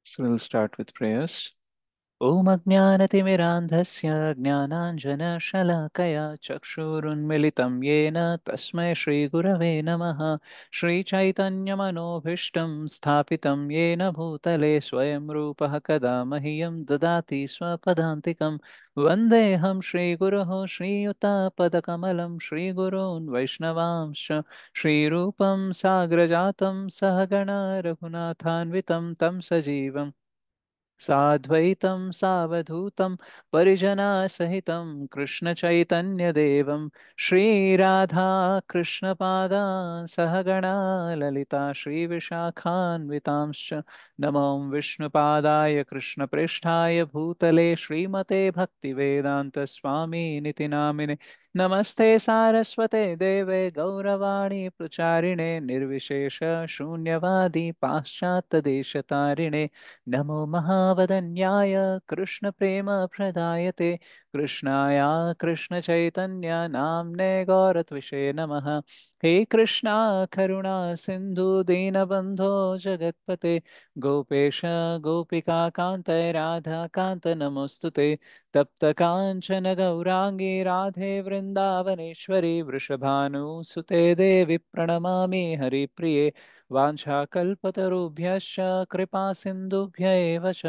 So we'll start with prayers. ॐ अज्ञानतिमिरान्धस्य ज्ञानाञ्जनशलाकया चक्षुरुन्मिलितं येन तस्मै श्रीगुरवे नमः। श्रीचैतन्यमनोभीष्टं स्थापितं येन भूतले स्वयं रूपः कदा मह्यं ददाति स्वपदान्तिकं। वन्देऽहं श्रीगुरोः श्रीयुतापदकमलं श्रीगुरून् वैष्णवांश्च श्रीरूपं साग्रजातं सहगणा रघुनाथान्वितं तं सजीवम् साद्वैतं सावधूतं परिजनासहितं कृष्णचैतन्यदेवं श्रीराधा कृष्णपादान् सहगणा ललिता श्रीविशाखान्वितांश्च नमो विष्णुपादाय कृष्णप्रेष्ठाय भूतले श्रीमते भक्तिवेदान्तस्वामिनिति नामिने नमस्ते सारस्वते देवे गौरवाणी प्रचारिणे निर्विशेष शून्यवादी पाश्चात्यदेशतारिणे नमो महावदन्याय कृष्णप्रेमप्रदायते कृष्णाय कृष्णचैतन्य नाम्ने गौरत्विषे नमः। हे कृष्णा करुणा सिन्धु दीनबन्धो जगत्पते गोपेश गोपिका कान्त राधा कान्त नमोऽस्तुते तप्त काञ्चन गौराङ्गी राधे वृन्दावनेश्वरी वृषभानुसुते देवी प्रणमामि हरिप्रिये वाञ्छाकल्पतरुभ्यश्च कृपा सिन्धुभ्य एव च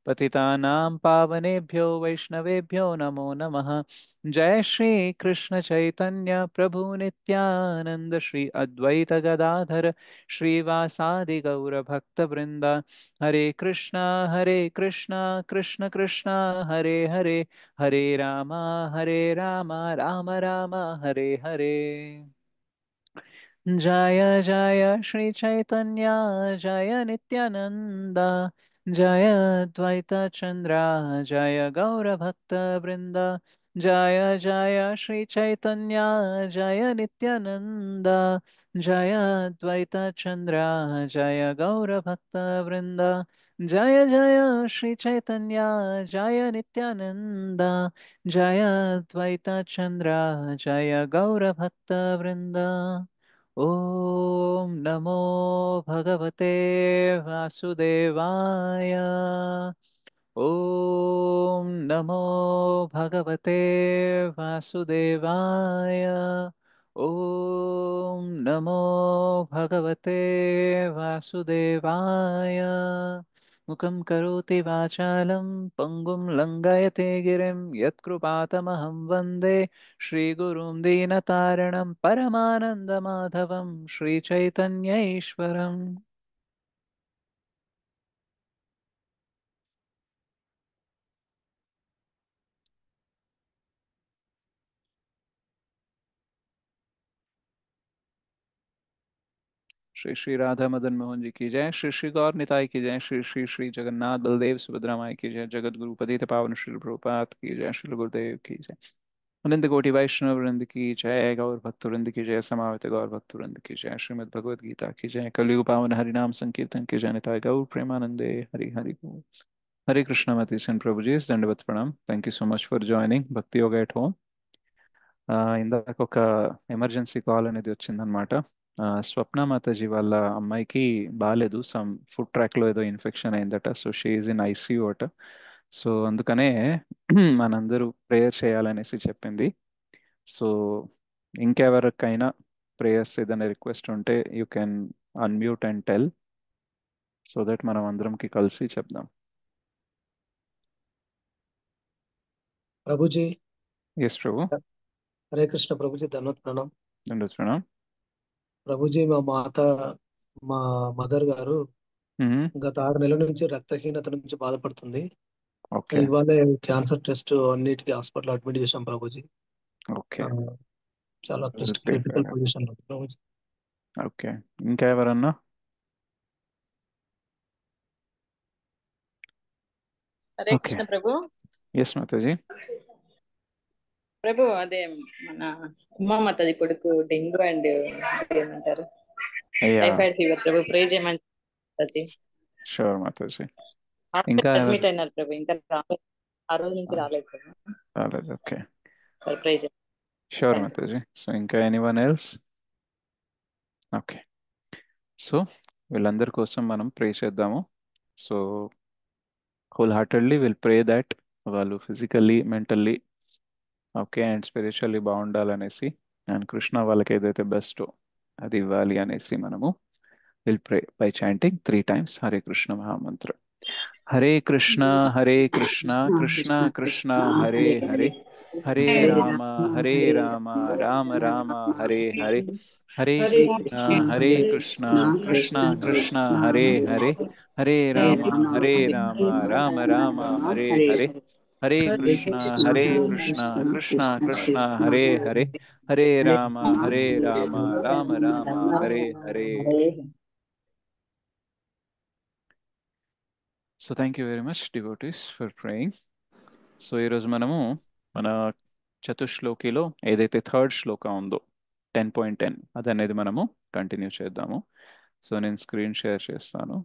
पतितानां पावनेभ्यो वैष्णवेभ्यो नमो नमः। जय श्री कृष्ण चैतन्य प्रभु नित्यानंद श्री अद्वैत गदाधर श्रीवासादि गौर भक्त वृंदा हरे कृष्णा कृष्ण कृष्णा हरे हरे हरे रामा राम राम हरे हरे। जय जय श्री चैतन्य जय नित्यानंद जय द्वैत चंद्र जय गौर भक्त वृंद जय जय श्री चैतन्य जय नित्यानंद जय द्वैत चंद्र जय गौर भक्त वृंद जय जय श्री चैतन्य जय नित्यानंद जय द्वैत चंद्र जय गौर भक्त वृंद। ॐ नमो भगवते वासुदेवाय। ॐ नमो भगवते वासुदेवाय। ॐ नमो भगवते वासुदेवाय। मुखं करोति वाचालं पङ्गुं लङ्घयते गिरिं यत्कृपातमहं वन्दे श्रीगुरुं दीनतारिणं परमानन्दमाधवं श्रीचैतन्य ईश्वरम्। श्री श्री राधा मदन मोहन जी की जय। श्री श्री गौर निताई की जय। श्री श्री श्री जगन्नाथ बलदेव सुभद्रा माई की जय। जगत गुरु पतित पावन श्री प्रभुपाद की जय। श्री गुरुदेव की जय। अनंत कोटि वैष्णव वृंद की जय। गौर भक्त वृंद की जय। समावेत गौर भक्त वृंद की जय। श्रीमद् भगवद गीता की जय। कलयुग पावन हरिनाम संकीर्तन की जय। निताय गौर प्रेमानंदे हरि हरि बोल। हरे कृष्ण मति सेन प्रभु जी దండవత్ ప్రణామ్. Thank you so much for joining Bhakti Yoga at home. ఇందాక ఒక ఎమర్జెన్సీ కాల్ అనేది వచ్చిందనమాట. స్వప్న మాతాజీ వాళ్ళ అమ్మాయికి బాగాలేదు, సమ్ ఫుడ్ ట్రాక్లో ఏదో ఇన్ఫెక్షన్ అయిందట. So she is in ICU అట. సో అందుకనే మనందరూ ప్రేయర్ చేయాలనేసి చెప్పింది. సో ఇంకెవరికైనా ప్రేయర్స్ ఏదైనా రిక్వెస్ట్ ఉంటే you can unmute and tell, so that మనం అందరంకి కలిసి చెప్దాం. प्रभु जी। ఎస్ ప్రభు. हरे कृष्ण प्रभु जी, धन्यवाद प्रणाम। దండవత్ ప్రణామ్. ప్రభు जी, మా మదర్ గారు గత 6 నెలల నుంచి రక్తహీనత నుంచి బాధపడుతుంది. ఓకే. ఇవాళే క్యాన్సర్ టెస్ట్ అన్నిటికీ హాస్పిటల్ అడ్మిట్ చేశాం ప్రభుజీ. ఓకే. ఆ, చాలా so pray for critical position ఉంది ప్రభుజీ. ఓకే. ఇంకా ఎవరన్నా? హరే ఓకే. కృష్ణ ప్రభు. ఎస్ మాతాజీ. ప్రభు అదే మన ఉమామాతాజీ కొడుకు డెంగ్యూ అండ్ ఏమంటారు అయ్యా, టైఫాయిడ్ ఫీవర్ ప్రభు, ప్రే చేయమని మాతాజీ. షూర్ మాతాజీ. ఇంకా హాస్పిటల్ ఎవరు అడ్మిట్ అయినారు ప్రభు, ఇంకా రాలేదు, ఆ రోజు నుంచి రాలేదు ప్రభు. రాలేదు? ఓకే, సరే ప్రే చేయండి. Sure thanks. మాతాజీ. సో ఇంకా ఎనీవన్ ఎల్స్? ఓకే. సో వీళ్ళందరి కోసం మనం ప్రే చేద్దాము. So wholeheartedly will pray that వాళ్ళు physically mentally okay and spiritually బాగుండాలనేసి అండ్ కృష్ణ వాళ్ళకి ఏదైతే బెస్టో అది ఇవ్వాలి అనేసి మనము will pray by chanting 3 times Hare Krishna మహామంత్ర. Hare Krishna Krishna Krishna Krishna Hare Hare Hare Hare Rama Rama Rama Hare Hare Hare Krishna Krishna Krishna Hare Hare Hare Rama Rama Rama Hare Hare Hare Krishna Krishna Krishna Hare Hare Hare Rama Rama Rama Hare Hare. So thank you very much devotees for praying. So ఈరోజు మనము మన చతుశ్లోకిలో ఏదైతే థర్డ్ శ్లోక ఉందో 10.10 అదనేది మనము కంటిన్యూ చేద్దాము. సో నేను స్క్రీన్ షేర్ చేస్తాను.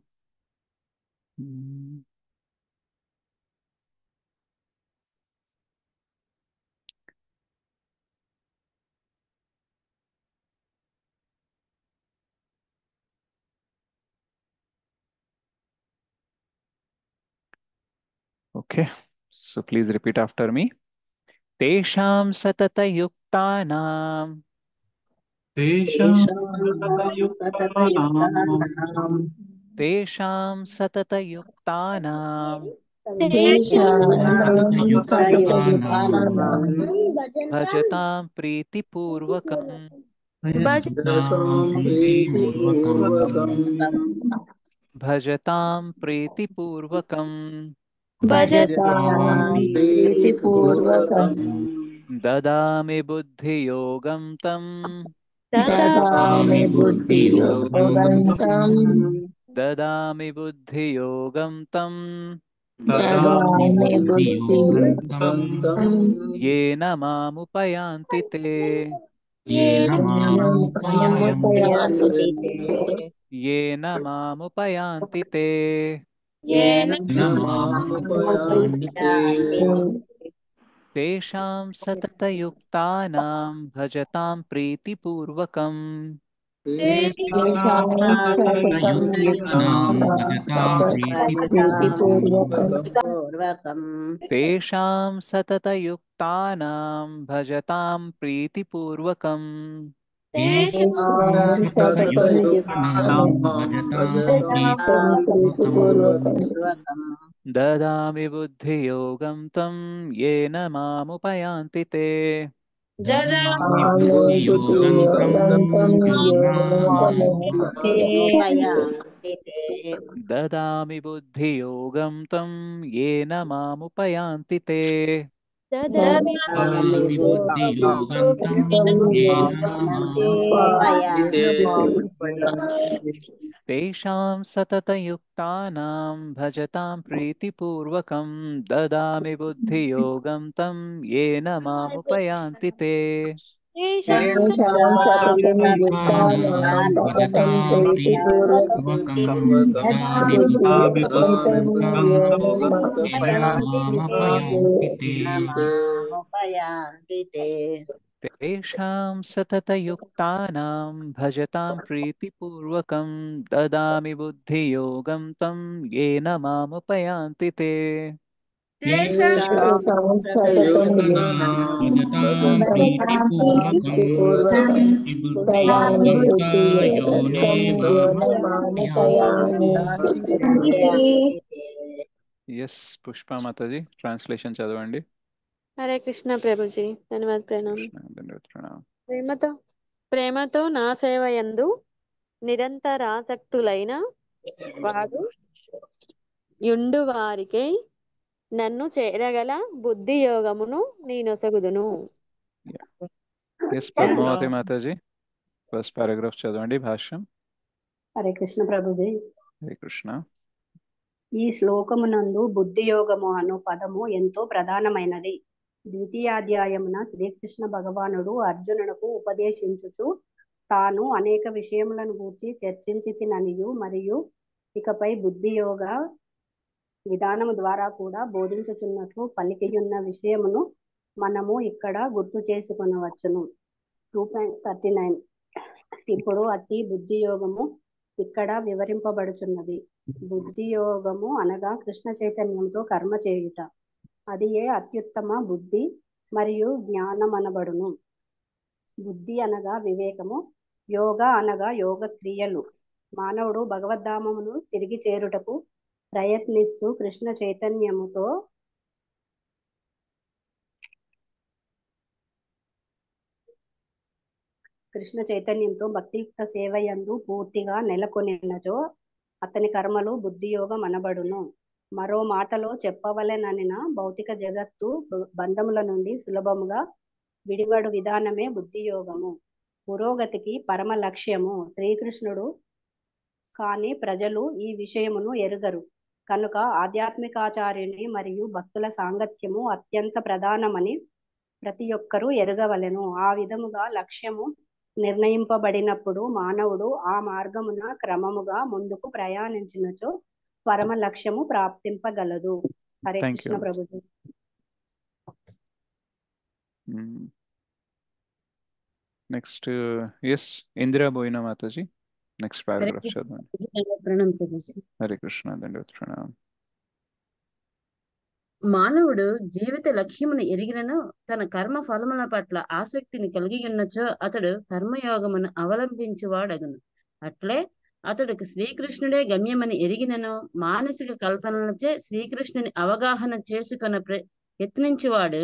Okay, so please repeat after me. Tesham satataयुक्तानां తేషాం సతతయుక్తానాం तेषां सततयुक्तानां भजतां प्रीतिपूर्वकं भजतां प्रीतिपूर्वकं ददामि बुद्धियोगं तं ददामि बुद्धियोगं तं येन मामुपयान्ति ते येन मामुपयान्ति ते तेषां सततयुक्तानां भजतां प्रीतिपूर्वकं तेषां सततयुक्तानां भजतां प्रीतिपूर्वकं ददामि बुद्धियोगं तं येन मामुपयान्ति ते ददामि बुद्धियोगं तं येन मामुपयान्ति ते तेषां सततयुक्तानां भजतां प्रीतिपूर्वकं ददामि बुद्धियोगं तं येन मामुपयान्ति ते तेषां सततयुक्तानां भजतां प्रीतिपूर्वकं ददामि बुद्धियोगं तं येन मामुपयान्ति ते यस पुष्पा माताजी ट्रांसलेशन చదవండి. హరే కృష్ణ ప్రభుజీ, ధన్యవాద ప్రణామం. ప్రేమతో నా సేవ యందు నిరంతరాసక్తులైన వాడు యుండు వారికై నన్ను చేరగల బుద్ధి యోగమును నేనొసగుదును. S Padmavati Mataji first paragraph చదవండి భాష్యం. హరే కృష్ణ ప్రభుజీ. హరే కృష్ణ. ఈ శ్లోకమునందు బుద్ధి యోగము అను పదము ఎంతో ప్రధానమైనది. ద్వితీయాధ్యాయమున శ్రీకృష్ణ భగవానుడు అర్జునునకు ఉపదేశించుచు తాను అనేక విషయములను గూర్చి చర్చించితిననియు మరియు ఇకపై బుద్ధి యోగ విధానము ద్వారా కూడా బోధించుచున్నట్లు పలికియున్న విషయమును మనము ఇక్కడ గుర్తు చేసుకొనవచ్చును. 2.39. ఇప్పుడు అట్టి బుద్ధి యోగము ఇక్కడ వివరింపబడుచున్నది. బుద్ధి యోగము అనగా కృష్ణ చైతన్యంతో కర్మ చేయుట. అది ఏ అత్యుత్తమ బుద్ధి మరియు జ్ఞానమనబడును. బుద్ధి అనగా వివేకము, యోగ అనగా యోగ క్రియలు. మానవుడు భగవద్ధామమును తిరిగి చేరుటకు ప్రయత్నిస్తూ కృష్ణ చైతన్యంతో భక్తియుక్త సేవయందు పూర్తిగా నెలకొనినచో అతని కర్మలు బుద్ధియోగం అనబడును. మరో మాటలో చెప్పవలెననిన భౌతిక జగత్తు బంధముల నుండి సులభముగా విడివడు విధానమే బుద్ధియోగము. పురోగతికి పరమ లక్ష్యము శ్రీకృష్ణుడు. కానీ ప్రజలు ఈ విషయమును ఎరుగరు. కనుక ఆధ్యాత్మికాచార్యుని మరియు భక్తుల సాంగత్యము అత్యంత ప్రధానమని ప్రతి ఒక్కరూ ఎరగవలెను. ఆ విధముగా లక్ష్యము నిర్ణయింపబడినప్పుడు మానవుడు ఆ మార్గమున క్రమముగా ముందుకు ప్రయాణించినచో పరమ లక్ష్యము ప్రాప్తింపగలదు. Hare thank Krishna you. Prabhuji. Next S Indira Boina Mataji, next Hare paragraph Krishna చదవండి. ప్రభుజీ, ప్రణామం ప్రభుజీ. హరే కృష్ణ, దండవత్ ప్రణామం. మానవుడు జీవిత లక్ష్యమును ఎరిగినను తన కర్మ ఫలముల పట్ల ఆసక్తిని కలిగి ఉన్నచో అతడు కర్మయోగమును అవలంబించువాడగును. అట్లే అతడికి శ్రీకృష్ణుడే గమ్యమని ఎరిగినను మానసిక కల్పనలచే శ్రీకృష్ణుని అవగాహన చేసుకొన యత్నించువాడు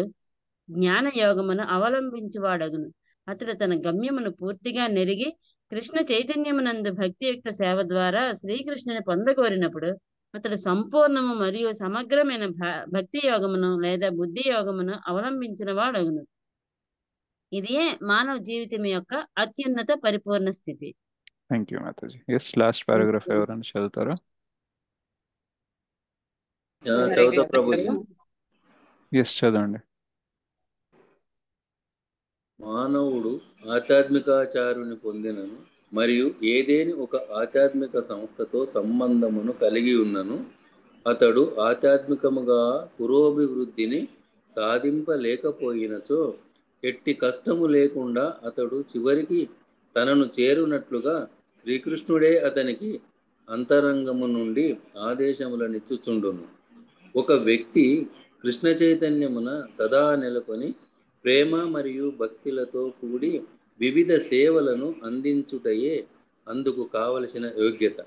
జ్ఞానయోగమును అవలంబించువాడగును. అతడు తన గమ్యమును పూర్తిగా నెరిగి కృష్ణ చైతన్యమునందు భక్తియుక్త సేవ ద్వారా శ్రీకృష్ణుని పొందగోరినప్పుడు అతడు సంపూర్ణము మరియు సమగ్రమైన భక్తి యోగమును లేదా బుద్ధి యోగమును అవలంబించిన వాడగును. ఇదే మానవ జీవితం యొక్క అత్యున్నత పరిపూర్ణ స్థితి. Thank you Mataji. Yes last paragraph ఎవరైనా చదువుతారా? చదువుతా ప్రభుజీ. ఎస్ చదవండి. మానవుడు ఆధ్యాత్మికాచారుని పొందినను మరియు ఏదేని ఒక ఆధ్యాత్మిక సంస్థతో సంబంధమును కలిగి ఉన్నను అతడు ఆధ్యాత్మికముగా పురోభివృద్ధిని సాధింపలేకపోయినచో ఎట్టి కష్టము లేకుండా అతడు చివరికి తనను చేరునట్లుగా శ్రీకృష్ణుడే అతనికి అంతరంగము నుండి ఆదేశములనిచ్చుచుండును. ఒక వ్యక్తి కృష్ణ చైతన్యమున సదా నెలకొని ప్రేమ మరియు భక్తులతో కూడి వివిధ సేవలను అందించుటయే అందుకు కావలసిన యోగ్యత.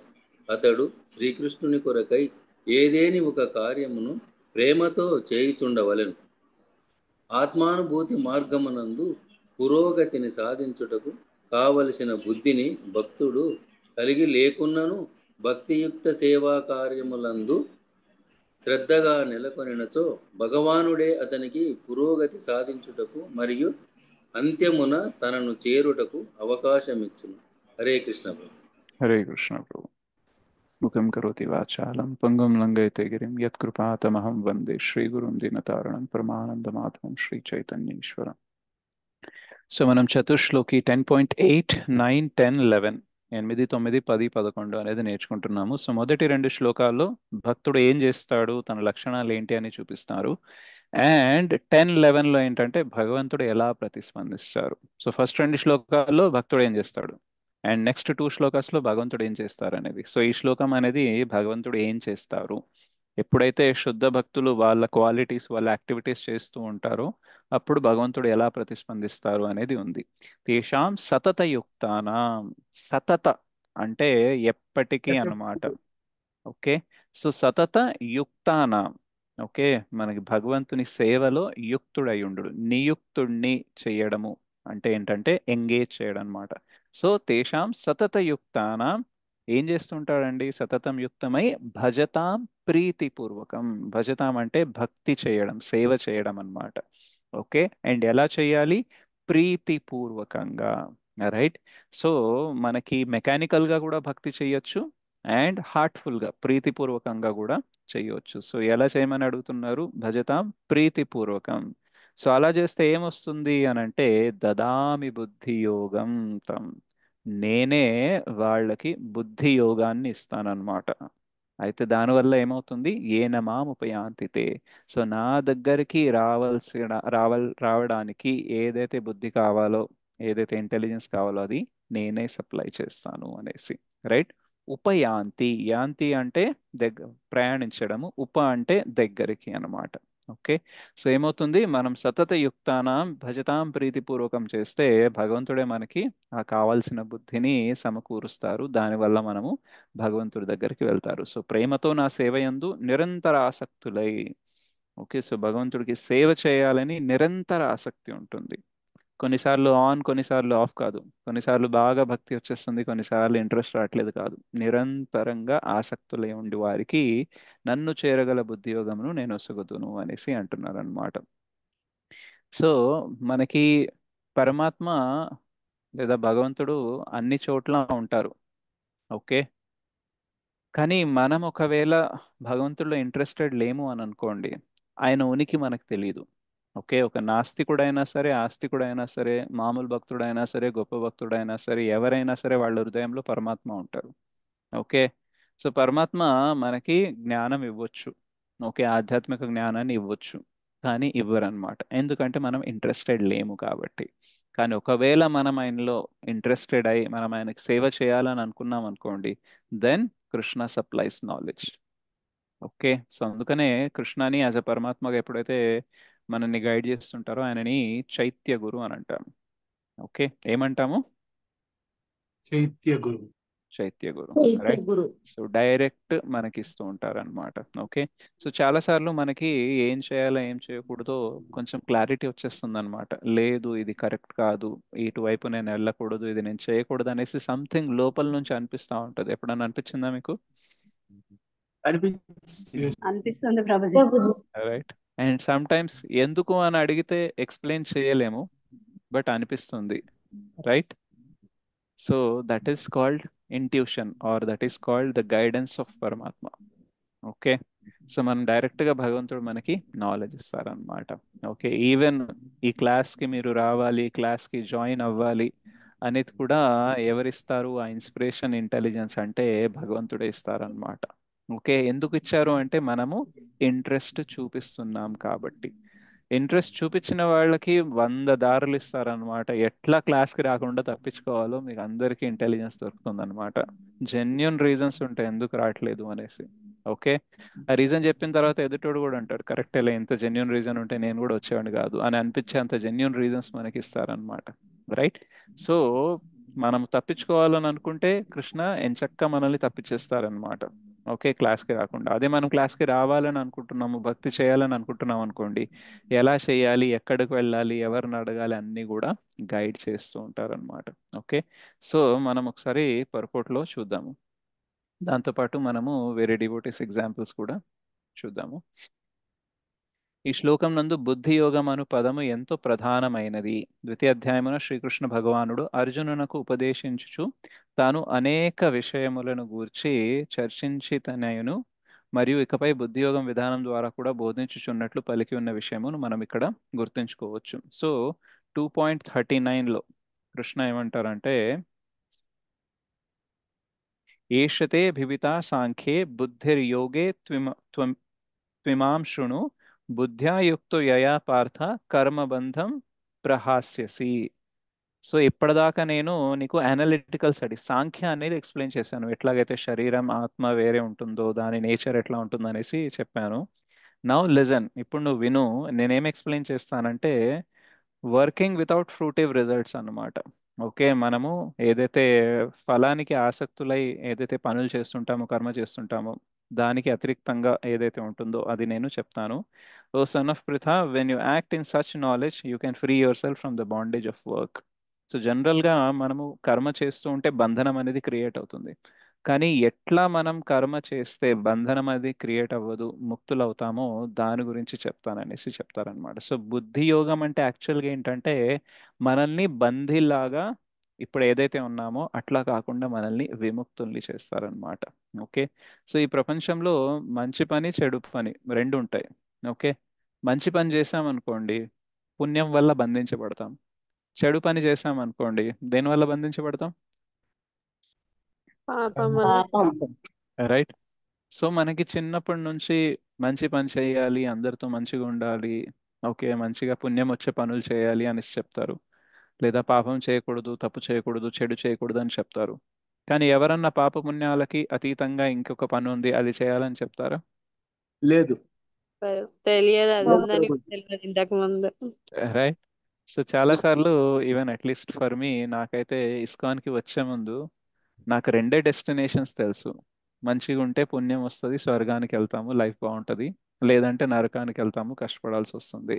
అతడు శ్రీకృష్ణుని కొరకై ఏదేని ఒక కార్యమును ప్రేమతో చేయుచుండవలెను. ఆత్మానుభూతి మార్గమునందు పురోగతిని సాధించుటకు కావలసిన బుద్ధిని భక్తుడు కలిగి లేకున్నను భక్తియుక్త సేవా కార్యములందు శ్రద్ధగా నెలకొనినచో భగవానుడే అతనికి పురోగతి సాధించుటకు మరియు అంత్యమున తనను చేరుటకు అవకాశమిచ్చును. హరే కృష్ణ ప్రభు. హరే కృష్ణ ప్రభు. ముఖం కరోతి వాచాలం పంగం లంఘయతే గిరిం యత్కృపాతమహం వందే శ్రీగురుం దీనతారణం పరమానందమాధవం శ్రీ చైతన్యేశ్వరం. సో మనం చతుశ్లోకి 10.8, 9, 10, 11 8, 9, 10, 11 అనేది నేర్చుకుంటున్నాము. సో మొదటి 2 శ్లోకాల్లో భక్తుడు ఏం చేస్తాడు, తన లక్షణాలు ఏంటి అని చూపిస్తారు. అండ్ 10, 11లో ఏంటంటే భగవంతుడు ఎలా ప్రతిస్పందిస్తారు. సో ఫస్ట్ 2 శ్లోకాల్లో భక్తుడు ఏం చేస్తాడు అండ్ నెక్స్ట్ 2 శ్లోకాస్లో భగవంతుడు ఏం చేస్తారు అనేది. సో ఈ శ్లోకం అనేది భగవంతుడు ఏం చేస్తారు, ఎప్పుడైతే శుద్ధ భక్తులు వాళ్ళ క్వాలిటీస్ వాళ్ళ యాక్టివిటీస్ చేస్తూ ఉంటారో అప్పుడు భగవంతుడు ఎలా ప్రతిస్పందిస్తారు అనేది ఉంది. తేషాం సతతయుక్తానాం, సతత అంటే ఎప్పటికీ అన్నమాట. ఓకే, సో సతత యుక్తానాం, ఓకే, మనకి భగవంతుని సేవలో యుక్తుడై ఉండు, నియుక్తుడిని చేయడము అంటే ఏంటంటే ఎంగేజ్ చేయడం అనమాట. సో తేషాం సతతయుక్తానాం ఏం చేస్తుంటాడండి, సతతం యుక్తమై భజతాం ప్రీతిపూర్వకం. భజతాం అంటే భక్తి చేయడం, సేవ చేయడం అన్నమాట. ఓకే, అండ్ ఎలా చేయాలి, ప్రీతిపూర్వకంగా. రైట్, సో మనకి మెకానికల్గా కూడా భక్తి చేయొచ్చు అండ్ హార్ట్ఫుల్గా ప్రీతిపూర్వకంగా కూడా చేయవచ్చు. సో ఎలా చేయమని అడుగుతున్నారు, భజతాం ప్రీతిపూర్వకం. సో అలా చేస్తే ఏమొస్తుంది అనంటే దదామి బుద్ధి యోగం తం, నేనే వాళ్ళకి బుద్ధి యోగాన్ని ఇస్తానన్నమాట. అయితే దానివల్ల ఏమవుతుంది, ఏనమాముపయాంతితే, సో నా దగ్గరికి రావడానికి ఏదైతే బుద్ధి కావాలో, ఏదైతే ఇంటెలిజెన్స్ కావాలో అది నేనే సప్లై చేస్తాను అనేసి. రైట్, ఉపయాంతి. యాంతి అంటే ప్రయాణించడము, ఉప అంటే దగ్గరికి అన్నమాట. ఓకే. సో ఏమవుతుంది, మనం సతత యుక్తానాం భజతాం ప్రీతిపూర్వకం చేస్తే భగవంతుడే మనకి ఆ కావాల్సిన బుద్ధిని సమకూరుస్తారు. దానివల్ల మనము భగవంతుడి దగ్గరికి వెళ్తారు. సో ప్రేమతో నా సేవయందు నిరంతర ఆసక్తులై. ఓకే. సో భగవంతుడికి సేవ చేయాలని నిరంతర ఆసక్తి ఉంటుంది. కొన్నిసార్లు ఆన్, కొన్నిసార్లు ఆఫ్ కాదు. కొన్నిసార్లు బాగా భక్తి వచ్చేస్తుంది, కొన్నిసార్లు ఇంట్రెస్ట్ రావట్లేదు కాదు. నిరంతరంగా ఆసక్తులై ఉండి వారికి నన్ను చేరగల బుద్ధి యోగమును నేను ఒసగుదును అనేసి అంటున్నారు అనమాట. సో మనకి పరమాత్మ లేదా భగవంతుడు అన్ని చోట్ల ఉంటారు. ఓకే. కానీ మనం ఒకవేళ భగవంతుడిలో ఇంట్రెస్టెడ్ లేము అని అనుకోండి, ఆయన ఉనికి మనకు తెలియదు. ఓకే. ఒక నాస్తికుడైనా సరే, ఆస్తికుడైనా సరే, మామూలు భక్తుడైనా సరే, గొప్ప భక్తుడైనా సరే, ఎవరైనా సరే వాళ్ళ హృదయంలో పరమాత్మ ఉంటారు. ఓకే. సో పరమాత్మ మనకి జ్ఞానం ఇవ్వచ్చు. ఓకే. ఆధ్యాత్మిక జ్ఞానాన్ని ఇవ్వచ్చు, కానీ ఇవ్వరనమాట. ఎందుకంటే మనం ఇంట్రెస్టెడ్ లేము కాబట్టి. కానీ ఒకవేళ మనం ఆయనలో ఇంట్రెస్టెడ్ అయి మనం ఆయనకి సేవ చేయాలని అనుకున్నాం అనుకోండి, then Krishna supplies knowledge. Okay. So అందుకనే కృష్ణని యాజ్ అ పరమాత్మగా ఎప్పుడైతే మనల్ని గైడ్ చేస్తుంటారో ఆయనని చైత్య గురు అని అంటాము. ఓకే. ఏమంటాము? చైత్య గురు. చైత్య గురు, చైత్య రైట్. గురు. సో డైరెక్ట్ మనకి ఇస్తూ ఉంటారనమాట. ఓకే. సో చాలాసార్లు మనకి ఏం చేయాలో ఏం చేయకూడదో కొంచెం క్లారిటీ వచ్చేస్తుంది అనమాట. లేదు ఇది కరెక్ట్ కాదు, ఇటువైపు నేను వెళ్ళకూడదు, ఇది నేను చేయకూడదు అనేసి సంథింగ్ లోపల నుంచి అనిపిస్తూ ఉంటుంది. ఎప్పుడన్నా అనిపించిందా మీకు? అనిపిస్తుంది Prabhuji. Prabhuji. Right. And some times ఎందుకు అని అడిగితే ఎక్స్ప్లెయిన్ చేయలేము, బట్ అనిపిస్తుంది. Right. So that is called intuition, or that is called the guidance of పరమాత్మ. ఓకే. సో మనం డైరెక్ట్గా భగవంతుడు మనకి నాలెడ్జ్ ఇస్తారనమాట. ఓకే. ఈవెన్ ఈ క్లాస్కి మీరు రావాలి, క్లాస్కి జాయిన్ అవ్వాలి అనేది కూడా ఎవరిస్తారు? ఆ ఇన్స్పిరేషన్, ఇంటెలిజెన్స్ అంటే భగవంతుడే ఇస్తారనమాట. ఓకే. ఎందుకు ఇచ్చారు అంటే మనము ఇంట్రెస్ట్ చూపిస్తున్నాం కాబట్టి. ఇంట్రెస్ట్ చూపించిన వాళ్ళకి 100 దారులు ఇస్తారనమాట. ఎట్లా క్లాస్కి రాకుండా తప్పించుకోవాలో మీకు అందరికీ ఇంటెలిజెన్స్ దొరుకుతుంది అనమాట. జెన్యున్ రీజన్స్ ఉంటాయి ఎందుకు రావట్లేదు అనేసి. ఓకే. ఆ రీజన్ చెప్పిన తర్వాత ఎదుటోడు కూడా అంటాడు, కరెక్టేలే, ఇంత జెన్యున్ రీజన్ ఉంటే నేను కూడా వచ్చేవాడిని కాదు అని అనిపించే అంత జెన్యున్ రీజన్స్ మనకి ఇస్తారనమాట. రైట్. సో మనం తప్పించుకోవాలని అనుకుంటే కృష్ణ ఎంచక్కా మనల్ని తప్పించేస్తారనమాట. ఓకే. క్లాస్కి రాకుండా. అదే మనం క్లాస్కి రావాలని అనుకుంటున్నాము, భక్తి చేయాలని అనుకుంటున్నాం అనుకోండి, ఎలా చేయాలి, ఎక్కడికి వెళ్ళాలి, ఎవరిని అడగాలి అన్నీ కూడా గైడ్ చేస్తూ ఉంటారనమాట. ఓకే. సో మనం ఒకసారి పర్పోర్ట్లో చూద్దాము. దాంతోపాటు మనము వేరే డివోటీస్ ఎగ్జాంపుల్స్ కూడా చూద్దాము. ఈ శ్లోకం నందు బుద్ధి యోగం అను పదము ఎంతో ప్రధానమైనది. ద్వితీయ అధ్యాయమున శ్రీకృష్ణ భగవానుడు అర్జునునకు ఉపదేశించుచు తాను అనేక విషయములను గూర్చి చర్చించితనయును మరియు ఇకపై బుద్ధియోగం విధానం ద్వారా కూడా బోధించుచున్నట్లు పలికి ఉన్న విషయమును మనం ఇక్కడ గుర్తుంచుకోవచ్చు. సో 2.39లో కృష్ణ ఏమంటారంటే, ఏషతే భివితా సాంఖ్యే బుద్ధిర్యోగే త్విమాం శృణు బుద్ధ్యా యుక్తో యయా పార్థ కర్మబంధం ప్రహాస్యసి. సో ఇప్పటిదాకా నేను నీకు అనలిటికల్ స్టడీ సాంఖ్య అనేది ఎక్స్ప్లెయిన్ చేశాను. ఎట్లాగైతే శరీరం ఆత్మ వేరే ఉంటుందో, దాని నేచర్ ఎట్లా ఉంటుందో అనేసి చెప్పాను. నౌ లిజన్, ఇప్పుడు నువ్వు విను. నేనేం ఎక్స్ప్లెయిన్ చేస్తానంటే వర్కింగ్ వితౌట్ ఫ్రూటివ్ రిజల్ట్స్ అన్నమాట. ఓకే. మనము ఏదైతే ఫలానికి ఆసక్తులై ఏదైతే పనులు చేస్తుంటామో, కర్మ చేస్తుంటామో, దానికి అతిరిక్తంగా ఏదైతే ఉంటుందో అది నేను చెప్తాను. O son of Pritha, when you act in such knowledge you can free yourself from the bondage of work. So జనరల్గా మనము కర్మ చేస్తూ ఉంటే బంధనం అనేది క్రియేట్ అవుతుంది. కానీ ఎట్లా మనం కర్మ చేస్తే బంధనం అనేది క్రియేట్ అవ్వదు, ముక్తులు అవుతామో దాని గురించి చెప్తాననేసి చెప్తారనమాట. సో బుద్ధి యోగం అంటే యాక్చువల్గా ఏంటంటే మనల్ని బందీలాగా ఇప్పుడు ఏదైతే ఉన్నామో అట్లా కాకుండా మనల్ని విముక్తుల్ని చేస్తారనమాట. ఓకే. సో ఈ ప్రపంచంలో మంచి పని, చెడు పని రెండు ఉంటాయి. ఓకే. మంచి పని చేసామనుకోండి పుణ్యం వల్ల బంధించబడతాం. చెడు పని చేసామనుకోండి దేనివల్ల బంధించబడతాం? పాపం వల్ల. పాపం. రైట్. సో మనకి చిన్నప్పటి నుంచి మంచి పని చేయాలి, అందరితో మంచిగా ఉండాలి, ఓకే, మంచిగా పుణ్యం వచ్చే పనులు చేయాలి అని చెప్తారు. లేదా పాపం చేయకూడదు, తప్పు చేయకూడదు, చెడు చేయకూడదు అని చెప్తారు. కానీ ఎవరన్నా పాపపుణ్యాలకి అతీతంగా ఇంకొక పని ఉంది అది చేయాలని చెప్తారా? లేదు. తెలియదు, అది అవును ఉందని ప్రభుజీ. తెలియదు ఇంతకు ముందు. రైట్. సో చాలా సార్లు ఈవెన్ అట్లీస్ట్ ఫర్ మీ, నాకైతే ఇస్కాన్కి వచ్చే ముందు నాకు రెండే డెస్టినేషన్స్ తెలుసు. మంచిగా ఉంటే పుణ్యం వస్తుంది, స్వర్గానికి వెళ్తాము, లైఫ్ బాగుంటుంది. లేదంటే నరకానికి వెళ్తాము, కష్టపడాల్సి వస్తుంది.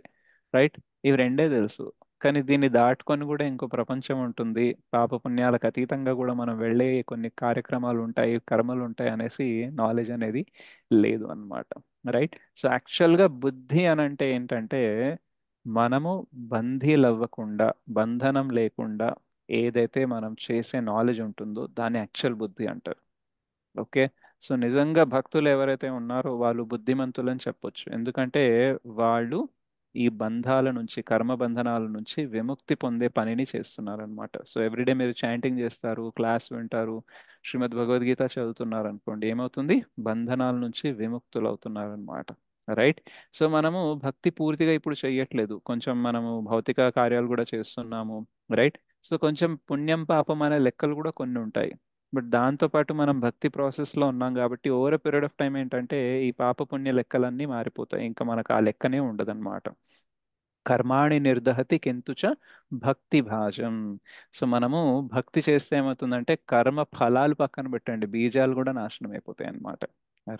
రైట్. ఇవి రెండే తెలుసు. కానీ దీన్ని దాటుకొని కూడా ఇంకో ప్రపంచం ఉంటుంది, పాపపుణ్యాలకు అతీతంగా కూడా మనం వెళ్ళే కొన్ని కార్యక్రమాలు ఉంటాయి, కర్మలు ఉంటాయి అనేసి నాలెడ్జ్ అనేది లేదు అన్నమాట. రైట్. సో యాక్చువల్గా బుద్ధి అని అంటే ఏంటంటే, మనము బందీలవ్వకుండా, బంధనం లేకుండా ఏదైతే మనం చేసే నాలెడ్జ్ ఉంటుందో దాన్ని యాక్చువల్ బుద్ధి అంటారు. ఓకే. సో నిజంగా భక్తులు ఎవరైతే ఉన్నారో వాళ్ళు బుద్ధిమంతులని చెప్పొచ్చు. ఎందుకంటే వాళ్ళు ఈ బంధాల నుంచి, కర్మ బంధనాల నుంచి విముక్తి పొందే పనిని చేస్తున్నారు అనమాట. సో ఎవ్రీడే మీరు చాంటింగ్ చేస్తారు, క్లాస్ వింటారు, శ్రీమద్ భగవద్గీత చదువుతున్నారు అనుకోండి, ఏమవుతుంది? బంధనాల నుంచి విముక్తులు అవుతున్నారు అనమాట. రైట్. సో మనము భక్తి పూర్తిగా ఇప్పుడు చెయ్యట్లేదు, కొంచెం మనము భౌతిక కార్యాలు కూడా చేస్తున్నాము. రైట్. సో కొంచెం పుణ్యం పాపం అనే లెక్కలు కూడా కొన్ని ఉంటాయి. బట్ దాంతోపాటు మనం భక్తి ప్రాసెస్లో ఉన్నాం కాబట్టి ఓవర్ పీరియడ్ ఆఫ్ టైం ఏంటంటే ఈ పాప పుణ్య లెక్కలన్నీ మారిపోతాయి, ఇంకా మనకు ఆ లెక్కనే ఉండదన్నమాట. కర్మాణి నిర్దహతి కింతుచ భక్తి భాజం. సో మనము భక్తి చేస్తే ఏమవుతుందంటే కర్మ ఫలాలు పక్కన పెట్టండి, బీజాలు కూడా నాశనం అయిపోతాయి అన్నమాట.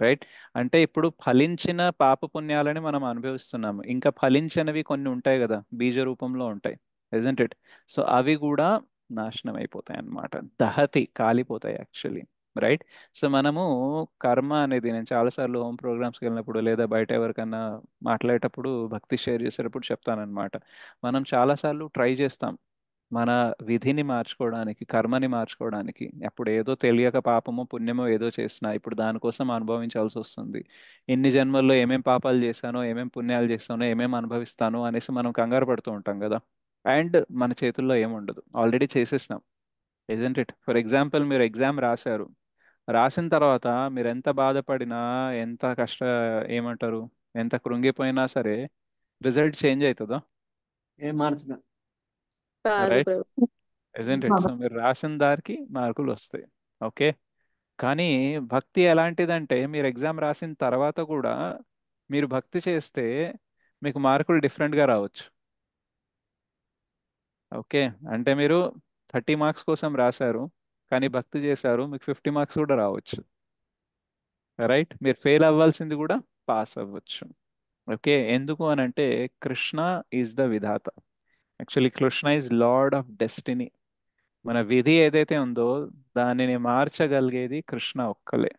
రైట్. అంటే ఇప్పుడు ఫలించిన పాప పుణ్యాలని మనం అనుభవిస్తున్నాము, ఇంకా ఫలించినవి కొన్ని ఉంటాయి కదా, బీజ రూపంలో ఉంటాయి, ఇజంట్ ఇట్? సో అవి కూడా నాశనం అయిపోతాయి అన్నమాట. దహతి, కాలిపోతాయి యాక్చువల్లీ. రైట్. సో మనము కర్మ అనేది, నేను చాలాసార్లు హోమ్ ప్రోగ్రామ్స్కి వెళ్ళినప్పుడు లేదా బయట ఎవరికన్నా మాట్లాడేటప్పుడు భక్తి షేర్ చేసేటప్పుడు చెప్తానన్నమాట. మనం చాలాసార్లు ట్రై చేస్తాం మన విధిని మార్చుకోవడానికి, కర్మని మార్చుకోవడానికి. అప్పుడు ఏదో తెలియక పాపమో పుణ్యమో ఏదో చేసినా ఇప్పుడు దానికోసం అనుభవించాల్సి వస్తుంది. ఎన్ని జన్మల్లో ఏమేం పాపాలు చేశానో, ఏమేం పుణ్యాలు చేస్తానో, ఏమేం అనుభవిస్తానో అనేసి మనం కంగారు పడుతూ ఉంటాం కదా. అండ్ మన చేతుల్లో ఏముండదు, ఆల్రెడీ చేసేస్తాం, ఇజంట్ ఇట్? ఫర్ ఎగ్జాంపుల్ మీరు ఎగ్జామ్ రాశారు, రాసిన తర్వాత మీరు ఎంత బాధపడినా, ఎంత ఏమంటారు, ఎంత కృంగిపోయినా సరే రిజల్ట్ చేంజ్ అవుతుందా? ఏం మార్చిన కాదు right. Prabhu. Isn't it? So మీరు రాసిన దానికి మార్కులు వస్తాయి. ఓకే. కానీ భక్తి ఎలాంటిదంటే మీరు ఎగ్జామ్ రాసిన తర్వాత కూడా మీరు భక్తి చేస్తే మీకు మార్కులు డిఫరెంట్గా రావచ్చు. ఓకే. అంటే మీరు 30 మార్క్స్ కోసం రాశారు, కానీ భక్తి చేశారు, మీకు 50 మార్క్స్ కూడా రావచ్చు. రైట్. మీరు ఫెయిల్ అవ్వాల్సింది కూడా పాస్ అవ్వచ్చు. ఓకే. ఎందుకు అని అంటే Krishna is the Vidhatha. Actually Krishna is lord of destiny. మన విధి ఏదైతే ఉందో దానిని మార్చగలిగేది కృష్ణ ఒక్కలే.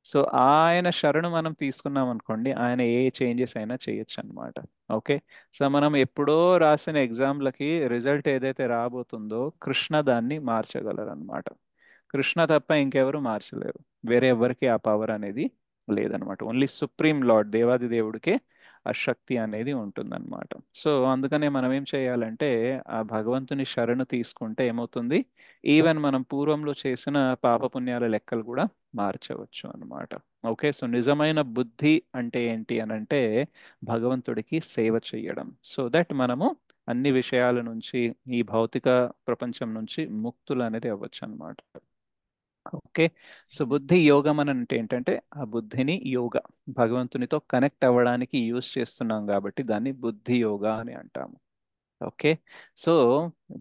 సో ఆయన శరణు మనం తీసుకున్నాం అనుకోండి, ఆయన ఏ చేంజెస్ అయినా చేయొచ్చు అనమాట. ఓకే. సో మనం ఎప్పుడో రాసిన ఎగ్జామ్లకి రిజల్ట్ ఏదైతే రాబోతుందో కృష్ణ దాన్ని మార్చగలరు అనమాట. కృష్ణ తప్ప ఇంకెవరు మార్చలేరు, వేరే ఎవరికి ఆ పవర్ అనేది లేదనమాట. ఓన్లీ సుప్రీం లార్డ్, దేవాది దేవుడికే ఆ శక్తి అనేది ఉంటుందన్నమాట. సో అందుకనే మనం ఏం చేయాలంటే ఆ భగవంతుని శరణు తీసుకుంటే ఏమవుతుంది, ఈవెన్ మనం పూర్వంలో చేసిన పాపపుణ్యాల లెక్కలు కూడా మార్చవచ్చు అన్నమాట. ఓకే. సో నిజమైన బుద్ధి అంటే ఏంటి అని అంటే భగవంతుడికి సేవ చేయడం, సో దట్ మనము అన్ని విషయాల నుంచి, ఈ భౌతిక ప్రపంచం నుంచి ముక్తులు అనేది అవ్వచ్చు అనమాట. ఓకే. సో బుద్ధి యోగం అని అంటే ఏంటంటే ఆ బుద్ధిని యోగ, భగవంతునితో కనెక్ట్ అవ్వడానికి యూస్ చేస్తున్నాం కాబట్టి దాన్ని బుద్ధి యోగా అని అంటాము. ఓకే. సో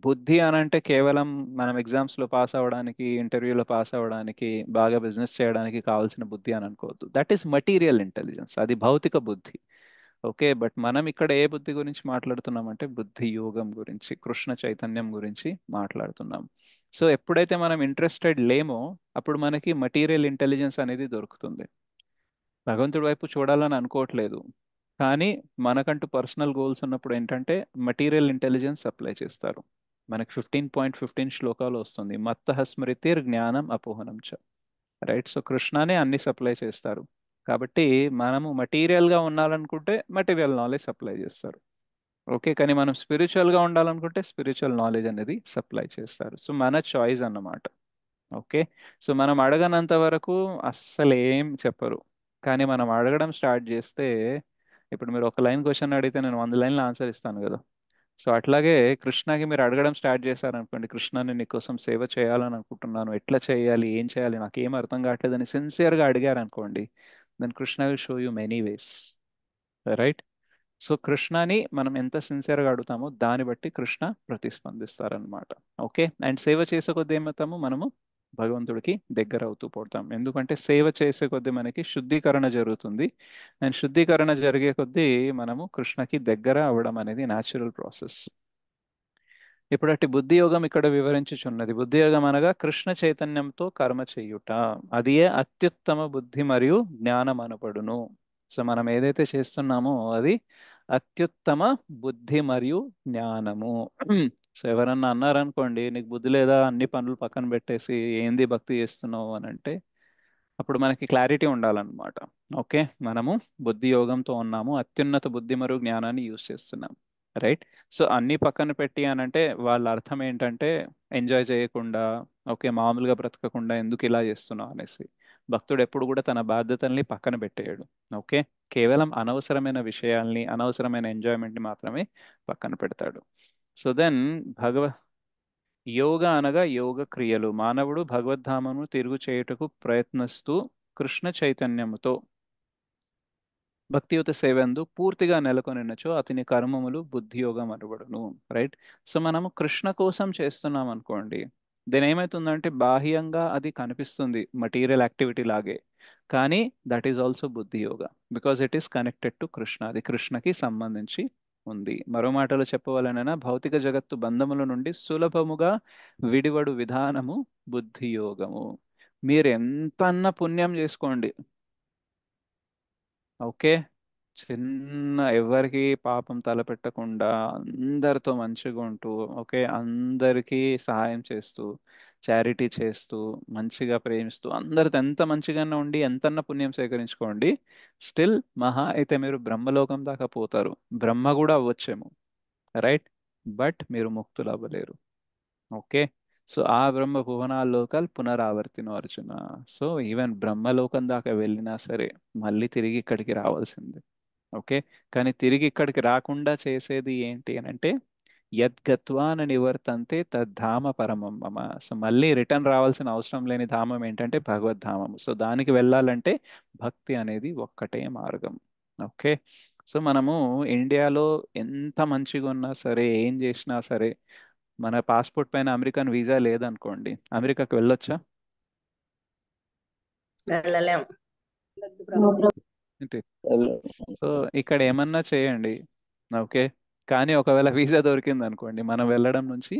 బుద్ధి అని అంటే కేవలం మనం ఎగ్జామ్స్లో పాస్ అవ్వడానికి, ఇంటర్వ్యూలో పాస్ అవ్వడానికి, బాగా బిజినెస్ చేయడానికి కావాల్సిన బుద్ధి అని అనుకోవద్దు. దట్ ఈస్ మటీరియల్ ఇంటెలిజెన్స్, అది భౌతిక బుద్ధి. ఓకే. బట్ మనం ఇక్కడ ఏ బుద్ధి గురించి మాట్లాడుతున్నామంటే బుద్ధి యోగం గురించి, కృష్ణ చైతన్యం గురించి మాట్లాడుతున్నాం. సో ఎప్పుడైతే మనం ఇంట్రెస్టెడ్ లేమో అప్పుడు మనకి మటీరియల్ ఇంటెలిజెన్స్ అనేది దొరుకుతుంది. భగవంతుడి వైపు చూడాలని అనుకోవట్లేదు, కానీ మనకంటూ పర్సనల్ గోల్స్ ఉన్నప్పుడు ఏంటంటే మటీరియల్ ఇంటెలిజెన్స్ అప్లై చేస్తారు. మనకి 15.15 శ్లోకాలు వస్తుంది, మత్తః స్మృతిర్ జ్ఞానం అపోహనం చ. రైట్. సో కృష్ణనే అన్ని సప్లై చేస్తారు కాబట్టి మనము మటీరియల్గా ఉండాలనుకుంటే మటీరియల్ నాలెడ్జ్ సప్లై చేస్తారు. ఓకే. కానీ మనం స్పిరిచువల్గా ఉండాలనుకుంటే స్పిరిచువల్ నాలెడ్జ్ అనేది సప్లై చేస్తారు. సో మన చాయిస్ అన్నమాట. ఓకే. సో మనం అడగనంత వరకు అస్సలు ఏం చెప్పరు, కానీ మనం అడగడం స్టార్ట్ చేస్తే, ఇప్పుడు మీరు ఒక లైన్ క్వశ్చన్ అడిగితే నేను 100 లైన్లు ఆన్సర్ ఇస్తాను కదా, సో అట్లాగే కృష్ణకి మీరు అడగడం స్టార్ట్ చేశారనుకోండి, కృష్ణ నేను నీకోసం సేవ చేయాలని అనుకుంటున్నాను, ఎట్లా చేయాలి, ఏం చేయాలి, నాకు ఏం అర్థం కావట్లేదు అని సిన్సియర్గా అడిగారనుకోండి, then Krishna will show you many ways. Right? So కృష్ణని మనం ఎంత సిన్సియర్గా అడుగుతామో దాన్ని బట్టి కృష్ణ ప్రతిస్పందిస్తారనమాట. ఓకే, అండ్ సేవ చేసే కొద్దీ ఏమవుతాము మనము భగవంతుడికి దగ్గర అవుతూ పోతాం. ఎందుకంటే సేవ చేసే కొద్దీ మనకి శుద్ధీకరణ జరుగుతుంది, అండ్ శుద్ధీకరణ జరిగే కొద్దీ మనము కృష్ణకి దగ్గర అవ్వడం అనేది న్యాచురల్ ప్రాసెస్. ఇప్పుడు అట్టి బుద్ధి యోగం ఇక్కడ వివరించుచున్నది. బుద్ధి యోగం అనగా కృష్ణ చైతన్యంతో కర్మ చేయుట, అదియే అత్యుత్తమ బుద్ధి మరియు జ్ఞానం అనబడును. సో మనం ఏదైతే చేస్తున్నామో అది అత్యుత్తమ బుద్ధి మరియు జ్ఞానము. సో ఎవరన్నా అన్నారనుకోండి, నీకు బుద్ధి లేదా, అన్ని పనులు పక్కన పెట్టేసి ఏంది భక్తి చేస్తున్నావు అని అంటే, అప్పుడు మనకి క్లారిటీ ఉండాలన్నమాట. ఓకే, మనము బుద్ధి యోగంతో ఉన్నాము, అత్యున్నత బుద్ధి మరియు జ్ఞానాన్ని యూజ్ చేస్తున్నాం. రైట్? సో అన్ని పక్కన పెట్టి అని అంటే వాళ్ళ అర్థం ఏంటంటే ఎంజాయ్ చేయకుండా, ఓకే మామూలుగా బ్రతకకుండా ఎందుకు ఇలా చేస్తున్నావు అనేసి. భక్తుడు ఎప్పుడు కూడా తన బాధ్యతల్ని పక్కన పెట్టేయడు. ఓకే, కేవలం అనవసరమైన విషయాల్ని, అనవసరమైన ఎంజాయ్మెంట్ని మాత్రమే పక్కన పెడతాడు. సో దెన్ యోగ అనగా యోగ క్రియలు. మానవుడు భగవద్ధామను తిరుగు చేయుటకు ప్రయత్నిస్తూ కృష్ణ చైతన్యముతో భక్తియుత సేవందు పూర్తిగా నెలకొనినచో అతని కర్మములు బుద్ధి యోగం అనబడును. రైట్? సో మనము కృష్ణ కోసం చేస్తున్నాం అనుకోండి, దీని ఏమవుతుందంటే బాహ్యంగా అది కనిపిస్తుంది మటీరియల్ యాక్టివిటీ లాగే, కానీ that is also Buddhi Yoga, because it is connected to Krishna. అది కృష్ణకి సంబంధించి ఉంది. మరో మాటలో చెప్పవాలనైనా భౌతిక జగత్తు బంధముల నుండి సులభముగా విడివడు విధానము బుద్ధి యోగము. మీరు ఎంతన్నా పుణ్యం చేసుకోండి, ఓకే, చిన్న ఎవరికి పాపం తలపెట్టకుండా అందరితో మంచిగా ఉంటూ, ఓకే అందరికీ సహాయం చేస్తూ, చారిటీ చేస్తూ, మంచిగా ప్రేమిస్తూ, అందరితో ఎంత మంచిగానే ఉండి ఎంతన్నా పుణ్యం సేకరించుకోండి, స్టిల్ మహా అయితే మీరు బ్రహ్మలోకం దాకా పోతారు, బ్రహ్మ కూడా అవ్వచ్చేమో. రైట్? బట్ మీరు ముక్తులు అవ్వలేరు. ఓకే, సో ఆ బ్రహ్మ భువనాల్లోకాలు పునరావర్తిన అర్జున. సో ఈవెన్ బ్రహ్మలోకం దాకా వెళ్ళినా సరే మళ్ళీ తిరిగి ఇక్కడికి రావాల్సిందే. ఓకే, కానీ తిరిగి ఇక్కడికి రాకుండా చేసేది ఏంటి అని అంటే యద్గత్వాన నివర్తంతే తద్ధామ పరమం మమ. సో మళ్ళీ రిటర్న్ రావాల్సిన అవసరం లేని ధామం ఏంటంటే భగవద్ధామము. సో దానికి వెళ్ళాలంటే భక్తి అనేది ఒక్కటే మార్గం. ఓకే, సో మనము ఇండియాలో ఎంత మంచిగా ఉన్నా సరే, ఏం చేసినా సరే, మన పాస్పోర్ట్ పైన అమెరికన్ వీసా లేదనుకోండి, అమెరికాకి వెళ్ళొచ్చా? వెళ్ళలేం. ఏంటి? సో ఇక్కడ ఏమన్నా చేయండి, ఓకే, కానీ ఒకవేళ వీసా దొరికింది అనుకోండి, మనం వెళ్ళడం నుంచి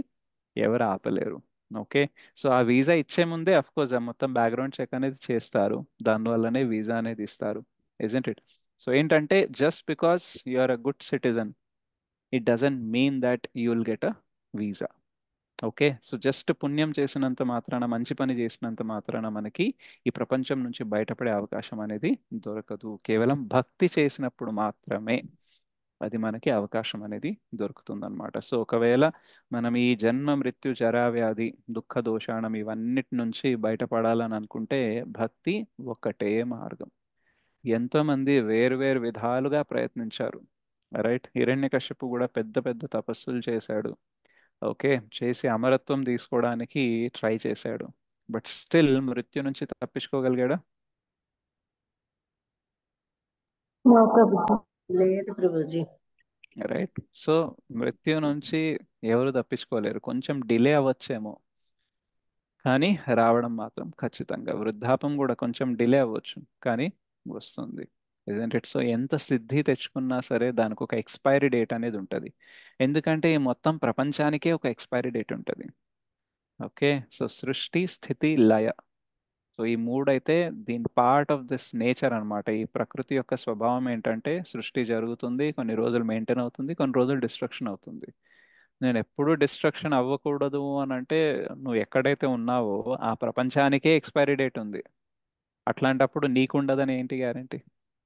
ఎవరు ఆపలేరు. ఓకే, సో ఆ వీసా ఇచ్చే ముందే అఫ్ కోర్స్ మొత్తం బ్యాక్గ్రౌండ్ చెక్ అనేది చేస్తారు, దానివల్లనే వీసా అనేది ఇస్తారు, ఇజంట్ ఇట్? సో ఏంటంటే just because you are a good citizen, it doesn't mean that you will get a visa. Okay, so just పుణ్యం చేసినంత మాత్రాన, మంచి పని చేసినంత మాత్రాన మనకి ఈ ప్రపంచం నుంచి బయటపడే అవకాశం అనేది దొరకదు. కేవలం భక్తి చేసినప్పుడు మాత్రమే అది మనకి అవకాశం అనేది దొరుకుతుందన్నమాట. సో ఒకవేళ మనం ఈ జన్మ మృత్యు జరా వ్యాధి దుఃఖ దోషాణం ఇవన్నిటి నుంచి బయటపడాలని అనుకుంటే భక్తి ఒక్కటే మార్గం. ఎంతోమంది వేరు వేరు విధాలుగా ప్రయత్నించారు. రైట్? హిరణ్యకశ్యపు కూడా పెద్ద పెద్ద తపస్సులు చేశాడు, ఓకే, చేసి అమరత్వం తీసుకోవడానికి ట్రై చేశాడు, బట్ స్టిల్ మృత్యు నుంచి తప్పించుకోగలిగాడా? లేదు ప్రభుజీ. రైట్? సో మృత్యు నుంచి ఎవరు తప్పించుకోలేరు, కొంచెం డిలే అవ్వచ్చేమో కానీ రావడం మాత్రం ఖచ్చితంగా. వృద్ధాపం కూడా కొంచెం డిలే అవ్వచ్చు కానీ వస్తుంది, ఇజంట్ ఇట్? సో ఎంత సిద్ధి తెచ్చుకున్నా సరే దానికి ఒక ఎక్స్పైరీ డేట్ అనేది ఉంటుంది. ఎందుకంటే ఈ మొత్తం ప్రపంచానికే ఒక ఎక్స్పైరీ డేట్ ఉంటుంది. ఓకే, సో సృష్టి స్థితి లయ, సో ఈ మూడైతే దీని పార్ట్ ఆఫ్ దిస్ నేచర్ అన్నమాట. ఈ ప్రకృతి యొక్క స్వభావం ఏంటంటే సృష్టి జరుగుతుంది, కొన్ని రోజులు మెయింటైన్ అవుతుంది, కొన్ని రోజులు డిస్ట్రక్షన్ అవుతుంది. నేను ఎప్పుడూ డిస్ట్రక్షన్ అవ్వకూడదు అని అంటే నువ్వు ఎక్కడైతే ఉన్నావో ఆ ప్రపంచానికే ఎక్స్పైరీ డేట్ ఉంది, అట్లాంటప్పుడు నీకుండదని ఏంటి guarantee?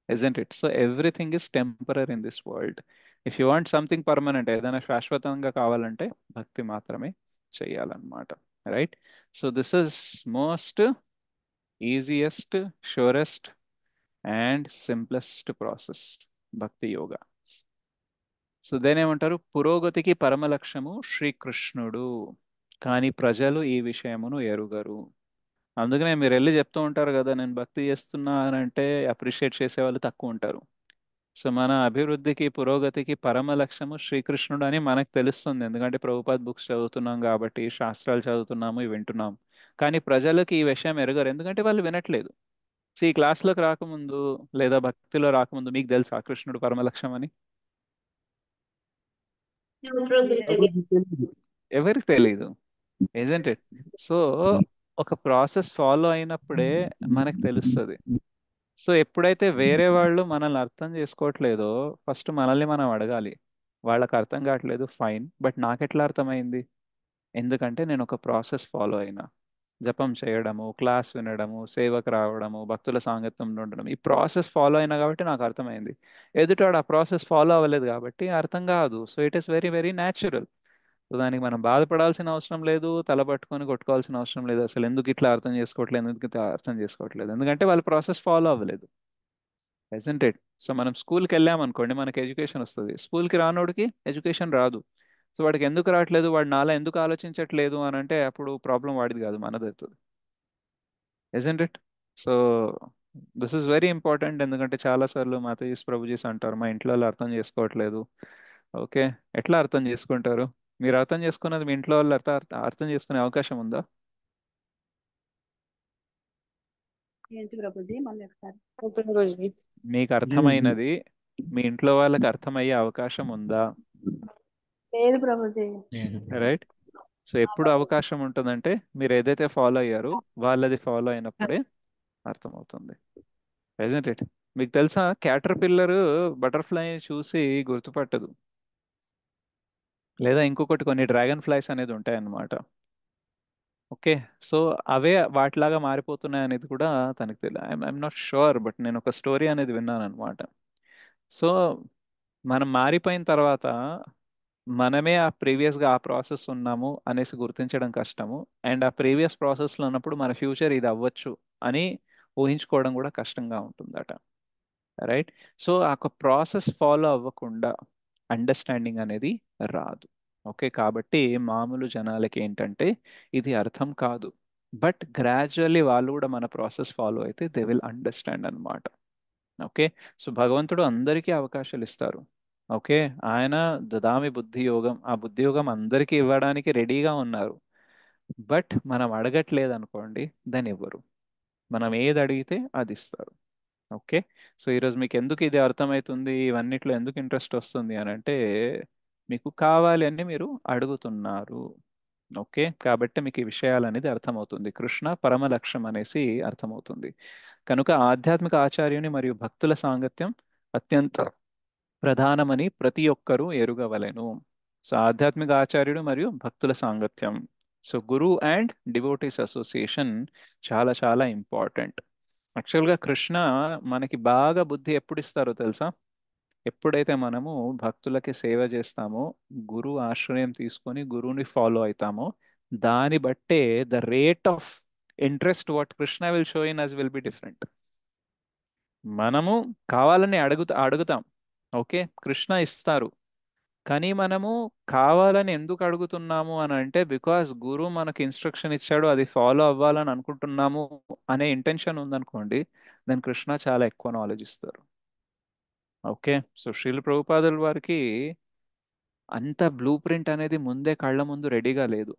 Isn't it? So everything is temporary in this world. If you want something permanent, ఏదైనా శాశ్వతంగా కావాలంటే భక్తి మాత్రమే చేయాలన్నమాట. Right? So this is most easiest, షూరెస్ట్ and simplest process, భక్తి యోగా. సో దేనేమంటారు, పురోగతికి పరమ లక్ష్యము శ్రీకృష్ణుడు, కానీ ప్రజలు ఈ విషయమును ఎరుగరు. అందుకనే మీరు వెళ్ళి చెప్తూ ఉంటారు కదా, నేను భక్తి చేస్తున్నా అని అంటే అప్రిషియేట్ చేసే వాళ్ళు తక్కువ ఉంటారు. సో మన అభివృద్ధికి పురోగతికి పరమ లక్ష్యము శ్రీకృష్ణుడు అని మనకు తెలుస్తుంది, ఎందుకంటే ప్రభుపాద్ బుక్స్ చదువుతున్నాం కాబట్టి, శాస్త్రాలు చదువుతున్నాము, ఇవి వింటున్నాం. కానీ ప్రజలకు ఈ విషయం ఎరగరు, ఎందుకంటే వాళ్ళు వినట్లేదు. సో ఈ క్లాస్లోకి రాకముందు లేదా భక్తిలో రాకముందు మీకు తెలుసా కృష్ణుడు పరమ లక్ష్యం అని? ఎవరికి తెలియదు, ఏజెంట్ ఇట్? సో ఒక ప్రాసెస్ ఫాలో అయినప్పుడే మనకు తెలుస్తుంది. సో ఎప్పుడైతే వేరే వాళ్ళు మనల్ని అర్థం చేసుకోవట్లేదో ఫస్ట్ మనల్ని మనం అడగాలి. వాళ్ళకి అర్థం కావట్లేదు, ఫైన్, బట్ నాకెట్లా అర్థమైంది? ఎందుకంటే నేను ఒక ప్రాసెస్ ఫాలో అయినా, జపం చేయడము, క్లాస్ వినడము, సేవకు రావడము, భక్తుల సాంగత్యంలో ఉండడం, ఈ ప్రాసెస్ ఫాలో అయినా కాబట్టి నాకు అర్థమైంది. ఎదుటాడు ఆ ప్రాసెస్ ఫాలో అవ్వలేదు కాబట్టి అర్థం కాదు. So it is very very natural. So దానికి మనం బాధపడాల్సిన అవసరం లేదు, తల పట్టుకొని కొట్టుకోవాల్సిన అవసరం లేదు. అసలు ఎందుకు ఇట్లా అర్థం చేసుకోవట్లేదు, ఎందుకు ఇట్లా అర్థం చేసుకోవట్లేదు, ఎందుకంటే వాళ్ళ ప్రాసెస్ ఫాలో అవ్వలేదు, isn't it? సో మనం స్కూల్కి వెళ్ళామనుకోండి, మనకి ఎడ్యుకేషన్ వస్తుంది. స్కూల్కి రానోడికి ఎడ్యుకేషన్ రాదు. సో వాడికి ఎందుకు రావట్లేదు, వాడు నాలా ఎందుకు ఆలోచించట్లేదు అని అంటే అప్పుడు ప్రాబ్లం వాడిది కాదు, మనది అవుతుంది, isn't it? So this is very important. ఎందుకంటే చాలాసార్లు మాతాజీస్ ప్రభుజీస్ అంటారు, మా ఇంట్లో వాళ్ళు అర్థం చేసుకోవట్లేదు. ఓకే, ఎట్లా అర్థం చేసుకుంటారు? మీరు అర్థం చేసుకున్నది మీ ఇంట్లో వాళ్ళు అర్థం చేసుకునే అవకాశం ఉందా? ఏంటి ప్రభుజీ మళ్ళీ ఒకసారి? ప్రభుజీ మీకు అర్థమైనది మీ ఇంట్లో వాళ్ళకి అర్థమయ్యే అవకాశం ఉందా? లేదు ప్రభుజీ. రైట్. సో ఎప్పుడు అవకాశం ఉంటుందంటే మీరు ఏదైతే ఫాలో అయ్యారో వాళ్ళది ఫాలో అయినప్పుడే అర్థమవుతుంది, isn't it? మీకు తెలుసా, క్యాటర్ పిల్లర్ బటర్ఫ్లై చూసి గుర్తుపట్టదు, లేదా ఇంకొకటి కొన్ని డ్రాగన్ ఫ్లైస్ అనేది ఉంటాయన్నమాట. ఓకే, సో అవే వాటిలాగా మారిపోతున్నాయి అనేది కూడా తనకు తెలియదు. ఐఎమ్ నాట్ షూర్, బట్ నేను ఒక స్టోరీ అనేది విన్నాను అనమాట. సో మనం మారిపోయిన తర్వాత మనమే ఆ ప్రీవియస్గా ఆ ప్రాసెస్ ఉన్నాము అనేసి గుర్తించడం కష్టము, అండ్ ఆ ప్రీవియస్ ప్రాసెస్లో ఉన్నప్పుడు మన ఫ్యూచర్ ఇది అవ్వచ్చు అని ఊహించుకోవడం కూడా కష్టంగా ఉంటుందట. రైట్. సో ఆ ప్రాసెస్ ఫాలో అవ్వకుండా అండర్స్టాండింగ్ అనేది రాదు. ఓకే, కాబట్టి మామూలు జనాలకి ఏంటంటే ఇది అర్థం కాదు, బట్ గ్రాడ్యువల్లీ వాళ్ళు కూడా మన ప్రాసెస్ ఫాలో అయితే దే విల్ అండర్స్టాండ్ అనమాట. ఓకే, సో భగవంతుడు అందరికీ అవకాశాలు ఇస్తారు. ఓకే, ఆయన దదామి బుద్ధి యోగం, ఆ బుద్ధి యోగం అందరికీ ఇవ్వడానికి రెడీగా ఉన్నారు. బట్ మనం అడగట్లేదు అనుకోండి, దాన్ని ఇవ్వరు. మనం ఏది అడిగితే అది ఇస్తారు. ఓకే, సో ఈరోజు మీకు ఎందుకు ఇది అర్థమవుతుంది, ఇవన్నిట్లో ఎందుకు ఇంట్రెస్ట్ వస్తుంది అని అంటే మీకు కావాలి అని మీరు అడుగుతున్నారు. ఓకే, కాబట్టి మీకు ఈ విషయాలు అనేది అర్థమవుతుంది, కృష్ణ పరమ లక్ష్యం అనేసి అర్థమవుతుంది. కనుక ఆధ్యాత్మిక ఆచార్యుని మరియు భక్తుల సాంగత్యం అత్యంత ప్రధానమని ప్రతి ఒక్కరూ ఎరుగవలెను. సో ఆధ్యాత్మిక ఆచార్యుడు మరియు భక్తుల సాంగత్యం, so Guru and devotees association చాలా చాలా ఇంపార్టెంట్. యాక్చువల్గా కృష్ణ మనకి బాగా బుద్ధి ఎప్పుడు ఇస్తారో తెలుసా? ఎప్పుడైతే మనము భక్తులకి సేవ చేస్తామో, గురువు ఆశ్రయం తీసుకొని గురువుని ఫాలో అవుతామో, దాన్ని బట్టే the rate of interest what Krishna will show in us will be different. మనము కావాలని అడుగుతాం, ఓకే, కృష్ణ ఇస్తారు. కానీ మనము కావాలని ఎందుకు అడుగుతున్నాము అని అంటే బికాస్ గురువు మనకి ఇన్స్ట్రక్షన్ ఇచ్చాడు, అది ఫాలో అవ్వాలని అనుకుంటున్నాము అనే ఇంటెన్షన్ ఉందనుకోండి, దాని కృష్ణ చాలా ఎక్కువ నాలెడ్జ్ ఇస్తారు. ఓకే, సో శ్రీల ప్రభుపాదుల వారికి అంత బ్లూ ప్రింట్ అనేది ముందే కళ్ళ ముందు రెడీగా లేదు.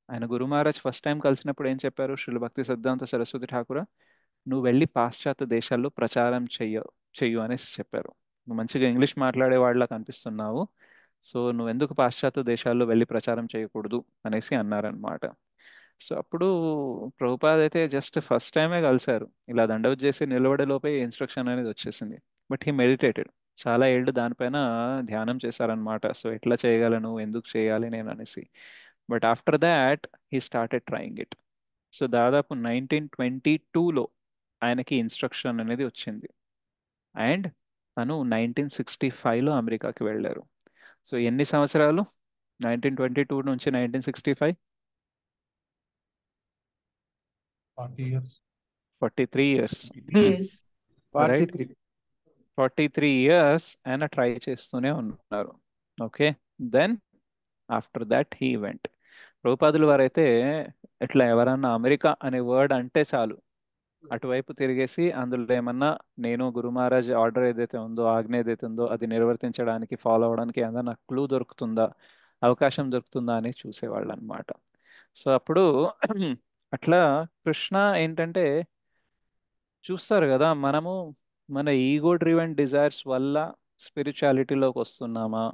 ఆయన గురు మహారాజ్ ఫస్ట్ టైం కలిసినప్పుడు ఏం చెప్పారు, శ్రీల భక్తి సిద్ధాంత సరస్వతి ఠాకూర, నువ్వు వెళ్ళి పాశ్చాత్య దేశాల్లో ప్రచారం చెయ్యు అనేసి చెప్పారు. నువ్వు మంచిగా ఇంగ్లీష్ మాట్లాడే వాళ్ళ కనిపిస్తున్నావు, సో నువ్వు ఎందుకు పాశ్చాత్య దేశాల్లో వెళ్ళి ప్రచారం చేయకూడదు అనేసి అన్నారనమాట. సో అప్పుడు ప్రభుపాద్ అయితే జస్ట్ ఫస్ట్ టైమే కలిశారు, ఇలా దండవత్ చేసి నిలబడే లోపే ఇన్స్ట్రక్షన్ అనేది వచ్చేసింది. బట్ హీ మెడిటేటెడ్, చాలా ఏళ్ళు దానిపైన ధ్యానం చేశారనమాట. సో ఎట్లా చేయగలను, ఎందుకు చేయాలి నేను అనేసి. But after that he started trying it. So దాదాపు 1922లో ఆయనకి ఇన్స్ట్రక్షన్ అనేది వచ్చింది, అండ్ తను 1965లో అమెరికాకి వెళ్ళారు. సో ఎన్ని సంవత్సరాలు, 1922 నుంచి 1965? 40 years. 43 ఇయర్స్. 43. 43 ఇయర్స్ ఆయన ట్రై చేస్తూనే ఉన్నారు. Okay, then after that he went. ప్రభుపాదులు వారైతే ఇట్లా ఎవరన్నా అమెరికా అనే వర్డ్ అంటే చాలు అటువైపు తిరిగేసి అందులో ఏమన్నా నేను గురు మహారాజ్ ఆర్డర్ ఏదైతే ఉందో, ఆజ్ఞ ఏదైతే ఉందో అది నిర్వర్తించడానికి, ఫాలో అవ్వడానికి ఏదైనా క్లూ దొరుకుతుందా, అవకాశం దొరుకుతుందా అని చూసేవాళ్ళు అనమాట. సో అప్పుడు అట్లా కృష్ణ ఏంటంటే చూస్తారు కదా, మనము మన ఈగో డ్రివెన్ డిజైర్స్ వల్ల స్పిరిచువాలిటీలోకి వస్తున్నామా,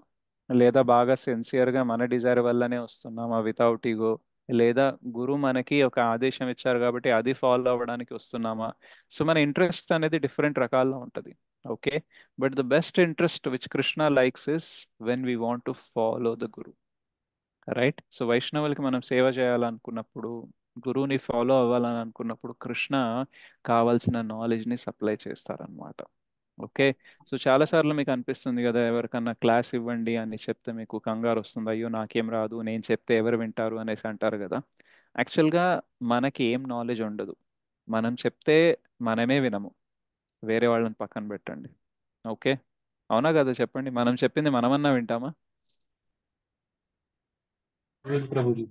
లేదా బాగా సిన్సియర్గా మన డిజైర్ వల్లనే వస్తున్నామా వితౌట్ ఈగో, లేదా గురువు మనకి ఒక ఆదేశం ఇచ్చారు కాబట్టి అది ఫాలో అవ్వడానికి వస్తున్నామా. సో మన ఇంట్రెస్ట్ అనేది డిఫరెంట్ రకాల్లో ఉంటుంది. Okay, but the best interest which Krishna likes is when we want to follow the guru. Right. So వైష్ణవులకి మనం సేవ చేయాలనుకున్నప్పుడు, గురువుని ఫాలో అవ్వాలని అనుకున్నప్పుడు కృష్ణ కావాల్సిన నాలెడ్జ్ని సప్లై చేస్తారనమాట. ఓకే, సో చాలాసార్లు మీకు అనిపిస్తుంది కదా, ఎవరికన్నా క్లాస్ ఇవ్వండి అని చెప్తే మీకు కంగారు వస్తుంది, అయ్యో నాకేం రాదు, నేను చెప్తే ఎవరు వింటారు అనేసి అంటారు కదా. యాక్చువల్గా మనకి ఏం నాలెడ్జ్ ఉండదు, మనం చెప్తే మనమే వినము, వేరే వాళ్ళని పక్కన పెట్టండి. ఓకే, అవునా కదా చెప్పండి, మనం చెప్పింది మనమన్నా వింటామా? లేదు ప్రభుజీ.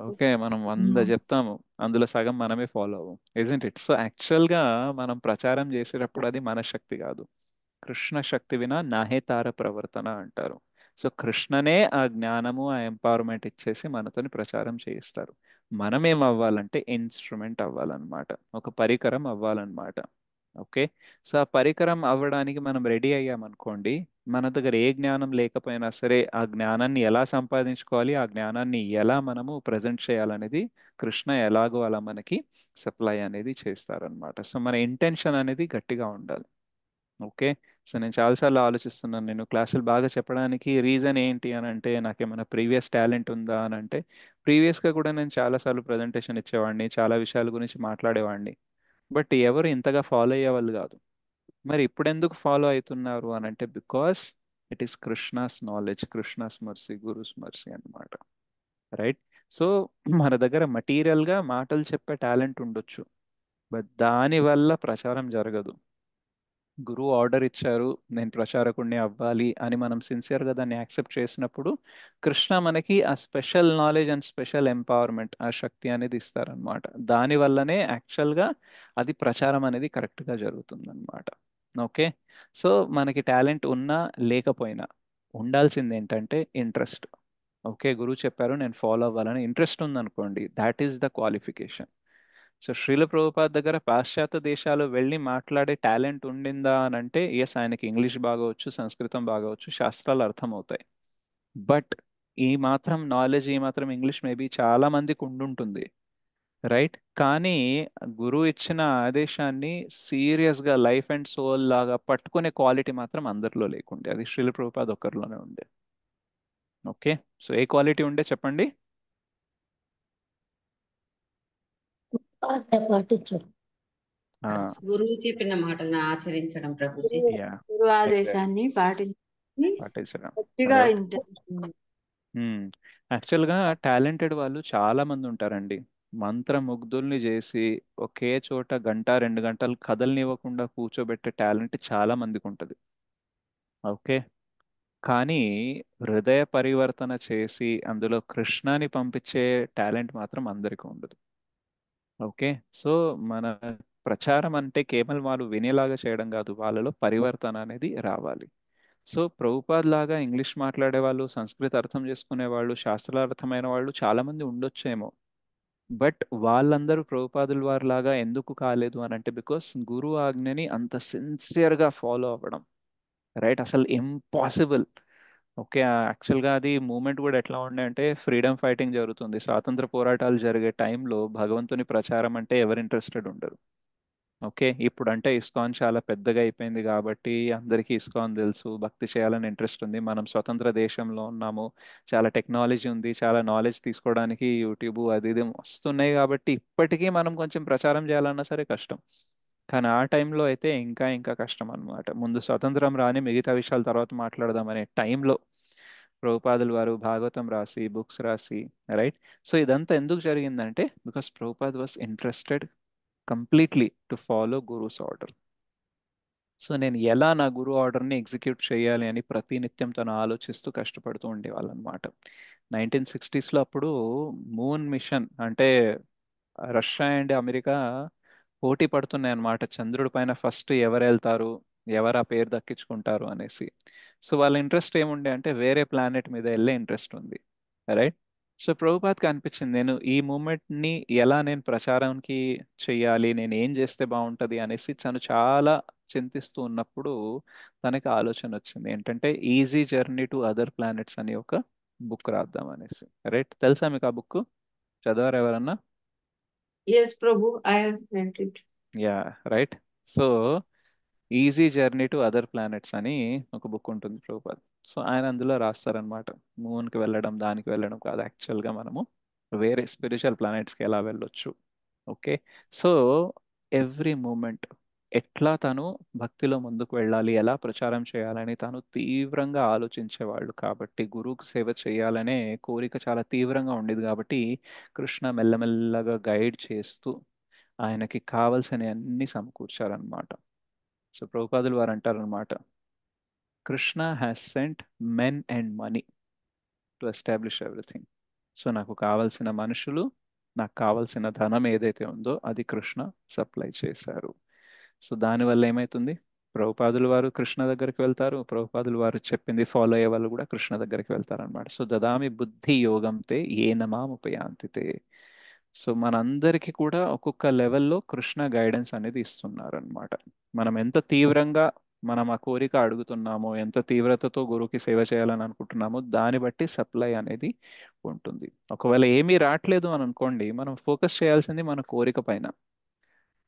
ఓకే, మనం 100 చెప్తాము, అందులో సగం మనమే ఫాలో అవ్వం, ఇజంట్ ఇట్? సో యాక్చువల్గా మనం ప్రచారం చేసేటప్పుడు అది మన శక్తి కాదు, కృష్ణ శక్తి వినా నాహే తార ప్రవర్తన అంటారు. సో కృష్ణనే ఆ జ్ఞానము, ఆ ఎంపవర్మెంట్ ఇచ్చేసి మనతోని ప్రచారం చేయిస్తారు. మనం ఏం అవ్వాలంటే ఇన్స్ట్రుమెంట్ అవ్వాలన్నమాట, ఒక పరికరం అవ్వాలన్నమాట. ఓకే, సో ఆ పరికరం అవ్వడానికి మనం రెడీ అయ్యామనుకోండి, మన దగ్గర ఏ జ్ఞానం లేకపోయినా సరే ఆ జ్ఞానాన్ని ఎలా సంపాదించుకోవాలి, ఆ జ్ఞానాన్ని ఎలా మనము ప్రజెంట్ చేయాలనేది కృష్ణ ఎలాగో అలా మనకి సప్లై అనేది చేస్తారనమాట. సో మన ఇంటెన్షన్ అనేది గట్టిగా ఉండాలి. ఓకే, సో నేను చాలాసార్లు ఆలోచిస్తున్నాను, నేను క్లాసులు బాగా చెప్పడానికి రీజన్ ఏంటి అని అంటే, నాకేమైనా ప్రీవియస్ టాలెంట్ ఉందా అని అంటే, ప్రీవియస్గా కూడా నేను చాలాసార్లు ప్రజెంటేషన్ ఇచ్చేవాడిని, చాలా విషయాల గురించి మాట్లాడేవాడిని, బట్ ఎవరు ఇంతగా ఫాలో అయ్యేవాళ్ళు కాదు. మరి ఇప్పుడు ఎందుకు ఫాలో అవుతున్నారు అని అంటే, because it is Krishna's knowledge, Krishna's mercy, gurus mercy అన్నమాట. రైట్. సో మన దగ్గర మటీరియల్గా మాటలు చెప్పే టాలెంట్ ఉండొచ్చు, బట్ దానివల్ల ప్రచారం జరగదు. గురువు ఆర్డర్ ఇచ్చారు, నేను ప్రచారకుడిని అవ్వాలి అని మనం సిన్సియర్గా దాన్ని యాక్సెప్ట్ చేసినప్పుడు కృష్ణ మనకి ఆ special knowledge and special empowerment, ఆ శక్తి అనేది ఇస్తారనమాట. దానివల్లనే యాక్చువల్గా అది ప్రచారం అనేది కరెక్ట్గా జరుగుతుందన్నమాట. ఓకే, సో మనకి టాలెంట్ ఉన్నా లేకపోయినా ఉండాల్సింది ఏంటంటే ఇంట్రెస్ట్. ఓకే, గురువు చెప్పారు నేను ఫాలో అవ్వాలని ఇంట్రెస్ట్ ఉందనుకోండి, that is the qualification. So Srila Prabhupad దగ్గర పాశ్చాత్య దేశాలు వెళ్ళి మాట్లాడే టాలెంట్ ఉండిందా అని అంటే, ఎస్, ఆయనకి ఇంగ్లీష్ బాగవచ్చు, సంస్కృతం బాగవచ్చు, శాస్త్రాలు అర్థమవుతాయి, బట్ ఈ మాత్రం నాలెడ్జ్, ఈ మాత్రం ఇంగ్లీష్ మేబీ చాలా మందికి ఉండుంటుంది. రైట్, కానీ గురువు ఇచ్చిన ఆదేశాన్ని సీరియస్గా లైఫ్ అండ్ సోల్ లాగా పట్టుకునే క్వాలిటీ మాత్రం అందరిలో లేకుండే, అది శ్రీల ప్రభుపాద్ ఒక్కరిలోనే ఉండే. ఓకే, సో ఏ క్వాలిటీ ఉండే చెప్పండి? పాటించు. ఆ, గురువు చెప్పిన మాటలను ఆచరించడం ప్రభుజీ. యా, గురువు ఎగ్జాక్ట్, ఆదేశాన్ని పాటించి పాటించడం. గట్టిగా అదే ఇంటెన్షన్. యాక్చువల్గా టాలెంటెడ్ వాళ్ళు చాలా మంది ఉంటారండి, మంత్రముగ్ధుల్ని చేసి ఒకే చోట గంట 2 గంటలు కదలనివ్వకుండా కూర్చోబెట్టే టాలెంట్ చాలా మందికి ఉంటుంది. ఓకే, కానీ హృదయ పరివర్తన చేసి అందులో కృష్ణాని పంపించే టాలెంట్ మాత్రం అందరికీ ఉండదు. ఓకే, సో మన ప్రచారం అంటే కేవలం వాళ్ళు వినేలాగా చేయడం కాదు, వాళ్ళలో పరివర్తన అనేది రావాలి. సో ప్రభుపాద్ లాగా ఇంగ్లీష్ మాట్లాడే వాళ్ళు, సంస్కృత అర్థం చేసుకునే వాళ్ళు, శాస్త్రార్థమైన వాళ్ళు చాలా మంది ఉండొచ్చేమో, బట్ వాళ్ళందరూ ప్రభుపాదుల వారి లాగా ఎందుకు కాలేదు అని అంటే, బికాస్ గురు ఆజ్ఞని అంత సిన్సియర్గా ఫాలో అవ్వడం. రైట్, అసలు ఇంపాసిబుల్. ఓకే, యాక్చువల్గా అది మూమెంట్ కూడా ఎట్లా ఉండే అంటే, ఫ్రీడమ్ ఫైటింగ్ జరుగుతుంది, స్వాతంత్ర పోరాటాలు జరిగే టైంలో భగవంతుని ప్రచారం అంటే ఎవరు ఇంట్రెస్టెడ్ ఉండరు. ఓకే, ఇప్పుడు అంటే ఇస్కాన్ చాలా పెద్దగా అయిపోయింది కాబట్టి అందరికీ ఇస్కాన్ తెలుసు, భక్తి చేయాలని ఇంట్రెస్ట్ ఉంది, మనం స్వతంత్ర దేశంలో ఉన్నాము, చాలా టెక్నాలజీ ఉంది, చాలా నాలెడ్జ్ తీసుకోవడానికి యూట్యూబ్ అది ఇది వస్తున్నాయి కాబట్టి ఇప్పటికీ మనం కొంచెం ప్రచారం చేయాలన్నా సరే కష్టం. కానీ ఆ టైంలో అయితే ఇంకా ఇంకా కష్టం అన్నమాట. ముందు స్వతంత్రం రాని, మిగతా విషయాల తర్వాత మాట్లాడదాం అనే టైంలో ప్రభుపాదులు వారు భాగవతం రాసి, బుక్స్ రాసి, రైట్. సో ఇదంతా ఎందుకు జరిగిందంటే, because Prabhupad was interested completely to follow Guru's order. So నేను ఎలా నా గురు ఆర్డర్ని ఎగ్జిక్యూట్ చేయాలి అని ప్రతినిత్యం తను ఆలోచిస్తూ కష్టపడుతూ ఉండేవాళ్ళు అనమాట. 1960స్లో అప్పుడు మూన్ మిషన్ అంటే రష్యా అండ్ అమెరికా పోటీ పడుతున్నాయి అన్నమాట, చంద్రుడి పైన ఫస్ట్ ఎవరు వెళ్తారు, ఎవరు ఆ పేరు దక్కించుకుంటారు అనేసి. సో వాళ్ళ ఇంట్రెస్ట్ ఏముండే అంటే వేరే ప్లానెట్ మీద వెళ్ళే ఇంట్రెస్ట్ ఉంది, రైట్. సో ప్రభుపాద్కి అనిపించింది నేను ఈ మూమెంట్ని ఎలా నేను ప్రచారానికి చెయ్యాలి, నేను ఏం చేస్తే బాగుంటుంది అనేసి తను చాలా చింతిస్తూ ఉన్నప్పుడు తనకి ఆలోచన వచ్చింది ఏంటంటే easy journey to other planets అని ఒక బుక్ రాద్దాం అనేసి, రైట్. తెలుసా మీకు ఆ బుక్? చదవరు ఎవరన్నా? Yes, Prabhu, I have meant it. Yeah, right. So easy journey to other planets అని ఒక బుక్ ఉంటుంది ప్రభుపాద్. సో ఆయన అందులో రాస్తారనమాట మూన్కి వెళ్ళడం దానికి వెళ్ళడం కాదు, యాక్చువల్గా మనము వేరే స్పిరిచువల్ ప్లానెట్స్కి ఎలా వెళ్ళొచ్చు. ఓకే. సో ఎవ్రీ మూమెంట్ ఎట్లా తను భక్తిలో ముందుకు వెళ్ళాలి, ఎలా ప్రచారం చేయాలని తను తీవ్రంగా ఆలోచించేవాళ్ళు కాబట్టి, గురువుకు సేవ చేయాలనే కోరిక చాలా తీవ్రంగా ఉండేది కాబట్టి కృష్ణ మెల్లమెల్లగా గైడ్ చేస్తూ ఆయనకి కావలసిన అన్ని సమకూర్చారనమాట. సో ప్రభుపాదులు వారు అంటారనమాట, Krishna has sent men and money to establish everything. So నాకు కావలసిన మనుషులు, నాకు కావలసిన ధనం ఏదైతే ఉందో అది కృష్ణ సప్లై చేశారు. సో దానివల్ల ఏమవుతుంది, ప్రభుపాదులు వారు కృష్ణ దగ్గరికి వెళ్తారు, ప్రభుపాదులు వారు చెప్పింది ఫాలో అయ్యే వాళ్ళు కూడా కృష్ణ దగ్గరికి వెళ్తారనమాట. సో దదామి బుద్ధి యోగంతే ఏ నమాముపయాంతితే. సో మనందరికీ కూడా ఒక్కొక్క లెవెల్లో కృష్ణ గైడెన్స్ అనేది ఇస్తున్నారనమాట. మనం ఎంత తీవ్రంగా మనం ఆ కోరిక అడుగుతున్నామో, ఎంత తీవ్రతతో గురువుకి సేవ చేయాలని అనుకుంటున్నామో దాన్ని బట్టి సప్లై అనేది ఉంటుంది. ఒకవేళ ఏమీ రావట్లేదు అని అనుకోండి, మనం ఫోకస్ చేయాల్సింది మన కోరిక పైన.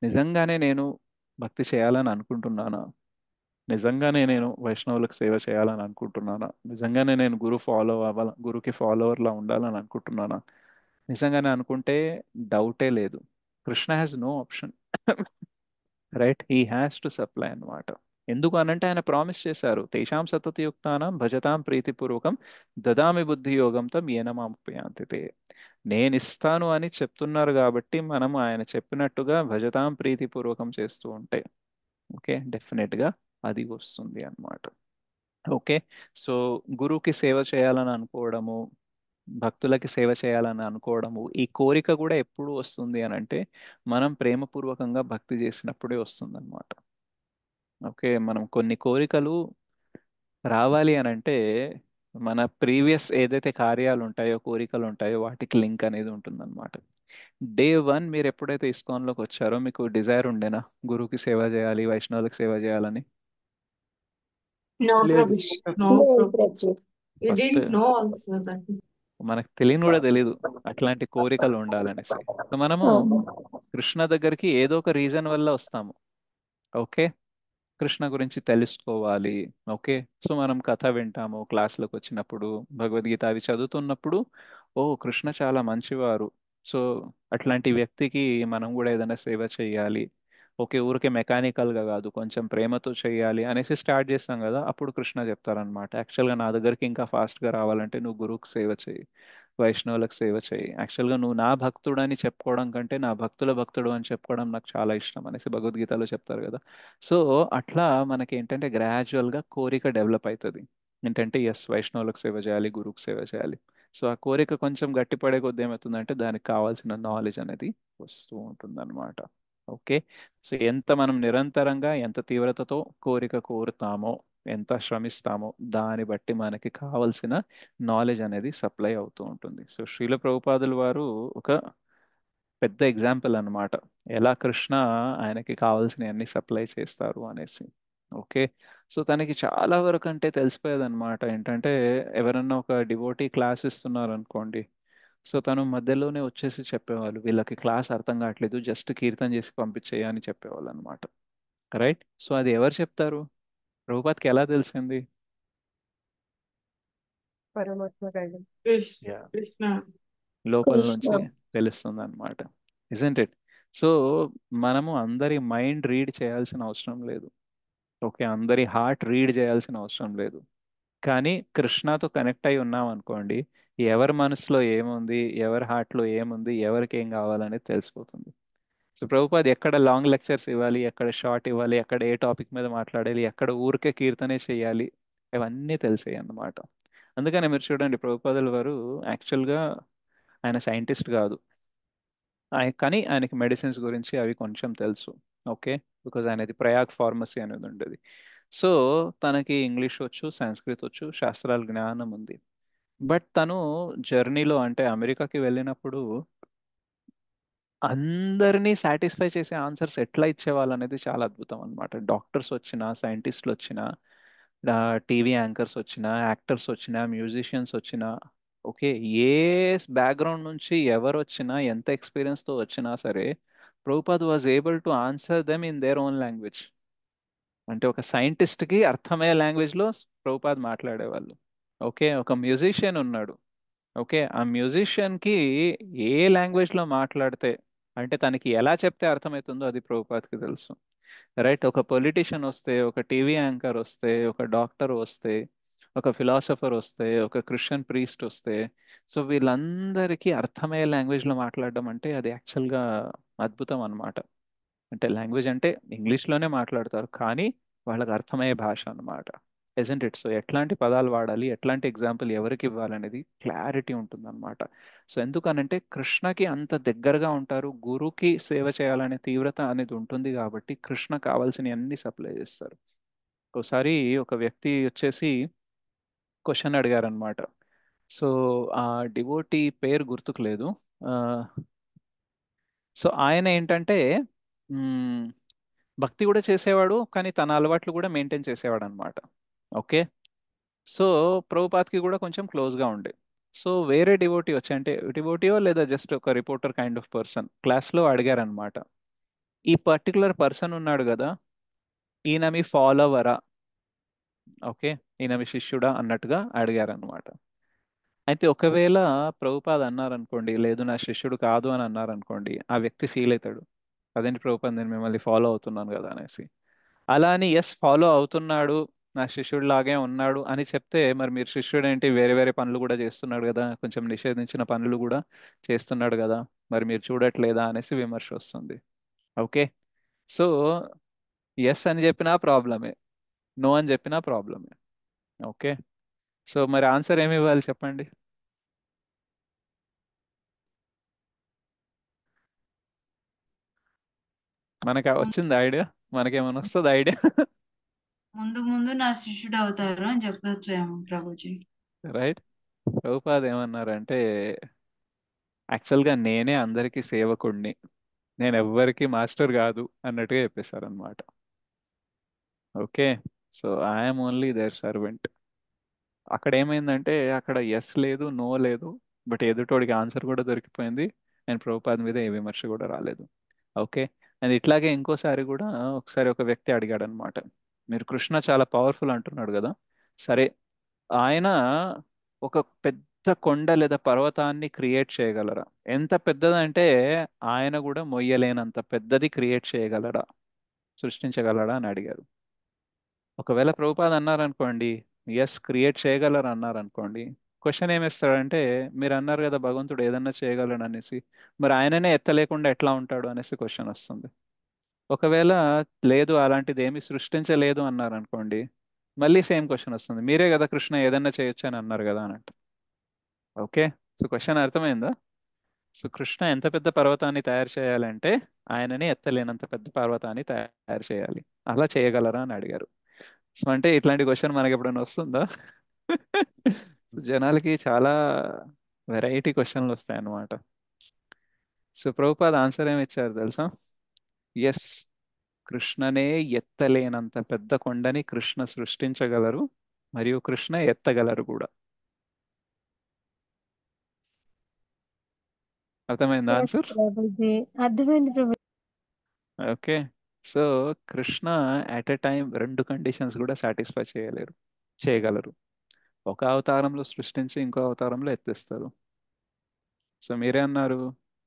నిజంగానే నేను భక్తి చేయాలని అనుకుంటున్నానా, నిజంగానే నేను వైష్ణవులకు సేవ చేయాలని అనుకుంటున్నానా, నిజంగానే నేను గురుకి ఫాలోవర్లా ఉండాలని అనుకుంటున్నానా, నిజంగానే అనుకుంటే డౌటే లేదు, Krishna has no option, right. He has to supply అన్నమాట. ఎందుకు అనంటే ఆయన ప్రామిస్ చేశారు, తేషాం సతతయుక్తానాం భజతాం ప్రీతిపూర్వకం దదామి బుద్ధి యోగంతో ఏనమాముపయాంతితే. నేను ఇస్తాను అని చెప్తున్నారు కాబట్టి మనం ఆయన చెప్పినట్టుగా భజతాం ప్రీతిపూర్వకం చేస్తూ ఉంటే ఓకే డెఫినెట్గా అది వస్తుంది అన్నమాట. ఓకే. సో గురువుకి సేవ చేయాలని అనుకోవడము, భక్తులకి సేవ చేయాలని అనుకోవడము, ఈ కోరిక కూడా ఎప్పుడు వస్తుంది అని అంటే మనం ప్రేమపూర్వకంగా భక్తి చేసినప్పుడే వస్తుంది అనమాట. ఓకే. మనం కొన్ని కోరికలు రావాలి అని అంటే మన ప్రీవియస్ ఏదైతే కార్యాలు ఉంటాయో, కోరికలు ఉంటాయో వాటికి లింక్ అనేది ఉంటుందన్నమాట. డే వన్ మీరు ఎప్పుడైతే ఇస్కాన్లోకి వచ్చారో మీకు డిజైర్ ఉండేనా గురువుకి సేవ చేయాలి, వైష్ణవులకు సేవ చేయాలని? No, లేదు. Prabhu. No, Prabhu. You first didn't know also that. మనకు తెలియని కూడా తెలీదు అట్లాంటి కోరికలు ఉండాలనేసి. సో మనము కృష్ణ దగ్గరికి ఏదో ఒక రీజన్ వల్ల వస్తాము. ఓకే. కృష్ణ గురించి తెలుసుకోవాలి. ఓకే. సో మనం కథ వింటాము క్లాసులకు వచ్చినప్పుడు, భగవద్గీత అవి చదువుతున్నప్పుడు, ఓ కృష్ణ చాలా మంచివారు, సో అట్లాంటి వ్యక్తికి మనం కూడా ఏదైనా సేవ చేయాలి, ఓకే ఊరికే మెకానికల్గా కాదు కొంచెం ప్రేమతో చేయాలి అనేసి స్టార్ట్ చేస్తాం కదా, అప్పుడు కృష్ణ చెప్తారనమాట యాక్చువల్గా నా దగ్గరికి ఇంకా ఫాస్ట్గా రావాలంటే నువ్వు గురువుకి సేవ చేయి, వైష్ణవులకు సేవ చేయి, యాక్చువల్గా నువ్వు నా భక్తుడు అని చెప్పుకోవడం కంటే నా భక్తుల భక్తుడు అని చెప్పుకోవడం నాకు చాలా ఇష్టం అనేసి భగవద్గీతలో చెప్తారు కదా. సో అట్లా మనకి ఏంటంటే గ్రాడ్యువల్గా కోరిక డెవలప్ అవుతుంది ఏంటంటే ఎస్ వైష్ణవులకు సేవ చేయాలి, గురువుకు సేవ చేయాలి. సో ఆ కోరిక కొంచెం గట్టిపడే కొద్ది ఏమవుతుందంటే దానికి కావాల్సిన నాలెడ్జ్ అనేది వస్తూ ఉంటుందన్నమాట. ఓకే. సో ఎంత మనం నిరంతరంగా ఎంత తీవ్రతతో కోరిక కోరుతామో, ఎంత శ్రమిస్తామో దాన్ని బట్టి మనకి కావలసిన నాలెడ్జ్ అనేది సప్లై అవుతూ ఉంటుంది. సో శ్రీల ప్రభుపాదుల వారు ఒక పెద్ద ఎగ్జాంపుల్ అన్నమాట, ఎలా కృష్ణ ఆయనకి కావాల్సిన అన్ని సప్లై చేస్తారు అనేసి. ఓకే. సో తనకి చాలా వరకు అంటే తెలిసిపోయేది అనమాట ఏంటంటే ఎవరన్నా ఒక డివోటీ క్లాస్ ఇస్తున్నారు అనుకోండి, సో తను మధ్యలోనే వచ్చేసి చెప్పేవాళ్ళు వీళ్ళకి క్లాస్ అర్థం కావట్లేదు జస్ట్ కీర్తన చేసి పంపించేయ అని చెప్పేవాళ్ళు అనమాట, రైట్. సో అది ఎవరు చెప్తారు, ప్రభుపాద్కి ఎలా తెలిసింది? పరమాత్మ గైడెన్స్. Yeah, Krishna. లోపల నుంచి తెలుస్తుంది అనమాట, ఇజంట్ ఇట్. సో మనము అందరి మైండ్ రీడ్ చేయాల్సిన అవసరం లేదు, ఓకే అందరి హార్ట్ రీడ్ చేయాల్సిన అవసరం లేదు, కానీ కృష్ణతో కనెక్ట్ అయి ఉన్నాం అనుకోండి, ఎవరి మనసులో ఏముంది, ఎవరి హార్ట్లో ఏముంది, ఎవరికి ఏం కావాలనేది తెలిసిపోతుంది. సో ప్రభుపాద్ ఎక్కడ లాంగ్ లెక్చర్స్ ఇవ్వాలి, ఎక్కడ షార్ట్ ఇవ్వాలి, ఎక్కడ ఏ టాపిక్ మీద మాట్లాడాలి, ఎక్కడ ఊరికే కీర్తనే చేయాలి, ఇవన్నీ తెలిసాయి అన్నమాట. అందుకనే మీరు చూడండి, ప్రభుపాదుల వారు యాక్చువల్గా ఆయన సైంటిస్ట్ కాదు. కానీ ఆయనకి మెడిసిన్స్ గురించి అవి కొంచెం తెలుసు. ఓకే, బికాజ్ ఆయనది ప్రయాగ్ ఫార్మసీ అనేది ఉండేది. సో తనకి ఇంగ్లీష్ వచ్చు, సంస్కృత్ వచ్చు, శాస్త్రాల జ్ఞానం ఉంది. బట్ తను జర్నీలో అంటే అమెరికాకి వెళ్ళినప్పుడు అందరినీ సాటిస్ఫై చేసే ఆన్సర్స్ ఎట్లా ఇచ్చేవాళ్ళు అనేది చాలా అద్భుతం అనమాట. డాక్టర్స్ వచ్చినా, సైంటిస్టులు వచ్చినా, టీవీ యాంకర్స్ వచ్చినా, యాక్టర్స్ వచ్చినా, మ్యూజిషియన్స్ వచ్చినా, ఓకే, ఏ బ్యాక్గ్రౌండ్ నుంచి ఎవరు వచ్చినా, ఎంత ఎక్స్పీరియన్స్తో వచ్చినా సరే, Prabhupad was able to answer them in their own language. అంటే ఒక సైంటిస్ట్కి అర్థమయ్యే లాంగ్వేజ్లో ప్రభుపాద్ మాట్లాడేవాళ్ళు. ఓకే, ఒక మ్యూజిషియన్ ఉన్నాడు. ఓకే, ఆ మ్యూజిషియన్కి ఏ లాంగ్వేజ్లో మాట్లాడితే, అంటే తనకి ఎలా చెప్తే అర్థమవుతుందో అది ప్రభుపాద్కి తెలుసు. రైట్, ఒక పొలిటీషియన్ వస్తే, ఒక టీవీ యాంకర్ వస్తే, ఒక డాక్టర్ వస్తే, ఒక ఫిలాసఫర్ వస్తే, ఒక క్రిస్టియన్ ప్రీస్ట్ వస్తే, సో వీళ్ళందరికీ అర్థమయ్యే లాంగ్వేజ్లో మాట్లాడడం అంటే అది యాక్చువల్గా అద్భుతం అన్నమాట. అంటే లాంగ్వేజ్ అంటే ఇంగ్లీష్లోనే మాట్లాడతారు, కానీ వాళ్ళకి అర్థమయ్యే భాష అన్నమాట. Agent it? సో ఎట్లాంటి పదాలు వాడాలి, ఎట్లాంటి ఎగ్జాంపుల్ ఎవరికి ఇవ్వాలనేది క్లారిటీ ఉంటుందన్నమాట. సో ఎందుకనంటే కృష్ణకి అంత దగ్గరగా ఉంటారు, గురుకి సేవ చేయాలనే తీవ్రత అనేది ఉంటుంది, కాబట్టి కృష్ణ కావాల్సిన అన్ని సప్లై చేస్తారు. ఒకసారి ఒక వ్యక్తి వచ్చేసి క్వశ్చన్ అడిగారనమాట. సో ఆ డివోటీ పేరు గుర్తుకు లేదు. ఆ, సో ఆయన ఏంటంటే మ్మ్, భక్తి కూడా చేసేవాడు, కానీ తన అలవాట్లు కూడా మెయింటైన్ చేసేవాడు అనమాట. ఓకే, సో ప్రభుపాద్కి కూడా కొంచెం క్లోజ్గా ఉండే. సో వేరే డివోటీ వచ్చి, అంటే డివోటీయో లేదా జస్ట్ ఒక రిపోర్టర్ కైండ్ ఆఫ్ పర్సన్, క్లాస్లో అడిగారనమాట, ఈ పర్టికులర్ పర్సన్ ఉన్నాడు కదా, ఈయన మీ ఫాలోవరా, ఓకే, ఈయన మీ శిష్యుడా అన్నట్టుగా అడిగారనమాట. అయితే ఒకవేళ ప్రభుపాద్ అన్నారనుకోండి, లేదు నా శిష్యుడు కాదు అని అన్నారనుకోండి, ఆ వ్యక్తి ఫీల్ అవుతాడు, అదేంటి ప్రభుపాద్, నేను మిమ్మల్ని ఫాలో అవుతున్నాను కదా అనేసి. అలా అని ఎస్ ఫాలో అవుతున్నాడు, నా శిష్యుడు లాగే ఉన్నాడు అని చెప్తే, మరి మీరు శిష్యుడు ఏంటి, వేరే వేరే పనులు కూడా చేస్తున్నాడు కదా, కొంచెం నిషేధించిన పనులు కూడా చేస్తున్నాడు కదా, మరి మీరు చూడట్లేదా అనేసి విమర్శ వస్తుంది. ఓకే, సో ఎస్ అని చెప్పినా ప్రాబ్లమే, నో అని చెప్పినా ప్రాబ్లమే. ఓకే, సో మరి ఆన్సర్ ఏమి ఇవ్వాలి చెప్పండి? మనకి వచ్చింది ఐడియా? మనకేమైనా వస్తుంది ఐడియా? ముందు ముందు నా శిష్యుడు అవుతారు అని చెప్పొచ్చేమో ప్రభుజీ. రైట్, ప్రభుపాద్ ఏమన్నారంటే, యాక్చువల్గా నేనే అందరికీ సేవకుడిని, నేను ఎవ్వరికి మాస్టర్ కాదు అన్నట్టుగా చెప్పేశారు అనమాట. Okay, so I'm only their servant. అక్కడ ఏమైందంటే, అక్కడ ఎస్ లేదు, నో లేదు, బట్ ఎదుటోడికి ఆన్సర్ కూడా దొరికిపోయింది, అండ్ ప్రభుపాద్ మీద ఏ విమర్శ కూడా రాలేదు. ఓకే, అండ్ ఇట్లాగే ఇంకోసారి కూడా ఒకసారి ఒక వ్యక్తి అడిగాడు అనమాట, మీరు కృష్ణ చాలా పవర్ఫుల్ అంటున్నాడు కదా, సరే ఆయన ఒక పెద్ద కొండ లేదా పర్వతాన్ని క్రియేట్ చేయగలరా? ఎంత పెద్దదంటే ఆయన కూడా మొయ్యలేనంత పెద్దది క్రియేట్ చేయగలరా, సృష్టించగలరా అని అడిగారు. ఒకవేళ ప్రభుపాద్ అన్నారనుకోండి, ఎస్ క్రియేట్ చేయగలరు అన్నారనుకోండి, క్వశ్చన్ ఏమిస్తాడంటే, మీరు అన్నారు కదా భగవంతుడు ఏదన్నా చేయగలడు అనేసి, మరి ఆయననే ఎత్తలేకుండా ఎట్లా ఉంటాడు అనేసి క్వశ్చన్ వస్తుంది. ఒకవేళ లేదు అలాంటిది ఏమి సృష్టించలేదు అన్నారనుకోండి, మళ్ళీ సేమ్ క్వశ్చన్ వస్తుంది, మీరే కదా కృష్ణ ఏదన్నా చేయొచ్చు అని అన్నారు కదా అన్నట్టు. ఓకే, సో క్వశ్చన్ అర్థమైందా? సో కృష్ణ ఎంత పెద్ద పర్వతాన్ని తయారు చేయాలంటే ఆయనని ఎత్తలేనంత పెద్ద పర్వతాన్ని తయారు చేయాలి, అలా చేయగలరా అని అడిగారు. సో అంటే ఇట్లాంటి క్వశ్చన్ మనకి ఎప్పుడైనా వస్తుందా? సో జనాలకి చాలా వెరైటీ క్వశ్చన్లు వస్తాయి అన్నమాట. సో ప్రభుపాద్ ఆన్సర్ ఏమి ఇచ్చారు తెలుసా? ఎస్, కృష్ణనే ఎత్తలేనంత పెద్ద కొండని కృష్ణ సృష్టించగలరు, మరియు కృష్ణ ఎత్తగలరు కూడా. అర్థమైందా Yes, ఆన్సర్? ప్రభుజీ అర్థమైంది Prabhu. Okay, so Krishna at a time రెండు కండిషన్స్ కూడా సాటిస్ఫై చేయగలరు. ఒక అవతారంలో సృష్టించి ఇంకో అవతారంలో ఎత్తేస్తారు. సో మీరే అన్నారు,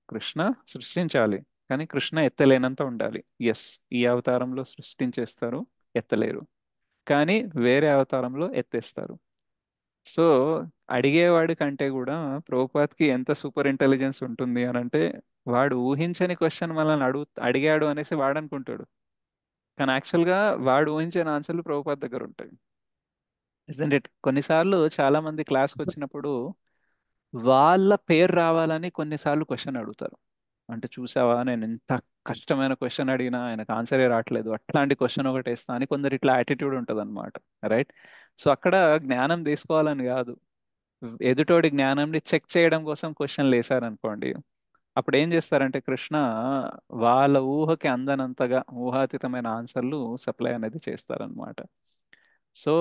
కృష్ణ సృష్టించాలి, కానీ కృష్ణ ఎత్తలేనంత ఉండాలి. ఎస్, ఈ అవతారంలో సృష్టించేస్తారు, ఎత్తలేరు, కానీ వేరే అవతారంలో ఎత్తేస్తారు. సో అడిగేవాడి కంటే కూడా ప్రభుపాద్కి ఎంత సూపర్ ఇంటెలిజెన్స్ ఉంటుంది అని అంటే, వాడు ఊహించని క్వశ్చన్ మనల్ని అడిగాడు అనేసి వాడు అనుకుంటాడు. కానీ యాక్చువల్గా వాడు ఊహించిన ఆన్సర్లు ప్రభుపాద్ దగ్గర ఉంటాయి. Isn't it? కొన్నిసార్లు చాలా మంది క్లాస్కి వచ్చినప్పుడు వాళ్ళ పేరు రావాలని కొన్నిసార్లు క్వశ్చన్ అడుగుతారు. అంటే చూసావా నేను ఎంత కష్టమైన క్వశ్చన్ అడిగినా ఆయనకు ఆన్సరే రావట్లేదు, అట్లాంటి క్వశ్చన్ ఒకటి వేస్తా అని కొందరు ఇట్లా యాటిట్యూడ్ ఉంటుంది అనమాట. రైట్? సో అక్కడ జ్ఞానం తీసుకోవాలని కాదు, ఎదుటోడి జ్ఞానంని చెక్ చేయడం కోసం క్వశ్చన్లు వేశారనుకోండి, అప్పుడు ఏం చేస్తారంటే కృష్ణ వాళ్ళ ఊహకి అందనంతగా ఊహాతీతమైన ఆన్సర్లు సప్లై అనేది చేస్తారనమాట. సో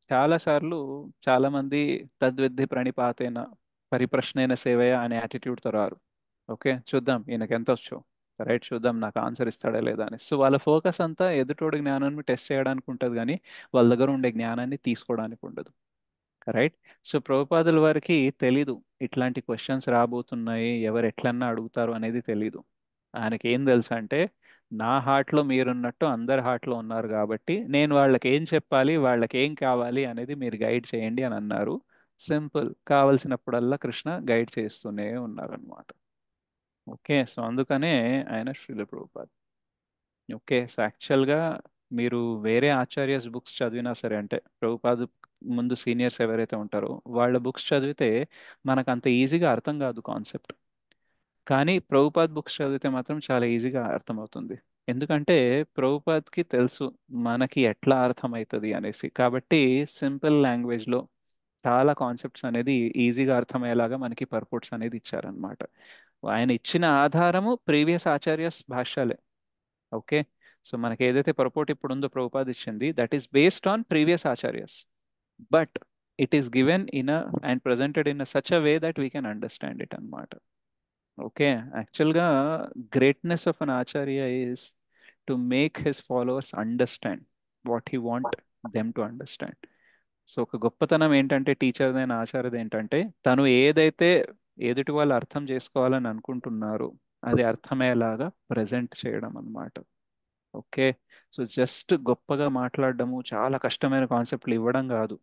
చాలాసార్లు చాలామంది తద్విద్ధి ప్రణిపాతేన పరిప్రశ్నైన సేవయ అనే యాటిట్యూడ్తో రారు. ఓకే చూద్దాం ఈయనకి ఎంత వచ్చు, రైట్ చూద్దాం నాకు ఆన్సర్ ఇస్తాడా లేదా అని. సో వాళ్ళ ఫోకస్ అంతా ఎదుటోడి జ్ఞానాన్ని టెస్ట్ చేయడానికి ఉంటుంది, కానీ వాళ్ళ దగ్గర ఉండే జ్ఞానాన్ని తీసుకోవడానికి ఉండదు. రైట్? సో ప్రభుపాదుల వారికి తెలీదు ఇట్లాంటి క్వశ్చన్స్ రాబోతున్నాయి, ఎవరు ఎట్లన్నా అడుగుతారు అనేది తెలీదు. ఆయనకి ఏం తెలుసు అంటే నా హార్ట్లో మీరున్నట్టు అందరి హార్ట్లో ఉన్నారు కాబట్టి నేను వాళ్ళకి ఏం చెప్పాలి, వాళ్ళకి ఏం కావాలి అనేది మీరు గైడ్ చేయండి అని అన్నారు. సింపుల్, కావలసినప్పుడల్లా కృష్ణ గైడ్ చేస్తూనే ఉన్నారనమాట. ఓకే సో అందుకనే ఆయన శ్రీల ప్రభుపాద్. ఓకే సో యాక్చువల్గా మీరు వేరే ఆచార్యస్ బుక్స్ చదివినా సరే, అంటే ప్రభుపాద్ ముందు సీనియర్స్ ఎవరైతే ఉంటారో వాళ్ళ బుక్స్ చదివితే మనకు అంత ఈజీగా అర్థం కాదు కాన్సెప్ట్. కానీ ప్రభుపాద్ బుక్స్ చదివితే మాత్రం చాలా ఈజీగా అర్థమవుతుంది. ఎందుకంటే ప్రభుపాద్కి తెలుసు మనకి ఎట్లా అర్థమవుతుంది అనేసి, కాబట్టి సింపుల్ లాంగ్వేజ్లో చాలా కాన్సెప్ట్స్ అనేది ఈజీగా అర్థమయ్యేలాగా మనకి పర్పోర్ట్స్ అనేది ఇచ్చారనమాట. ఆయన ఇచ్చిన ఆధారము ప్రీవియస్ ఆచార్యస్ భాష్యాలే. ఓకే సో మనకి ఏదైతే పర్పోర్ట్ ఇప్పుడు ఉందో ప్రభుపాద్ ఇచ్చింది, that is based on previous acharyas, but it is given in and presented in such a way that we can understand it అనమాట. ఓకే యాక్చువల్గా greatness of an Acharya is to make his followers understand what he want them to understand. So ఒక గొప్పతనం ఏంటంటే టీచర్దైన ఆచార్యది ఏంటంటే తను ఏదైతే ఎదుటి వాళ్ళు అర్థం చేసుకోవాలని అనుకుంటున్నారో అది అర్థమయ్యేలాగా ప్రజెంట్ చేయడం అన్నమాట. ఓకే సో జస్ట్ గొప్పగా మాట్లాడడము, చాలా కష్టమైన కాన్సెప్ట్లు ఇవ్వడం కాదు,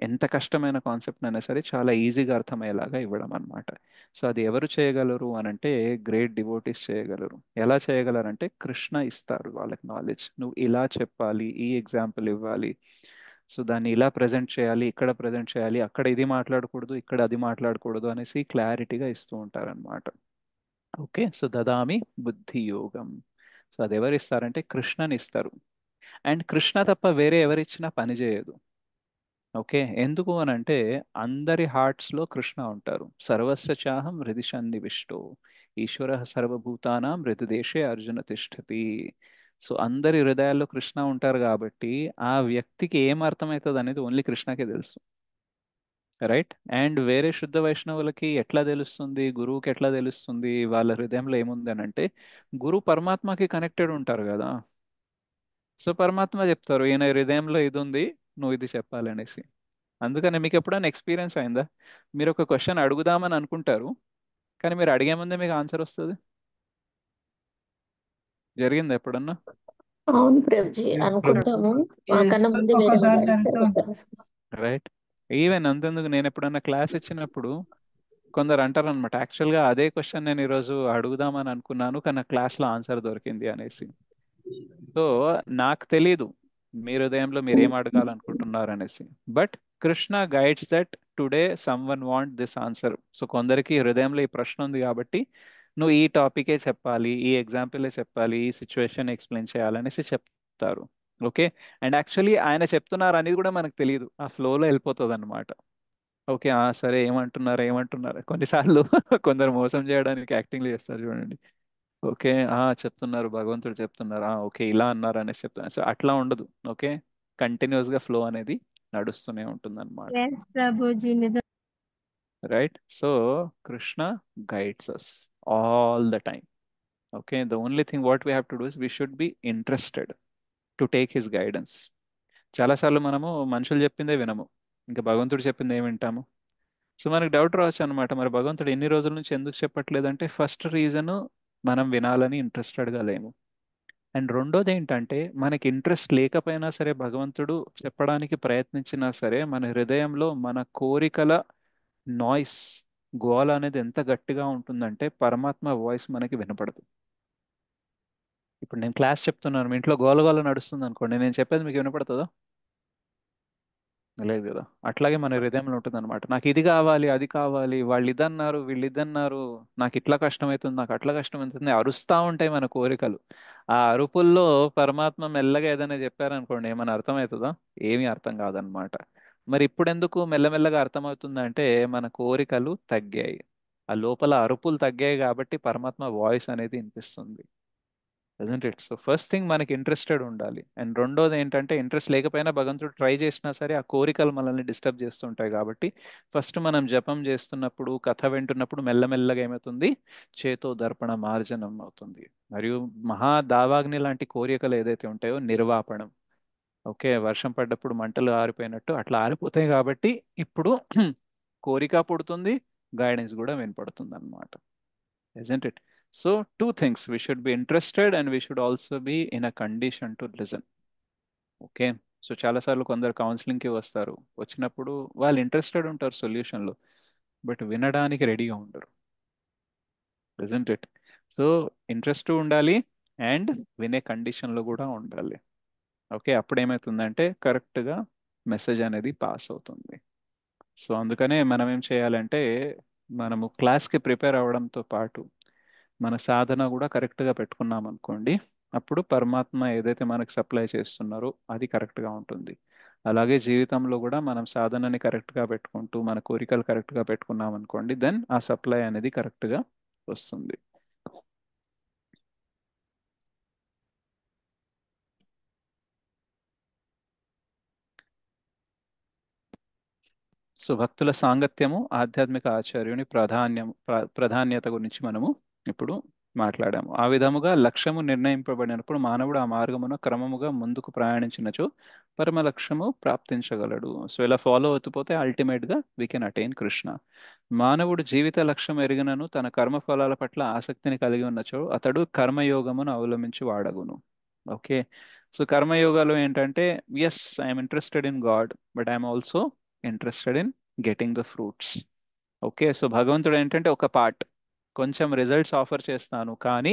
ఎంత కష్టమైన కాన్సెప్ట్ అయినా సరే చాలా ఈజీగా అర్థమయ్యేలాగా ఇవ్వడం అనమాట. సో అది ఎవరు చేయగలరు అని అంటే గ్రేట్ డివోటీస్ చేయగలరు. ఎలా చేయగలరంటే కృష్ణ ఇస్తారు వాళ్ళకి నాలెడ్జ్, నువ్వు ఇలా చెప్పాలి, ఈ ఎగ్జాంపుల్ ఇవ్వాలి, సో దాన్ని ఇలా ప్రజెంట్ చేయాలి, ఇక్కడ ప్రజెంట్ చేయాలి, అక్కడ ఇది మాట్లాడకూడదు, ఇక్కడ అది మాట్లాడకూడదు అనేసి క్లారిటీగా ఇస్తూ ఉంటారనమాట. ఓకే సో దదామి బుద్ధి యోగం. సో అది ఎవరు ఇస్తారంటే కృష్ణని ఇస్తారు. అండ్ కృష్ణ తప్ప వేరే ఎవరిచ్చినా పని చేయదు. ఓకే ఎందుకు అని అంటే అందరి హార్ట్స్లో కృష్ణ ఉంటారు. సర్వస్య చాహం హృది సన్నివిష్టో ఈశ్వర సర్వభూతానాం హృదయదేశే అర్జున తిష్టతి. సో అందరి హృదయాల్లో కృష్ణ ఉంటారు కాబట్టి ఆ వ్యక్తికి ఏం అర్థమవుతుంది అనేది ఓన్లీ కృష్ణకే తెలుసు. రైట్? అండ్ వేరే శుద్ధ వైష్ణవులకి ఎట్లా తెలుస్తుంది, గురువుకి ఎట్లా తెలుస్తుంది వాళ్ళ హృదయంలో ఏముంది అని అంటే గురువు పరమాత్మకి కనెక్టెడ్ ఉంటారు కదా. సో పరమాత్మ చెప్తారు ఈయన హృదయంలో ఇది ఉంది, నువ్వు ఇది చెప్పాలనేసి. అందుకని మీకు ఎప్పుడైనా ఎక్స్పీరియన్స్ అయిందా, మీరు ఒక క్వశ్చన్ అడుగుదామని అనుకుంటారు కానీ మీరు అడిగే ముందే మీకు ఆన్సర్ వస్తుంది? జరిగిందా ఎప్పుడన్నా? అవును ప్రభుజీ Yes, అనుకుంటాము Yes. మాకన్నా ముందే వేరే ఒకసారి వాళ్ళు జరుగుతూ వస్తారు. రైట్? ఈవెన్ అంతెందుకు నేను ఎప్పుడన్నా క్లాస్ ఇచ్చినప్పుడు కొందరు అంటారు అనమాట, యాక్చువల్గా అదే క్వశ్చన్ నేను ఈరోజు అడుగుదామని అనుకున్నాను కానీ నా క్లాస్లో ఆన్సర్ దొరికింది అనేసి. సో నాకు తెలీదు మీ హృదయంలో మీరు ఏం అడగాలనుకుంటున్నారు అనేసి, but Krishna guides that today some one want this answer. So కొందరికి హృదయంలో ఈ ప్రశ్న ఉంది కాబట్టి నువ్వు ఈ టాపికే చెప్పాలి, ఈ ఎగ్జాంపులే చెప్పాలి, ఈ సిచ్యువేషన్ ఎక్స్ప్లెయిన్ చేయాలనేసి చెప్తారు. ఓకే అండ్ యాక్చువల్లీ ఆయన చెప్తున్నారు అనేది కూడా మనకు తెలియదు, ఆ ఫ్లోలో వెళ్ళిపోతుంది అనమాట. ఓకే సరే ఏమంటున్నారు ఏమంటున్నారు కొన్నిసార్లు కొందరు మోసం చేయడానికి యాక్టింగ్లు చేస్తారు చూడండి. ఓకే చెప్తున్నారు భగవంతుడు చెప్తున్నారు, ఓకే ఇలా అన్నారు అనేసి చెప్తున్నారు. సో అట్లా ఉండదు. ఓకే కంటిన్యూస్గా ఫ్లో అనేది నడుస్తూనే ఉంటుంది అనమాట. Yes, ప్రభుజీ నిజం. Right? So Krishna guides us all the time. Okay the only thing what we have to do is we should be interested to take his guidance. చాలాసార్లు మనము మనుషులు చెప్పిందే వినము, ఇంకా భగవంతుడు చెప్పింది ఏమి వింటాము. సో మనకు డౌట్ రావచ్చు అనమాట, మరి భగవంతుడు ఎన్ని రోజుల నుంచి ఎందుకు చెప్పట్లేదంటే ఫస్ట్ రీజన్ మనం వినాలని ఇంట్రెస్టెడ్గా లేము. అండ్ రెండోది ఏంటంటే మనకి ఇంట్రెస్ట్ లేకపోయినా సరే భగవంతుడు చెప్పడానికి ప్రయత్నించినా సరే మన హృదయంలో మన కోరికల నాయిస్ గోల అనేది ఎంత గట్టిగా ఉంటుందంటే పరమాత్మ వాయిస్ మనకి వినపడదు. ఇప్పుడు నేను క్లాస్ చెప్తున్నాను, మీ ఇంట్లో గోల గోల నడుస్తుంది అనుకోండి, నేను చెప్పేది మీకు వినపడుతుందా? లేదు కదా. అట్లాగే మన హృదయంలో ఉంటుంది అనమాట. నాకు ఇది కావాలి, అది కావాలి, వాళ్ళు ఇదన్నారు, వీళ్ళు ఇదన్నారు, నాకు ఇట్లా కష్టమవుతుంది, నాకు అట్లా కష్టమవుతుంది, అరుస్తూ ఉంటాయి మన కోరికలు. ఆ అరుపుల్లో పరమాత్మ మెల్లగా ఏదైనా చెప్పారనుకోండి, ఏమైనా అర్థమవుతుందా? ఏమీ అర్థం కాదనమాట. మరి ఇప్పుడు ఎందుకు మెల్లమెల్లగా అర్థమవుతుందంటే మన కోరికలు తగ్గాయి, ఆ లోపల అరుపులు తగ్గాయి కాబట్టి పరమాత్మ వాయిస్ అనేది వినిపిస్తుంది. isn't it? So first thing మనకి ఇంట్రెస్టెడ్ ఉండాలి. అండ్ రెండోది ఏంటంటే ఇంట్రెస్ట్ లేకపోయినా భగవంతుడు ట్రై చేసినా సరే ఆ కోరికలు మనల్ని డిస్టర్బ్ చేస్తుంటాయి కాబట్టి ఫస్ట్ మనం జపం చేస్తున్నప్పుడు, కథ వింటున్నప్పుడు మెల్లమెల్లగా ఏమవుతుంది, చేతో దర్పణ మార్జనం అవుతుంది. మరియు మహా దావాగ్ని లాంటి కోరికలు ఏదైతే ఉంటాయో నిర్వాపణం. ఓకే, వర్షం పడ్డప్పుడు మంటలు ఆరిపోయినట్టు అట్లా ఆరిపోతాయి కాబట్టి ఇప్పుడు కోరిక పుడుతుంది, గైడెన్స్ కూడా వినపడుతుంది అనమాట. isn't it? So two things, we should be interested and we should also be in a condition to listen. Okay. So చాలాసార్లు కొందరు కౌన్సిలింగ్కి వస్తారు, వచ్చినప్పుడు వాళ్ళు ఇంట్రెస్టెడ్ ఉంటారు సొల్యూషన్లో, బట్ వినడానికి రెడీగా ఉండరు. isn't it? సో ఇంట్రెస్ట్ ఉండాలి అండ్ వినే కండిషన్లో కూడా ఉండాలి. ఓకే, అప్పుడు ఏమవుతుందంటే కరెక్ట్గా మెసేజ్ అనేది పాస్ అవుతుంది. సో అందుకనే మనం ఏం చేయాలంటే మనము క్లాస్కి ప్రిపేర్ అవ్వడంతో పాటు మన సాధన కూడా కరెక్ట్గా పెట్టుకున్నాం అనుకోండి, అప్పుడు పరమాత్మ ఏదైతే మనకు సప్లై చేస్తున్నారో అది కరెక్ట్గా ఉంటుంది. అలాగే జీవితంలో కూడా మనం సాధనని కరెక్ట్గా పెట్టుకుంటూ మన కోరికలు కరెక్ట్గా పెట్టుకున్నాం అనుకోండి, దెన్ ఆ సప్లై అనేది కరెక్ట్గా వస్తుంది. సో భక్తుల సాంగత్యము ఆధ్యాత్మిక ఆచార్యుని ప్రాధాన్యత గురించి మనము ఇప్పుడు మాట్లాడాము. ఆ విధముగా లక్ష్యము నిర్ణయింపబడినప్పుడు మానవుడు ఆ మార్గమున క్రమముగా ముందుకు ప్రయాణించినచో పరమ లక్ష్యము ప్రాప్తించగలడు. సో ఇలా ఫాలో అవుతుపోతే అల్టిమేట్గా వీ కెన్ అటైన్ కృష్ణ. మానవుడు జీవిత లక్ష్యం ఎరిగినను తన కర్మ ఫలాల పట్ల ఆసక్తిని కలిగి ఉన్నచో అతడు కర్మయోగమును అవలంబించి వాడగును. ఓకే, సో కర్మయోగాలు ఏంటంటే yes, I'm interested in God but I'm also interested in getting the fruits. Okay, so భగవంతుడు ఏంటంటే ఒక పార్ట్, కొంచెం రిజల్ట్స్ ఆఫర్ చేస్తాను కానీ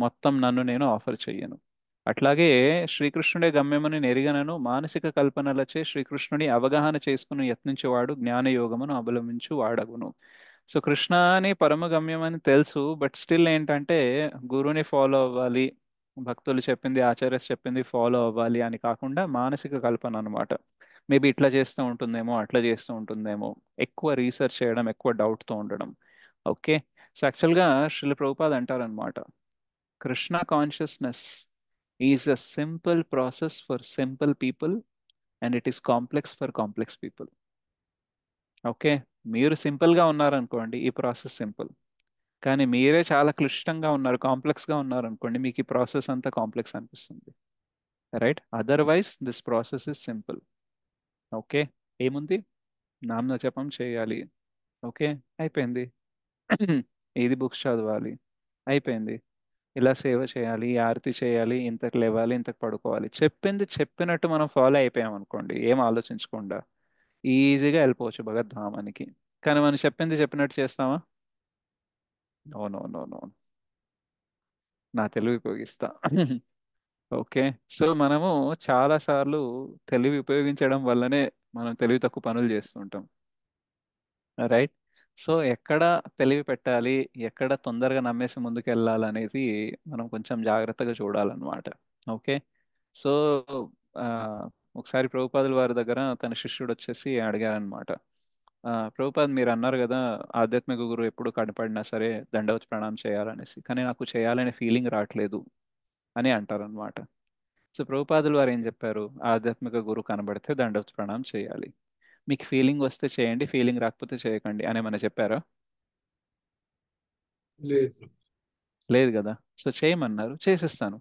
మొత్తం నన్ను నేను ఆఫర్ చెయ్యను. అట్లాగే శ్రీకృష్ణుడే గమ్యమని నెరిగనను మానసిక కల్పనలచే శ్రీకృష్ణుని అవగాహన చేసుకుని యత్నించేవాడు జ్ఞానయోగమును అవలంబించు వాడగును. సో కృష్ణ అని పరమ గమ్యం అని తెలుసు, బట్ స్టిల్ ఏంటంటే గురువుని ఫాలో అవ్వాలి, భక్తులు చెప్పింది ఆచార్య చెప్పింది ఫాలో అవ్వాలి అని కాకుండా మానసిక కల్పన అనమాట. మేబీ ఇట్లా చేస్తూ ఉంటుందేమో, అట్లా చేస్తూ ఉంటుందేమో, ఎక్కువ రీసెర్చ్ చేయడం, ఎక్కువ డౌట్తో ఉండడం. ఓకే, సో యాక్చువల్గా శ్రీల ప్రభుపాద్ అంటారనమాట, Krishna consciousness is a simple process for simple people and it is complex for complex people. Okay, మీరు సింపుల్గా ఉన్నారనుకోండి ఈ ప్రాసెస్ సింపుల్, కానీ మీరే చాలా క్లిష్టంగా ఉన్నారు, కాంప్లెక్స్గా ఉన్నారు అనుకోండి, మీకు ఈ ప్రాసెస్ అంతా కాంప్లెక్స్ అనిపిస్తుంది. Right, otherwise this process is simple. Okay, ఏముంది, నామ జపం చేయాలి, ఓకే అయిపోయింది. ఇది బుక్స్ చదవాలి, అయిపోయింది. ఇలా సేవ చేయాలి, ఈ ఆరతి చేయాలి, ఇంతకు లేవాలి, ఇంతకు పడుకోవాలి, చెప్పింది చెప్పినట్టు మనం ఫాలో అయిపోయాం అనుకోండి, ఏం ఆలోచించకుండా ఈజీగా వెళ్ళిపోవచ్చు భగవద్ధామానికి. కానీ మనం చెప్పింది చెప్పినట్టు చేస్తామా? నో నో నో నో, నా తెలివి ఉపయోగిస్తా. ఓకే, సో మనము చాలాసార్లు తెలివి ఉపయోగించడం వల్లనే మనం తెలివి తక్కువ పనులు చేస్తుంటాం. రైట్, సో ఎక్కడ తెలివి పెట్టాలి, ఎక్కడ తొందరగా నమ్మేసి ముందుకు వెళ్ళాలనేది మనం కొంచెం జాగ్రత్తగా చూడాలన్నమాట. ఓకే, సో ఆ, ఒకసారి ప్రభుపాదుల వారి దగ్గర తన శిష్యుడు వచ్చేసి అడిగారనమాట, ప్రభుపాద్ మీరు అన్నారు కదా ఆధ్యాత్మిక గురువు ఎప్పుడు కనపడినా సరే దండవత్ ప్రణామం చేయాలనేసి, కానీ నాకు చేయాలనే ఫీలింగ్ రావట్లేదు అని అంటారనమాట. సో ప్రభుపాదులు వారు ఏం చెప్పారు, ఆధ్యాత్మిక గురువు కనబడితే దండవత్ ప్రణామం చేయాలి, మీకు ఫీలింగ్ వస్తే చేయండి, ఫీలింగ్ రాకపోతే చేయకండి అని ఏమైనా చెప్పారా? లేదు. లేదు కదా. సో చేయమన్నారు, చేసేస్తాను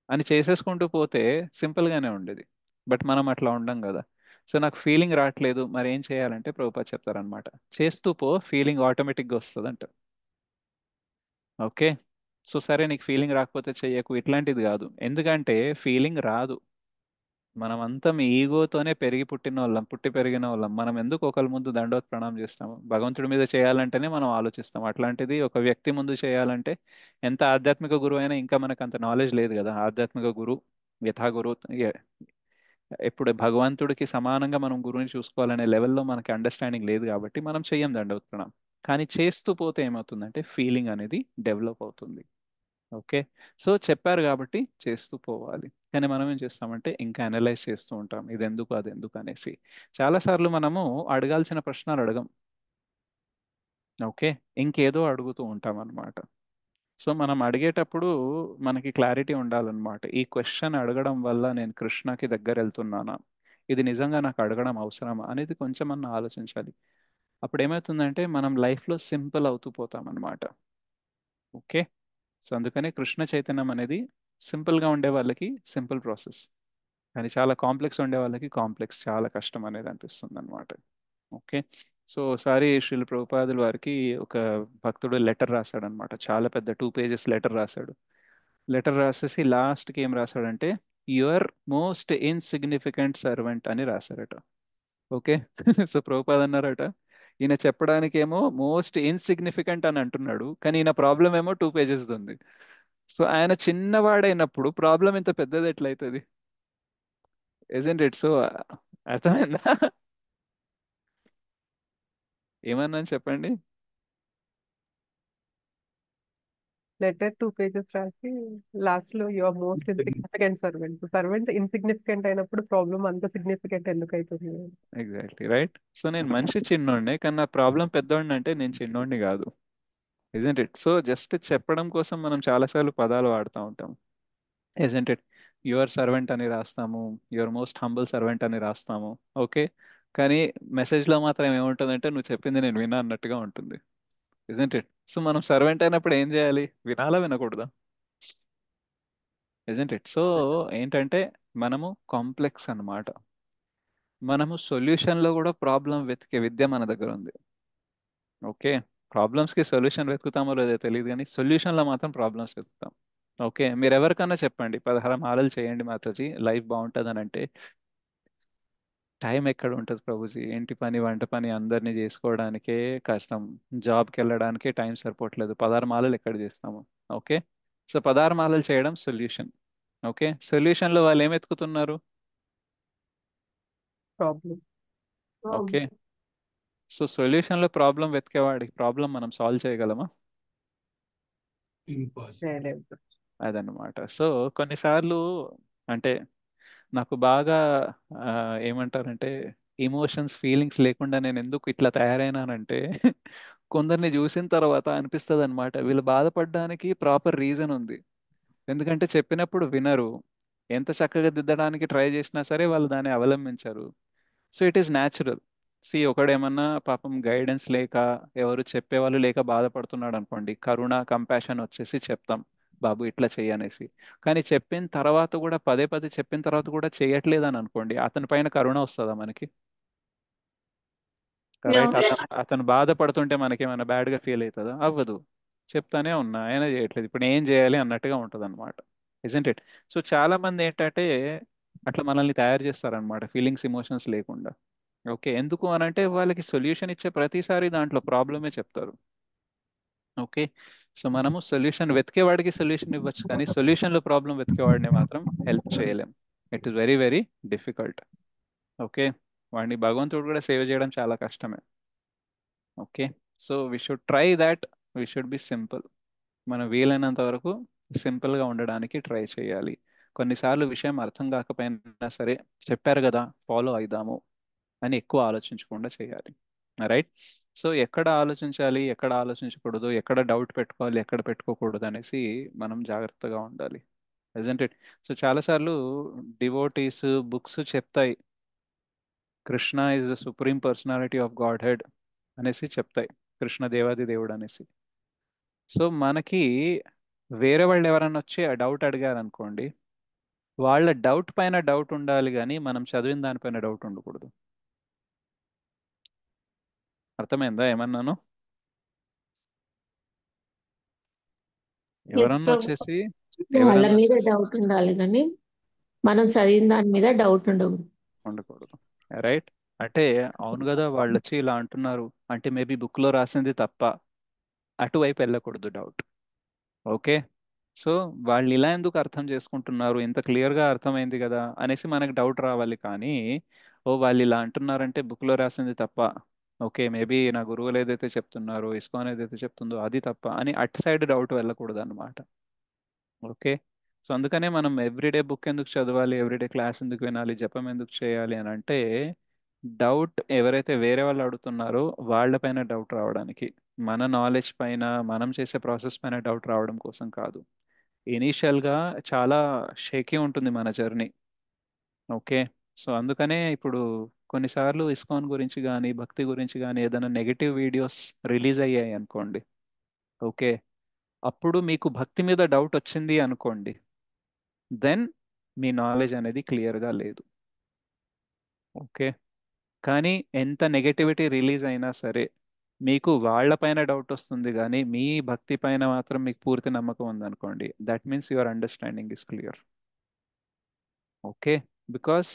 అని చేసేసుకుంటూ పోతే సింపుల్గానే ఉండేది. బట్ మనం అట్లా ఉండం కదా. సో నాకు ఫీలింగ్ రావట్లేదు, మరి ఏం చేయాలంటే ప్రభుపాద్ చెప్తారనమాట, చేస్తూ పో, ఫీలింగ్ ఆటోమేటిక్గా వస్తుంది అంట. ఓకే, సో సరే నీకు ఫీలింగ్ రాకపోతే చెయ్యకు, ఇట్లాంటిది కాదు, ఎందుకంటే ఫీలింగ్ రాదు, మనమంతా మీ ఈగోతోనే పుట్టి పెరిగిన వాళ్ళం. మనం ఎందుకు ఒకరి ముందు దండోత్ ప్రణామం చేస్తాము? భగవంతుడి మీద చేయాలంటేనే మనం ఆలోచిస్తాం. అట్లాంటిది ఒక వ్యక్తి ముందు చేయాలంటే, ఎంత ఆధ్యాత్మిక గురువు అయినా ఇంకా మనకు అంత నాలెడ్జ్ లేదు కదా. ఆధ్యాత్మిక గురు, యథా గురు, ఎప్పుడు భగవంతుడికి సమానంగా మనం గురువుని చూసుకోవాలనే లెవెల్లో మనకి అండర్స్టాండింగ్ లేదు కాబట్టి మనం చెయ్యం దండోత్ ప్రణామం. కానీ చేస్తూ పోతే ఏమవుతుందంటే ఫీలింగ్ అనేది డెవలప్ అవుతుంది. ఓకే. సో చెప్పారు కాబట్టి చేస్తూ పోవాలి. కానీ మనం ఏం చేస్తామంటే ఇంకా అనలైజ్ చేస్తూ ఉంటాం, ఇది ఎందుకు అది ఎందుకు అనేసి. చాలాసార్లు మనము అడగాల్సిన ప్రశ్నలు అడగం. ఓకే. ఇంకేదో అడుగుతూ ఉంటాం అన్నమాట. సో మనం అడిగేటప్పుడు మనకి క్లారిటీ ఉండాలన్నమాట. ఈ క్వశ్చన్ అడగడం వల్ల నేను కృష్ణకి దగ్గర వెళ్తున్నానా, ఇది నిజంగా నాకు అడగడం అవసరమా అనేది కొంచెం అన్న ఆలోచించాలి. అప్పుడు ఏమవుతుందంటే మనం లైఫ్లో సింపుల్ అవుతూ పోతాం అన్నమాట. ఓకే. సో అందుకనే కృష్ణ చైతన్యం అనేది సింపుల్గా ఉండే వాళ్ళకి సింపుల్ ప్రాసెస్, కానీ చాలా కాంప్లెక్స్ ఉండే వాళ్ళకి కాంప్లెక్స్, చాలా కష్టం అనేది అనిపిస్తుంది అనమాట. ఓకే. సో ఒకసారి శ్రీల ప్రభుపాదుల వారికి ఒక భక్తుడు లెటర్ రాశాడు అనమాట. చాలా పెద్ద 2 pages లెటర్ రాశాడు. లెటర్ రాసేసి లాస్ట్కి ఏం రాశాడంటే యువర్ మోస్ట్ ఇన్సిగ్నిఫికెంట్ సర్వెంట్ అని రాశారట. ఓకే. సో ప్రభుపాద్ అన్నారట, ఈయన చెప్పడానికేమో మోస్ట్ ఇన్సిగ్నిఫికెంట్ అని అంటున్నాడు, కానీ ఈయన ప్రాబ్లం ఏమో 2 pages ఉంది. సో ఆయన చిన్నవాడైనప్పుడు ప్రాబ్లం ఇంత పెద్దది ఎట్లయితుంది? Isn't it? సో అర్థమైందా? ఏమన్నాను చెప్పండి. లెటర్ 2 pages రాసి లాస్ట్ లో your most insignificant servant insignificant అయినప్పుడు ప్రాబ్లం అంత సిగ్నిఫికెంట్ ఎందుకు అవుతుంది? Exactly right. సో నేను మనిషి చిన్నోడినే, కానీ నా ప్రాబ్లం పెద్దోడిని అంటే నేను చిన్నోడిని కాదు. Isn't it? సో జస్ట్ చెప్పడం కోసం మనం చాలాసార్లు పదాలు వాడుతూ ఉంటాం. Isn't it? యువర్ సర్వెంట్ అని రాస్తాము, యువర్ మోస్ట్ హంబుల్ సర్వెంట్ అని రాస్తాము. ఓకే. కానీ మెసేజ్లో మాత్రం ఏముంటుందంటే నువ్వు చెప్పింది నేను విన్నా అన్నట్టుగా ఉంటుంది. Isn't it? సో మనం సర్వెంట్ అయినప్పుడు ఏం చేయాలి? వినాలా వినకూడదా? Isn't it? సో ఏంటంటే మనము కాంప్లెక్స్ అన్నమాట. మనము సొల్యూషన్లో కూడా ప్రాబ్లం వెతికే విద్య మన దగ్గర ఉంది. ఓకే. ప్రాబ్లమ్స్కి సొల్యూషన్ వెతుకుతామో లేదో తెలియదు, కానీ సొల్యూషన్లో మాత్రం ప్రాబ్లమ్స్ వెతుకుతాం. ఓకే. మీరు ఎవరికన్నా చెప్పండి 16 మాలలు చేయండి మాతాజీ లైఫ్ బాగుంటుంది అని అంటే, టైం ఎక్కడ ఉంటుంది ప్రభుజీ, ఇంటి పని వంట పని అందరినీ చేసుకోవడానికే కష్టం, జాబ్కి వెళ్ళడానికే టైం సరిపోవట్లేదు, 16 మాలలు ఎక్కడ చేస్తాము? ఓకే. సో 16 మాలలు చేయడం సొల్యూషన్. ఓకే. సొల్యూషన్లో వాళ్ళు ఏం వెతుకుతున్నారు? ప్రాబ్లం. ఓకే. సో సొల్యూషన్లో ప్రాబ్లం వెతికేవాడికి ప్రాబ్లం మనం సాల్వ్ చేయగలమా? అదన్నమాట. సో కొన్నిసార్లు అంటే నాకు బాగా ఏమంటారంటే ఎమోషన్స్ ఫీలింగ్స్ లేకుండా నేను ఎందుకు ఇట్లా తయారైనానంటే కొందరిని చూసిన తర్వాత అనిపిస్తుంది అనమాట, వీళ్ళు బాధపడడానికి ప్రాపర్ రీజన్ ఉంది. ఎందుకంటే చెప్పినప్పుడు వినరు, ఎంత చక్కగా దిద్దడానికి ట్రై చేసినా సరే వాళ్ళు దాన్ని అవలంబించరు. So it is natural. ఒకడేమన్నా పాపం గైడెన్స్ లేక ఎవరు చెప్పేవాళ్ళు లేక బాధపడుతున్నాడు అనుకోండి, కరుణ కంపాషన్ వచ్చేసి చెప్తాం బాబు ఇట్లా చెయ్యనేసి. కానీ చెప్పిన తర్వాత కూడా పదే పదే చెప్పిన తర్వాత కూడా చేయట్లేదని అనుకోండి, అతని పైన కరుణ వస్తుందా మనకి? రైట్. అతను బాధపడుతుంటే మనకేమైనా బ్యాడ్గా ఫీల్ అవుతుందా? అవ్వదు. చెప్తానే ఉన్నా ఆయన చేయట్లేదు, ఇప్పుడు ఏం చేయాలి అన్నట్టుగా ఉంటుంది అనమాట. Isn't it? సో చాలా మంది ఏంటంటే అట్లా మనల్ని తయారు చేస్తారనమాట ఫీలింగ్స్ ఎమోషన్స్ లేకుండా. ఓకే. ఎందుకు అనంటే వాళ్ళకి సొల్యూషన్ ఇచ్చే ప్రతిసారి దాంట్లో ప్రాబ్లమే చెప్తారు. ఓకే. సో మనము సొల్యూషన్ వెతికేవాడికి సొల్యూషన్ ఇవ్వచ్చు, కానీ సొల్యూషన్లో ప్రాబ్లం వెతికేవాడిని మాత్రం హెల్ప్ చేయలేం. It is very very difficult. Okay. వాడిని భగవంతుడు కూడా సేవ చేయడం చాలా కష్టమే. Okay. So we should try that, we should be simple. మనం వీలైనంత వరకు సింపుల్గా ఉండడానికి ట్రై చేయాలి. కొన్నిసార్లు విషయం అర్థం కాకపోయినా సరే చెప్పారు కదా ఫాలో అయిదాము అని ఎక్కువ ఆలోచించకుండా చేయాలి. రైట్. సో ఎక్కడ ఆలోచించాలి, ఎక్కడ ఆలోచించకూడదు, ఎక్కడ డౌట్ పెట్టుకోవాలి, ఎక్కడ పెట్టుకోకూడదు అనేసి మనం జాగ్రత్తగా ఉండాలి. Isn't it? సో చాలాసార్లు డివోటీస్ బుక్స్ చెప్తాయి Krishna is the supreme personality of God head అనేసి చెప్తాయి, కృష్ణ దేవాది దేవుడు అనేసి. సో మనకి వేరే వాళ్ళు ఎవరన్నా వచ్చి ఆ డౌట్ అడిగారు అనుకోండి, వాళ్ళ డౌట్ పైన డౌట్ ఉండాలి, కానీ మనం చదివిన దానిపైన డౌట్ ఉండకూడదు. అర్థమైందా ఏమన్నాను? ఎవరన్నా వచ్చేసి వాళ్ళ మీద డౌట్ ఉండాలి కానీ మనం చదివిన దాని మీద డౌట్ ఉండదు. ఉండకూడదు. రైట్. అంటే అవును కదా వాళ్ళు వచ్చి ఇలా అంటున్నారు అంటే మేబీ బుక్లో రాసింది తప్ప, అటువైపు వెళ్ళకూడదు డౌట్. ఓకే. సో వాళ్ళు ఇలా ఎందుకు అర్థం చేసుకుంటున్నారు, ఇంత క్లియర్గా అర్థమైంది కదా అనేసి మనకు డౌట్ రావాలి. కానీ ఓ వాళ్ళు ఇలా అంటున్నారంటే బుక్లో రాసింది తప్ప, ఓకే మేబీ నా గురువులు ఏదైతే చెప్తున్నారో, ఇస్కాన్ ఏదైతే చెప్తుందో అది తప్ప అని అటు సైడ్ డౌట్ వెళ్ళకూడదు అనమాట. ఓకే. సో అందుకనే మనం ఎవ్రీడే బుక్ ఎందుకు చదవాలి, ఎవ్రీడే క్లాస్ ఎందుకు వినాలి, జపం ఎందుకు చేయాలి అని అంటే డౌట్ ఎవరైతే వేరే వాళ్ళు అడుగుతున్నారో వాళ్ళపైన డౌట్ రావడానికి, మన నాలెడ్జ్ పైన మనం చేసే ప్రాసెస్ పైన డౌట్ రావడం కోసం కాదు. ఇనీషియల్గా చాలా షేకీ ఉంటుంది మన జర్నీ. ఓకే. సో అందుకనే ఇప్పుడు కొన్నిసార్లు ఇస్కాన్ గురించి కానీ భక్తి గురించి కానీ ఏదైనా నెగటివ్ వీడియోస్ రిలీజ్ అయ్యాయి అనుకోండి. ఓకే. అప్పుడు మీకు భక్తి మీద డౌట్ వచ్చింది అనుకోండి, దెన్ మీ నాలెడ్జ్ అనేది క్లియర్గా లేదు. ఓకే. కానీ ఎంత నెగటివిటీ రిలీజ్ అయినా సరే మీకు వాళ్ళపైన డౌట్ వస్తుంది కానీ మీ భక్తి పైన మాత్రం మీకు పూర్తి నమ్మకం ఉందనుకోండి, that means your understanding is clear. Okay. Because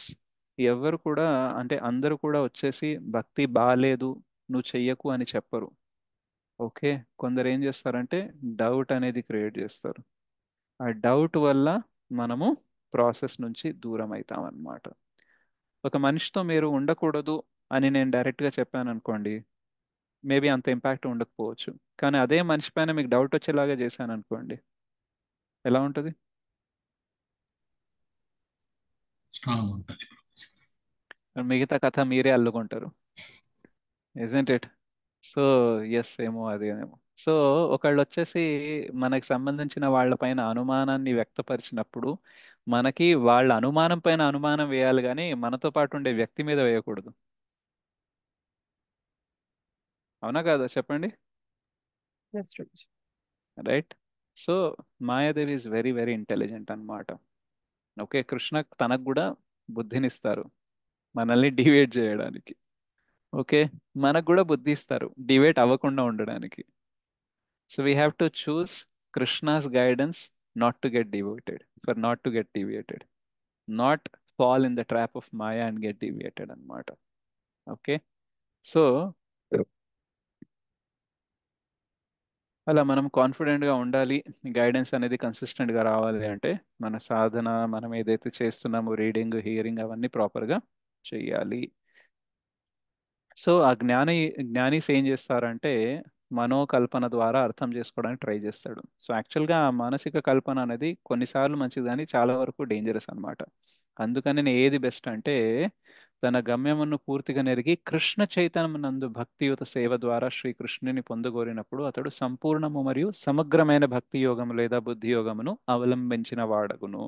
ఎవరు కూడా అంటే అందరూ కూడా వచ్చేసి భక్తి బాగాలేదు నువ్వు చెయ్యకు అని చెప్పరు. ఓకే. కొందరు ఏం చేస్తారంటే డౌట్ అనేది క్రియేట్ చేస్తారు. ఆ డౌట్ వల్ల మనము ప్రాసెస్ నుంచి దూరం అవుతాం అన్నమాట. ఒక మనిషితో మీరు ఉండకూడదు అని నేను డైరెక్ట్గా చెప్పాను అనుకోండి, మేబీ అంత ఇంపాక్ట్ ఉండకపోవచ్చు. కానీ అదే మనిషి పైన మీకు డౌట్ వచ్చేలాగా చేశాను అనుకోండి, ఎలా ఉంటుంది? స్ట్రాంగ్ ఉంటుంది. మిగతా కథ మీరే అల్లుకుంటారు. Isn't it? సో ఎస్, ఏమో అదేనేమో. సో ఒకళ్ళు వచ్చేసి మనకి సంబంధించిన వాళ్ళపైన అనుమానాన్ని వ్యక్తపరిచినప్పుడు మనకి వాళ్ళ అనుమానం పైన అనుమానం వేయాలి కానీ మనతో పాటు ఉండే వ్యక్తి మీద వేయకూడదు. అవునా కాదా చెప్పండి? Yes, Prabhuji. Right. So Mayadevi is very very intelligent అన్నమాట. ఓకే. కృష్ణ తనకు కూడా బుద్ధినిస్తారు మనల్ని డివేట్ చేయడానికి. ఓకే. మనకు కూడా బుద్ధి ఇస్తారు డివేట్ అవ్వకుండా ఉండడానికి. So we have to choose Krishna's guidance, not to get deviated, for not to get deviated, not fall in the trap of Maya and get deviated అనమాట. ఓకే. సో అలా మనం కాన్ఫిడెంట్గా ఉండాలి. గైడెన్స్ అనేది కన్సిస్టెంట్గా రావాలి అంటే మన సాధన, మనం ఏదైతే చేస్తున్నామో రీడింగ్, హియరింగ్ అవన్నీ ప్రాపర్గా చెయ్యాలి. సో ఆ జ్ఞానీస్ ఏం చేస్తారంటే మనోకల్పన ద్వారా అర్థం చేసుకోవడానికి ట్రై చేస్తాడు. సో యాక్చువల్గా ఆ మానసిక కల్పన అనేది కొన్నిసార్లు మంచిది కానీ చాలా వరకు డేంజరస్ అన్నమాట. అందుకని నేను ఏది బెస్ట్ అంటే తన గమ్యమును పూర్తిగా నెరిగి కృష్ణ చైతన్యనందు భక్తియుత సేవ ద్వారా శ్రీకృష్ణుని పొందగోరినప్పుడు అతడు సంపూర్ణము మరియు సమగ్రమైన భక్తి యోగము లేదా బుద్ధి యోగమును అవలంబించిన వాడగును.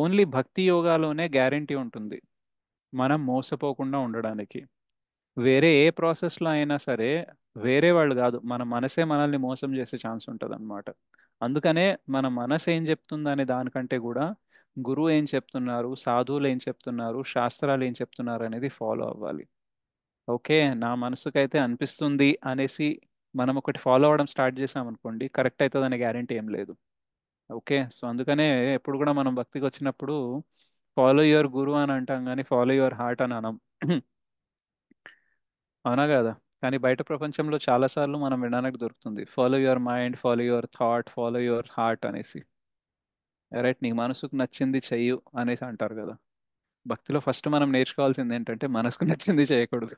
ఓన్లీ భక్తి యోగాలోనే గ్యారంటీ ఉంటుంది మనం మోసపోకుండా ఉండడానికి. వేరే ఏ ప్రాసెస్లో అయినా సరే వేరే వాళ్ళు కాదు, మన మనసే మనల్ని మోసం చేసే ఛాన్స్ ఉంటుంది అనమాట. అందుకనే మన మనసు ఏం చెప్తుంది అనే దానికంటే కూడా గురువు ఏం చెప్తున్నారు, సాధువులు ఏం చెప్తున్నారు, శాస్త్రాలు ఏం చెప్తున్నారు అనేది ఫాలో అవ్వాలి. ఓకే. నా మనసుకైతే అనిపిస్తుంది అనేసి మనం ఒకటి ఫాలో అవ్వడం స్టార్ట్ చేసామనుకోండి, కరెక్ట్ అవుతుంది అనే గ్యారంటీ ఏం లేదు. ఓకే. సో అందుకనే ఎప్పుడు కూడా మనం భక్తికి వచ్చినప్పుడు ఫాలో యువర్ గురు అని అంటాం కానీ ఫాలో యువర్ హార్ట్ అని అనం. అవునా కదా? కానీ బయట ప్రపంచంలో చాలాసార్లు మనం వినడానికి దొరుకుతుంది follow your mind, follow your thought, follow your heart అనేసి. రైట్. నీకు మనసుకు నచ్చింది చెయ్యు అనేసి అంటారు కదా. భక్తిలో ఫస్ట్ మనం నేర్చుకోవాల్సింది ఏంటంటే మనసుకు నచ్చింది చేయకూడదు.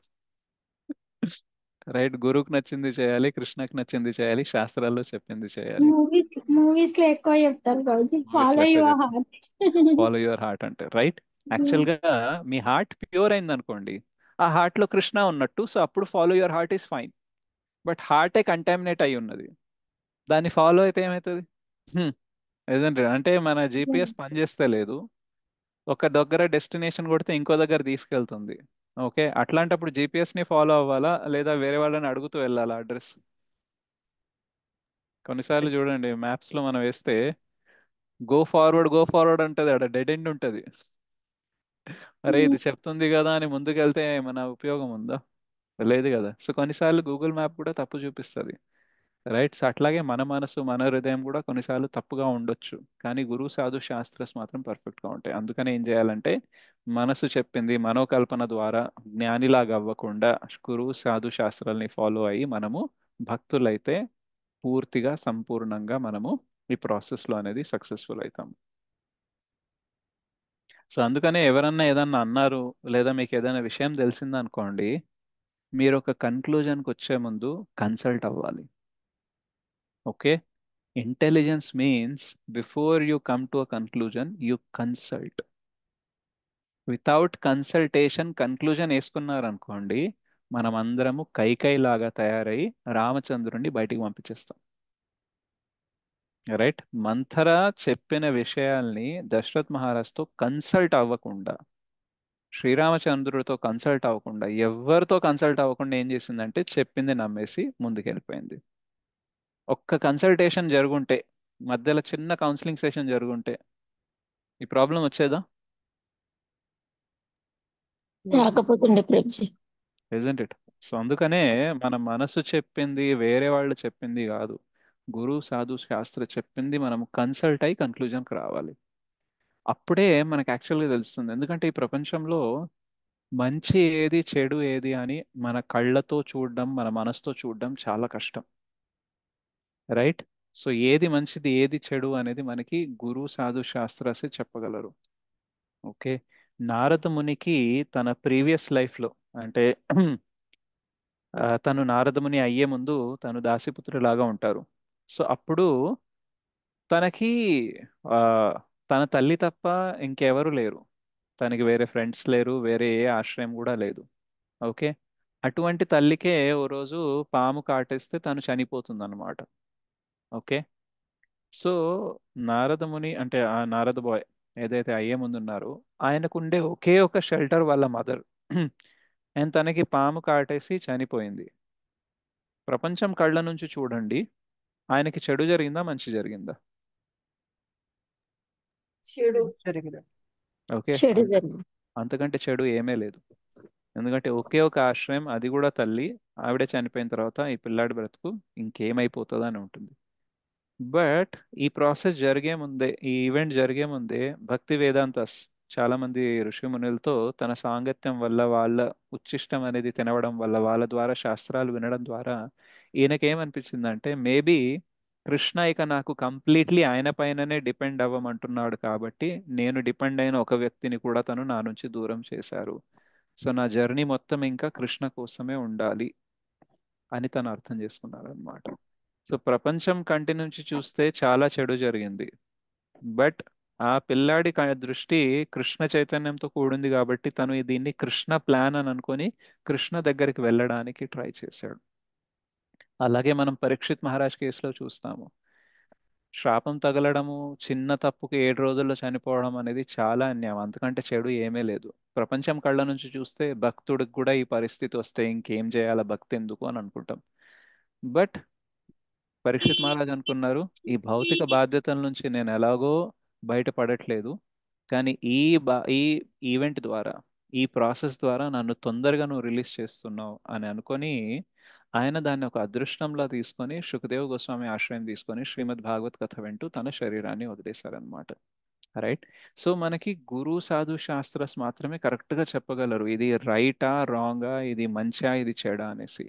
రైట్. గురువుకు నచ్చింది చేయాలి, కృష్ణకు నచ్చింది చేయాలి, శాస్త్రాల్లో చెప్పింది చేయాలి. మూవీస్ లో ఎక్కువ చెప్తారు రోజు follow your heart. Follow your heart అంటే రైట్. యాక్చువల్గా మీ హార్ట్ ప్యూర్ అయింది అనుకోండి, ఆ హార్ట్లో కృష్ణ ఉన్నట్టు, సో అప్పుడు follow your heart is fine. But హార్టే కంటామినేట్ అయి ఉన్నది, దాన్ని ఫాలో అయితే ఏమవుతుంది? అంటే మన జీపీఎస్ పనిచేస్తే లేదు, ఒక దగ్గర డెస్టినేషన్ కొడితే ఇంకో దగ్గర తీసుకెళ్తుంది. ఓకే. అట్లాంటప్పుడు జీపీఎస్ని ఫాలో అవ్వాలా లేదా వేరే వాళ్ళని అడుగుతూ వెళ్ళాలా అడ్రస్? కొన్నిసార్లు చూడండి మ్యాప్స్లో మనం వేస్తే గో ఫార్వర్డ్ గో ఫార్వర్డ్ ఉంటుంది, అక్కడ డెడ్ ఎండ్ ఉంటుంది. అరే ఇది చెప్తుంది కదా అని ముందుకెళ్తే ఏమైనా ఉపయోగం ఉందా? లేదు కదా. సో కొన్నిసార్లు గూగుల్ మ్యాప్ కూడా తప్పు చూపిస్తుంది. రైట్. సో అట్లాగే మన మనసు మన హృదయం కూడా కొన్నిసార్లు తప్పుగా ఉండొచ్చు, కానీ గురువు సాధు శాస్త్రస్ మాత్రం పర్ఫెక్ట్గా ఉంటాయి. అందుకని ఏం చేయాలంటే మనసు చెప్పింది మనోకల్పన ద్వారా జ్ఞానిలాగా అవ్వకుండా గురువు సాధు శాస్త్రాలని ఫాలో అయ్యి మనము భక్తులైతే పూర్తిగా సంపూర్ణంగా మనము ఈ ప్రాసెస్లో అనేది సక్సెస్ఫుల్ అవుతాం. సో అందుకనే ఎవరన్నా ఏదన్నా అన్నారు లేదా మీకు ఏదైనా విషయం తెలిసిందనుకోండి, మీరు ఒక కన్క్లూజన్కి వచ్చే ముందు కన్సల్ట్ అవ్వాలి. Okay. Intelligence means before you come to a conclusion you consult. Without consultation conclusion వేసుకున్నారనుకోండి, మనం అందరము కైకైలాగా తయారై రామచంద్రుడిని బయటికి పంపించేస్తాం. రైట్. మంథర చెప్పిన విషయాల్ని దశరథ్ మహారాజ్తో కన్సల్ట్ అవ్వకుండా, శ్రీరామచంద్రుడితో కన్సల్ట్ అవ్వకుండా, ఎవరితో కన్సల్ట్ అవ్వకుండా ఏం చేసిందంటే చెప్పింది నమ్మేసి ముందుకెళ్ళిపోయింది. ఒక్క కన్సల్టేషన్ జరుగుంటే, మధ్యలో చిన్న కౌన్సిలింగ్ సెషన్ జరుగుంటే ఈ ప్రాబ్లం వచ్చేదా? రాకపోతుండే ప్రభుజీ. Isn't it? సో అందుకనే మన మనసు చెప్పింది వేరే వాళ్ళు చెప్పింది కాదు, గురు సాధు శాస్త్ర చెప్పింది మనం కన్సల్ట్ అయి కన్క్లూజన్కి రావాలి. అప్పుడే మనకు యాక్చువల్గా తెలుస్తుంది. ఎందుకంటే ఈ ప్రపంచంలో మంచి ఏది చెడు ఏది అని మన కళ్ళతో చూడడం మన మనసుతో చూడడం చాలా కష్టం. రైట్. సో ఏది మంచిది ఏది చెడు అనేది మనకి గురు సాధు శాస్త్రాసే చెప్పగలరు. ఓకే. నారద మునికి తన ప్రీవియస్ లైఫ్లో అంటే తను నారదముని అయ్యే ముందు తను దాసిపుత్రులాగా ఉంటారు. సో అప్పుడు తనకి ఆ, తన తల్లి తప్ప ఇంకెవరు లేరు, తనకి వేరే ఫ్రెండ్స్ లేరు, వేరే ఏ ఆశ్రయం కూడా లేదు. ఓకే. అటువంటి తల్లికే ఓ రోజు పాము కాటేస్తే తను చనిపోతుంది అనమాట. ఓకే. సో నారదముని అంటే ఆ నారద బాయ్ ఏదైతే అయ్యే ముందు ఉన్నారో ఆయనకు ఉండే ఒకే ఒక షెల్టర్ వాళ్ళ మదర్. అండ్ తనకి పాము కాటేసి చనిపోయింది. ప్రపంచం కళ్ళ నుంచి చూడండి, ఆయనకి చెడు జరిగిందా మంచి జరిగిందా? చెడు. ఓకే. చెడు జరిగింది. అంతకంటే చెడు ఏమీ లేదు. ఎందుకంటే ఒకే ఒక ఆశ్రయం, అది కూడా తల్లి, ఆవిడే చనిపోయిన తర్వాత ఈ పిల్లాడి బ్రతుకు ఇంకేమైపోతుంది అని ఉంటుంది. బట్ ఈ ప్రాసెస్ జరిగే ముందే, ఈ ఈవెంట్ జరిగే ముందే భక్తి వేదాంతస్ చాలా మంది ఋషిమునులతో తన సాంగత్యం వల్ల, వాళ్ళ ఉచ్ఛిష్టం అనేది తినవడం వల్ల, వాళ్ళ ద్వారా శాస్త్రాలు వినడం ద్వారా ఈయనకేమనిపించిందంటే మేబీ కృష్ణ ఇక నాకు కంప్లీట్లీ ఆయన పైననే డిపెండ్ అవ్వమంటున్నాడు కాబట్టి నేను డిపెండ్ అయిన ఒక వ్యక్తిని కూడా తను నా నుంచి దూరం చేశారు. సో నా జర్నీ మొత్తం ఇంకా కృష్ణ కోసమే ఉండాలి అని తను అర్థం చేసుకున్నారు అనమాట. సో ప్రపంచం కంటి నుంచి చూస్తే చాలా చెడు జరిగింది, బట్ ఆ పిల్లాడి దృష్టి కృష్ణ చైతన్యంతో కూడింది కాబట్టి తను దీన్ని కృష్ణ ప్లాన్ అని అనుకొని కృష్ణ దగ్గరికి వెళ్ళడానికి ట్రై చేశాడు. అలాగే మనం పరీక్షిత్ మహారాజ్ కేసులో చూస్తాము. శాపం తగలడము, చిన్న తప్పుకి 7 రోజుల్లో చనిపోవడం అనేది చాలా అన్యాయం, అంతకంటే చెడు ఏమీ లేదు. ప్రపంచం కళ్ళ నుంచి చూస్తే భక్తుడికి కూడా ఈ పరిస్థితి వస్తే ఇంకేం చేయాల భక్తి ఎందుకు అని అనుకుంటాం. బట్ పరీక్షిత్ మహారాజ్ అనుకున్నారు, ఈ భౌతిక బాధ్యతల నుంచి నేను ఎలాగో బయటపడట్లేదు, కానీ ఈ ఈవెంట్ ద్వారా, ఈ ప్రాసెస్ ద్వారా నన్ను తొందరగా నువ్వు రిలీజ్ చేస్తున్నావు అని అనుకొని ఆయన దాన్ని ఒక అదృష్టంలా తీసుకొని సుఖదేవ్ గోస్వామి ఆశ్రయం తీసుకొని శ్రీమద్ భాగవత్ కథ వింటూ తన శరీరాన్ని వదిలేశారనమాట. రైట్. సో మనకి గురు సాధు శాస్త్రస్ మాత్రమే కరెక్ట్గా చెప్పగలరు ఇది రైటా రాంగా, ఇది మంచా ఇది చెడా అనేసి.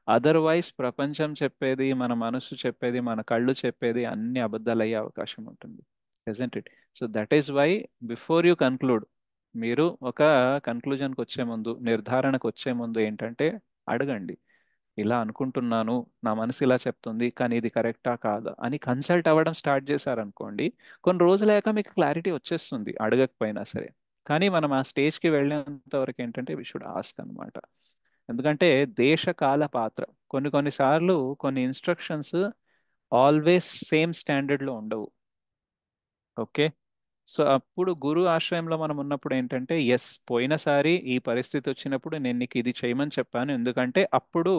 అదర్వైజ్ ప్రపంచం చెప్పేది, మన మనసు చెప్పేది, మన కళ్ళు చెప్పేది అన్ని అబద్ధాలు అయ్యే అవకాశం ఉంటుంది. Isn't it? So that is why before you conclude, మీరు ఒక కన్క్లూజన్కి వచ్చే ముందు, నిర్ధారణకు వచ్చే ముందు ఏంటంటే అడగండి, ఇలా అనుకుంటున్నాను, నా మనసు ఇలా చెప్తుంది, కానీ ఇది కరెక్టా కాదా అని కన్సల్ట్ అవ్వడం స్టార్ట్ చేశారనుకోండి, కొన్ని రోజులయ్యాక మీకు క్లారిటీ వచ్చేస్తుంది అడగకపోయినా సరే. కానీ మనం ఆ స్టేజ్కి వెళ్ళేంత వరకు ఏంటంటే వి షుడ్ ఆస్క్ అనమాట. ఎందుకంటే దేశ కాల పాత్ర, కొన్నిసార్లు కొన్ని ఇన్స్ట్రక్షన్స్ ఆల్వేస్ సేమ్ స్టాండర్డ్లో ఉండవు. ఓకే. సో అప్పుడు గురు ఆశ్రయంలో మనం ఉన్నప్పుడు ఏంటంటే ఎస్, పోయినసారి ఈ పరిస్థితి వచ్చినప్పుడు నేను నీకు ఇది చేయమని చెప్పాను, ఎందుకంటే అప్పుడు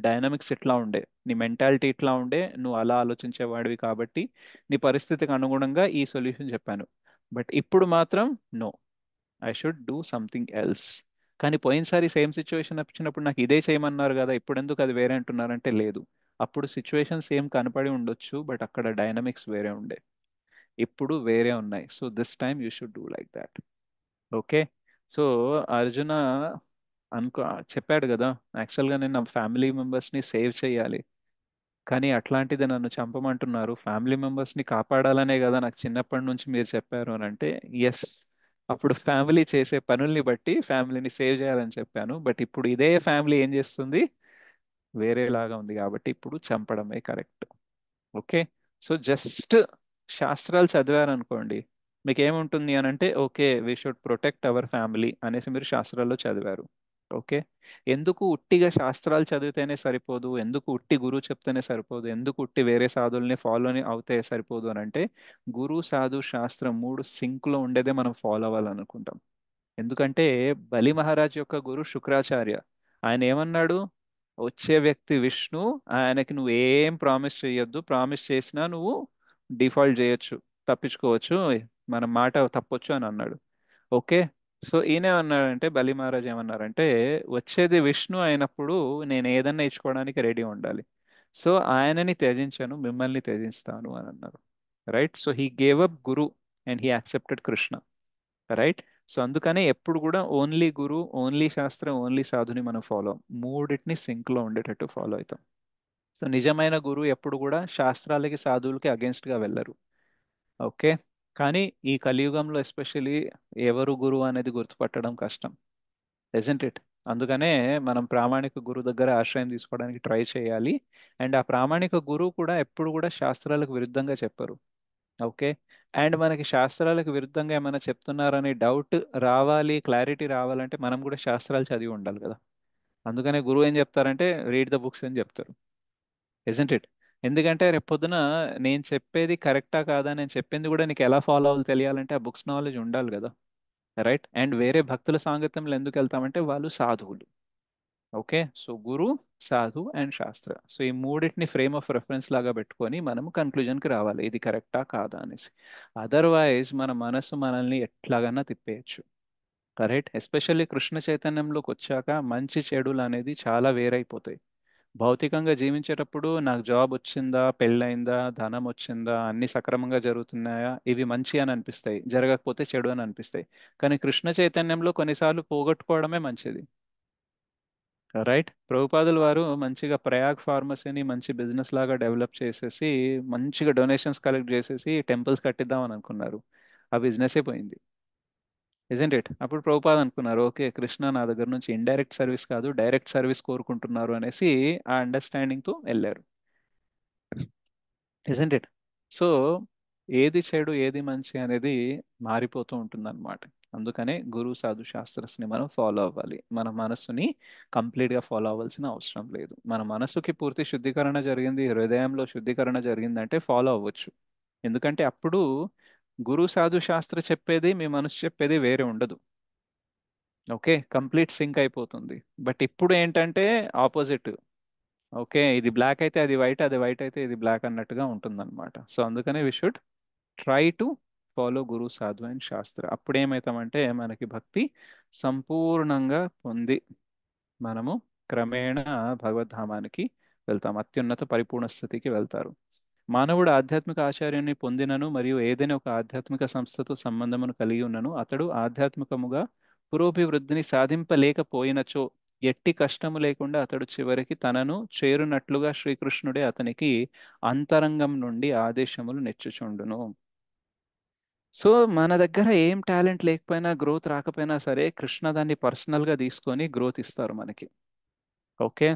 డైనమిక్స్ ఇట్లా ఉండే, నీ మెంటాలిటీ ఇట్లా ఉండే, నువ్వు అలా ఆలోచించేవాడివి కాబట్టి నీ పరిస్థితికి అనుగుణంగా ఈ సొల్యూషన్ చెప్పాను. బట్ ఇప్పుడు మాత్రం no, I should do something else. కానీ పోయినసారి సేమ్ సిచ్యువేషన్ వచ్చినప్పుడు నాకు ఇదే చేయమన్నారు కదా, ఇప్పుడు ఎందుకు అది వేరే అంటున్నారంటే లేదు, అప్పుడు సిచ్యువేషన్ సేమ్ కనపడి ఉండొచ్చు, బట్ అక్కడ డైనమిక్స్ వేరే ఉండే, ఇప్పుడు వేరే ఉన్నాయి. So this time you should do like that. Okay. So Arjuna అనుకో చెప్పాడు కదా, యాక్చువల్గా నేను నా ఫ్యామిలీ మెంబర్స్ని సేవ్ చేయాలి, కానీ అట్లాంటిది నన్ను చంపమంటున్నారు. ఫ్యామిలీ మెంబర్స్ని కాపాడాలనే కదా నాకు చిన్నప్పటి నుంచి మీరు చెప్పారు అని అంటే, ఎస్, అప్పుడు ఫ్యామిలీ చేసే పనుల్ని బట్టి ఫ్యామిలీని సేవ్ చేయాలని చెప్పాను, బట్ ఇప్పుడు ఇదే ఫ్యామిలీ ఏం చేస్తుంది, వేరేలాగా ఉంది, కాబట్టి ఇప్పుడు చంపడమే కరెక్ట్. ఓకే. సో జస్ట్ శాస్త్రాలు చదివారనుకోండి, మీకు ఏముంటుంది అని అంటే, okay we should protect our family అనేసి మీరు శాస్త్రాల్లో చదివారు. ఓకే. ఎందుకు ఉట్టిగా శాస్త్రాలు చదివితేనే సరిపోదు, ఎందుకు ఉట్టి గురువు చెప్తేనే సరిపోదు, ఎందుకు ఉట్టి వేరే సాధువుల్ని ఫాలోని అవుతే సరిపోదు అని అంటే, గురువు సాధు శాస్త్రం మూడు సింక్లో ఉండేదే మనం ఫాలో అవ్వాలనుకుంటాం. ఎందుకంటే బలి మహారాజ్ యొక్క గురు శుక్రాచార్య, ఆయన ఏమన్నాడు, వచ్చే వ్యక్తి విష్ణు, ఆయనకి నువ్వు ఏం ప్రామిస్ చేయొద్దు, ప్రామిస్ చేసినా నువ్వు డిఫాల్ట్ చేయొచ్చు, తప్పించుకోవచ్చు, మన మాట తప్పొచ్చు అని అన్నాడు. ఓకే. సో ఈయన ఏమన్నాడంటే, బలి మహారాజ్ ఏమన్నారంటే, వచ్చేది విష్ణు అయినప్పుడు నేను ఏదన్నా ఇచ్చుకోవడానికి రెడీ ఉండాలి, సో ఆయనని త్యజించను, మిమ్మల్ని త్యజిస్తాను అని అన్నారు. Right. So he gave up Guru and he accepted Krishna. Right. So అందుకనే ఎప్పుడు కూడా ఓన్లీ గురు, ఓన్లీ శాస్త్రం, ఓన్లీ సాధుని మనం ఫాలో, మూడింటిని సింక్లో ఉండేటట్టు ఫాలో అవుతాం. సో నిజమైన గురువు ఎప్పుడు కూడా శాస్త్రాలకి సాధువులకి అగేన్స్ట్గా వెళ్ళరు. ఓకే. కానీ ఈ కలియుగంలో ఎస్పెషలీ ఎవరు గురువు అనేది గుర్తుపట్టడం కష్టం, ఇజంట్ ఇట్? అందుకనే మనం ప్రామాణిక గురువు దగ్గర ఆశ్రయం తీసుకోవడానికి ట్రై చేయాలి. అండ్ ఆ ప్రామాణిక గురువు కూడా ఎప్పుడు కూడా శాస్త్రాలకు విరుద్ధంగా చెప్పరు. ఓకే. అండ్ మనకి శాస్త్రాలకు విరుద్ధంగా ఏమైనా చెప్తున్నారని డౌట్ రావాలి, క్లారిటీ రావాలంటే మనం కూడా శాస్త్రాలు చదివి ఉండాలి కదా. అందుకనే గురువు ఏం చెప్తారంటే, రీడ్ ద బుక్స్ అని చెప్తారు, ఇజంట్ ఇట్? ఎందుకంటే రేపు పొద్దున నేను చెప్పేది కరెక్టా కాదా, నేను చెప్పింది కూడా నీకు ఎలా ఫాలో అవ్వాలో తెలియాలంటే ఆ బుక్స్ నాలెడ్జ్ ఉండాలి కదా. రైట్. అండ్ వేరే భక్తుల సాంగత్యంలో ఎందుకు వెళ్తామంటే వాళ్ళు సాధువులు. Okay. So Guru, sadhu and శాస్త్ర, సో ఈ మూడింటిని ఫ్రేమ్ ఆఫ్ రెఫరెన్స్ లాగా పెట్టుకొని మనం కన్క్లూజన్కి రావాలి, ఇది కరెక్టా కాదా అనేసి. అదర్వైజ్ మన మనసు మనల్ని ఎట్లాగన్నా తిప్పేయచ్చు. కరెక్ట్. ఎస్పెషల్లీ కృష్ణ చైతన్యంలోకి వచ్చాక మంచి చెడులు అనేది చాలా వేరైపోతాయి. భౌతికంగా జీవించేటప్పుడు నాకు జాబ్ వచ్చిందా, పెళ్ళయిందా, ధనం వచ్చిందా, అన్ని సక్రమంగా జరుగుతున్నాయా, ఇవి మంచి అని అనిపిస్తాయి, జరగకపోతే చెడు అని అనిపిస్తాయి. కానీ కృష్ణ చైతన్యంలో కొన్నిసార్లు పోగొట్టుకోవడమే మంచిది. రైట్. ప్రభుపాదుల వారు మంచిగా ప్రయాగ్ ఫార్మసీని మంచి బిజినెస్ లాగా డెవలప్ చేసేసి మంచిగా డొనేషన్స్ కలెక్ట్ చేసేసి టెంపుల్స్ కట్టిద్దామని అనుకున్నారు, ఆ బిజినెసే పోయింది, ఇజంట్ ఇట్? అప్పుడు ప్రభుపాద్ అనుకున్నారు, ఓకే కృష్ణ నా దగ్గర నుంచి ఇండైరెక్ట్ సర్వీస్ కాదు డైరెక్ట్ సర్వీస్ కోరుకుంటున్నారు అనేసి ఆ అండర్స్టాండింగ్తో వెళ్ళారు, ఇజంట్ ఇట్? సో ఏది చెడు ఏది మంచి అనేది మారిపోతూ ఉంటుందన్నమాట. అందుకనే గురు సాధు శాస్త్రస్ని మనం ఫాలో అవ్వాలి, మన మనస్సుని కంప్లీట్గా ఫాలో అవ్వాల్సిన అవసరం లేదు. మన మనస్సుకి పూర్తి శుద్ధీకరణ జరిగింది, హృదయంలో శుద్ధీకరణ జరిగిందంటే ఫాలో అవ్వచ్చు. ఎందుకంటే అప్పుడు గురు సాధు శాస్త్ర చెప్పేది మీ మనసు చెప్పేది వేరే ఉండదు. ఓకే. కంప్లీట్ సింక్ అయిపోతుంది. బట్ ఇప్పుడు ఏంటంటే ఆపోజిట్. ఓకే. ఇది బ్లాక్ అయితే అది వైట్, అది వైట్ అయితే ఇది బ్లాక్ అన్నట్టుగా ఉంటుందన్నమాట. సో అందుకనే we should try to follow guru sadhu and శాస్త్ర. అప్పుడు ఏమవుతామంటే మనకి భక్తి సంపూర్ణంగా పొంది మనము క్రమేణా భగవద్ధామానికి వెళ్తాం, అత్యున్నత పరిపూర్ణ స్థితికి వెళ్తారు. మానవుడు ఆధ్యాత్మిక ఆచార్యాన్ని పొందినను మరియు ఏదైనా ఒక ఆధ్యాత్మిక సంస్థతో సంబంధమును కలిగి ఉన్నను అతడు ఆధ్యాత్మికముగా పురోభివృద్ధిని సాధింపలేకపోయినచో ఎట్టి కష్టము లేకుండా అతడు చివరికి తనను చేరునట్లుగా శ్రీకృష్ణుడే అతనికి అంతరంగం నుండి ఆదేశములు నెచ్చుచుండును. సో మన దగ్గర ఏం టాలెంట్ లేకపోయినా, గ్రోత్ రాకపోయినా సరే, కృష్ణ దాన్ని పర్సనల్గా తీసుకొని గ్రోత్ ఇస్తారు మనకి. ఓకే.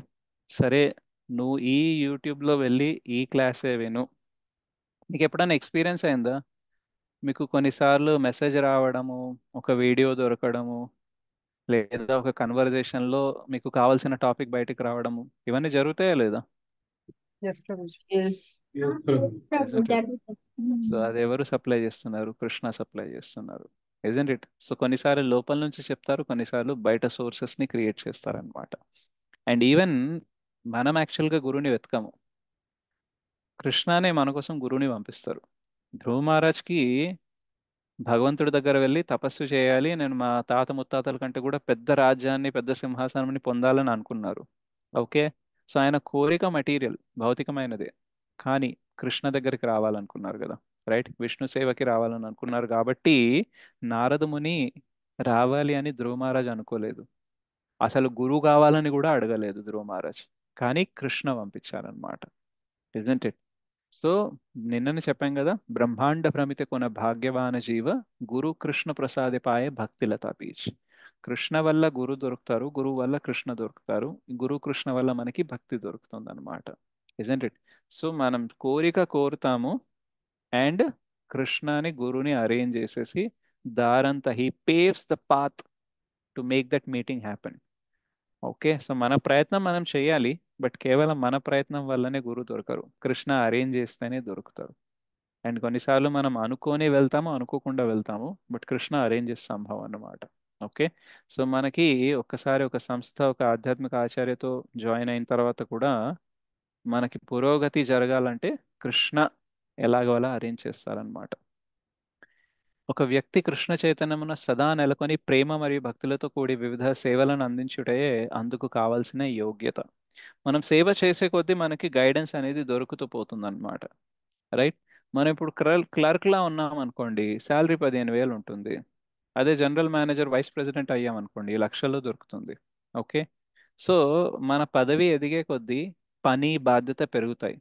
సరే, నువ్వు ఈ యూట్యూబ్లో వెళ్ళి ఈ క్లాసే విను, నీకు ఎప్పుడైనా ఎక్స్పీరియన్స్ అయిందా, మీకు కొన్నిసార్లు మెసేజ్ రావడము, ఒక వీడియో దొరకడము, లేదా ఒక కన్వర్జేషన్లో మీకు కావాల్సిన టాపిక్ బయటికి రావడము, ఇవన్నీ జరుగుతాయా లేదా? Yes Prabhuji. Isn't it? So అది ఎవరు సప్లై చేస్తున్నారు? కృష్ణ సప్లై చేస్తున్నారు, ఇజంట్ ఇట్? సో కొన్నిసార్లు లోపల నుంచి చెప్తారు, కొన్నిసార్లు బయట సోర్సెస్ని క్రియేట్ చేస్తారనమాట. అండ్ ఈవెన్ మనం యాక్చువల్గా గురువుని వెతకము, కృష్ణనే మన కోసం గురువుని పంపిస్తారు. ధ్రువ మహారాజ్కి భగవంతుడి దగ్గర వెళ్ళి తపస్సు చేయాలి, నేను మా తాత ముత్తాతల కంటే కూడా పెద్ద రాజ్యాన్ని, పెద్ద సింహాసనాన్ని పొందాలని అనుకున్నారు. ఓకే. సో ఆయన కోరిక మెటీరియల్, భౌతికమైనదే. కానీ కృష్ణ దగ్గరికి రావాలనుకున్నారు కదా, రైట్? విష్ణు సేవకి రావాలని అనుకున్నారు కాబట్టి నారద ముని రావాలి అని ధ్రువ మహారాజ్ అనుకోలేదు. అసలు గురువు కావాలని కూడా అడగలేదు ధ్రువ మహారాజ్. కానీ కృష్ణ పంపించారనమాట. Isn't it? సో నిన్ననే చెప్పాం కదా, బ్రహ్మాండ భ్రమిత కొన భాగ్యవాన జీవ గురు కృష్ణ ప్రసాది పాయే భక్తిలతా పీచ్. కృష్ణ వల్ల గురు దొరుకుతారు, గురువు వల్ల కృష్ణ దొరుకుతారు, గురు కృష్ణ వల్ల మనకి భక్తి దొరుకుతుంది అనమాట. Isn't it? సో మనం కోరిక కోరుతాము అండ్ కృష్ణని గురుని అరేంజ్ చేసేసి దారంతా he paves the path to make that meeting happen. Okay, so మన ప్రయత్నం మనం చేయాలి, బట్ కేవలం మన ప్రయత్నం వల్లనే గురు దొరకరు, కృష్ణ అరేంజ్ చేస్తేనే దొరుకుతారు. అండ్ కొన్నిసార్లు మనం అనుకొని వెళ్తాము, అనుకోకుండా వెళ్తాము, బట్ కృష్ణ అరేంజ్ చేస్తే సంభవం అన్నమాట. ఓకే, సో మనకి ఒక్కసారి ఒక సంస్థ, ఒక ఆధ్యాత్మిక ఆచార్యతో జాయిన్ అయిన తర్వాత కూడా మనకి పురోగతి జరగాలంటే కృష్ణ ఎలాగోలా అరేంజ్ చేస్తారనమాట. ఒక వ్యక్తి కృష్ణ చైతన్యమున సదా నెలకొని ప్రేమ మరియు భక్తులతో కూడి వివిధ సేవలను అందించుటే అందుకు కావాల్సిన యోగ్యత. మనం సేవ చేసే కొద్దీ మనకి గైడెన్స్ అనేది దొరుకుతూ పోతుంది అనమాట, రైట్? మనం ఇప్పుడు క్లర్క్లా ఉన్నాం అనుకోండి, శాలరీ 15,000 ఉంటుంది. అదే జనరల్ మేనేజర్, వైస్ ప్రెసిడెంట్ అయ్యాం అనుకోండి, లక్షల్లో దొరుకుతుంది. ఓకే, సో మన పదవి ఎదిగే కొద్దీ పని బాధ్యత పెరుగుతాయి,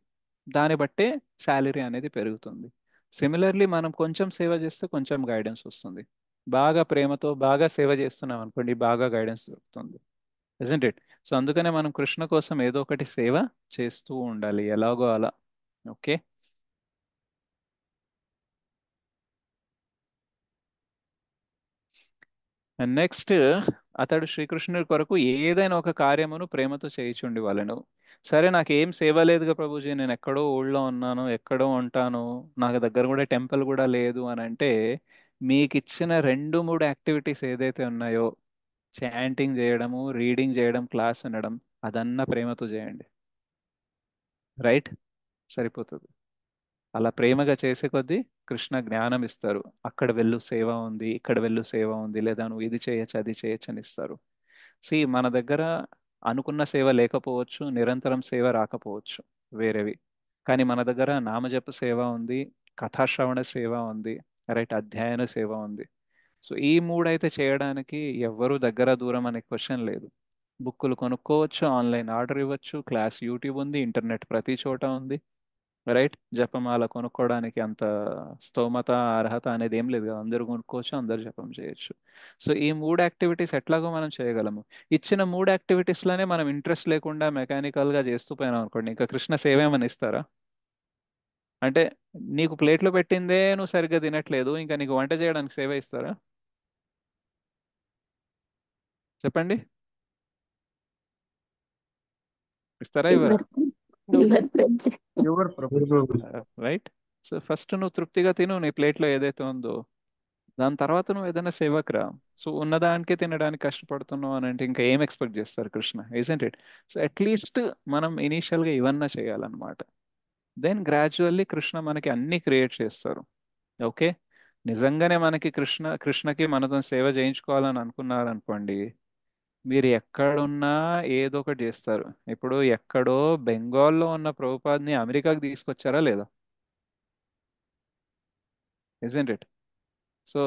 దాన్ని బట్టే శాలరీ అనేది పెరుగుతుంది. సిమిలర్లీ మనం కొంచెం సేవ చేస్తే కొంచెం గైడెన్స్ వస్తుంది. బాగా ప్రేమతో బాగా సేవ చేస్తున్నాం అనుకోండి, బాగా గైడెన్స్ దొరుకుతుంది. Isn't it? సో అందుకనే మనం కృష్ణ కోసం ఏదో ఒకటి సేవ చేస్తూ ఉండాలి, ఎలాగో అలా. ఓకే, అండ్ నెక్స్ట్, అతడు శ్రీకృష్ణుడి కొరకు ఏదైనా ఒక కార్యమును ప్రేమతో చేయిచుండి వాళ్ళను. సరే, నాకు ఏం సేవ లేదుగా ప్రభుజీ, నేను ఎక్కడో ఊళ్ళో ఉన్నాను, ఎక్కడో ఉంటాను, నాకు దగ్గర కూడా టెంపుల్ కూడా లేదు అని అంటే, మీకు ఇచ్చిన 2-3 యాక్టివిటీస్ ఏదైతే ఉన్నాయో, చాంటింగ్ చేయడము, రీడింగ్ చేయడం, క్లాస్ వినడం, అదన్నా ప్రేమతో చేయండి, రైట్? సరిపోతుంది. అలా ప్రేమగా చేసే కొద్దీ కృష్ణ జ్ఞానం ఇస్తారు. అక్కడ వెళ్ళు సేవ ఉంది, ఇక్కడ వెళ్ళు సేవ ఉంది, లేదా నువ్వు ఇది చేయొచ్చు, అది చేయొచ్చు అని ఇస్తారు. మన దగ్గర అనుకున్న సేవ లేకపోవచ్చు, నిరంతరం సేవ రాకపోవచ్చు, వేరేవి. కానీ మన దగ్గర నామజప సేవ ఉంది, కథాశ్రవణ సేవ ఉంది, రైట్? అధ్యయన సేవ ఉంది. సో ఈ 3 అయితే చేయడానికి ఎవ్వరూ దగ్గర దూరం అనే క్వశ్చన్ లేదు. బుక్కులు కొనుక్కోవచ్చు, ఆన్లైన్ ఆర్డర్ ఇవ్వచ్చు, క్లాస్ యూట్యూబ్ ఉంది, ఇంటర్నెట్ ప్రతి చోట ఉంది, రైట్? జపమాల కొనుక్కోవడానికి అంత స్తోమత, అర్హత అనేది ఏం లేదు కదా, అందరూ కొనుక్కోవచ్చు, అందరు జపం చేయొచ్చు. సో ఈ 3 యాక్టివిటీస్ ఎట్లాగో మనం చేయగలము. ఇచ్చిన 3 యాక్టివిటీస్లోనే మనం ఇంట్రెస్ట్ లేకుండా మెకానికల్గా చేస్తూ పోయినాం అనుకోండి, ఇంకా కృష్ణ సేవ ఏమని ఇస్తారా? అంటే నీకు ప్లేట్లో పెట్టిందే నువ్వు సరిగ్గా తినట్లేదు, ఇంకా నీకు వంట చేయడానికి సేవ ఇస్తారా? చెప్పండి, ఇస్తారా ఇవ్వరా? ఇవ్వరు రైట్? సో ఫస్ట్ నువ్వు తృప్తిగా తిను, నీ ప్లేట్లో ఏదైతే ఉందో, దాని తర్వాత నువ్వు ఏదైనా సేవకు రా. సో ఉన్నదానికే తినడానికి కష్టపడుతున్నావు అని అంటే ఇంకా ఏం ఎక్స్పెక్ట్ చేస్తారు Krishna? Isn't it? So at least మనం ఇనీషియల్గా ఇవన్నా చేయాలన్నమాట. దెన్ గ్రాడ్యువల్లీ కృష్ణ మనకి అన్ని క్రియేట్ చేస్తారు. ఓకే, నిజంగానే మనకి కృష్ణకి మనతో సేవ చేయించుకోవాలని అనుకున్నారనుకోండి, మీరు ఎక్కడున్నా ఏదో ఒకటి చేస్తారు. ఇప్పుడు ఎక్కడో బెంగాల్లో ఉన్న ప్రభుపాద్ని అమెరికాకి తీసుకొచ్చారా లేదా? Isn't it? సో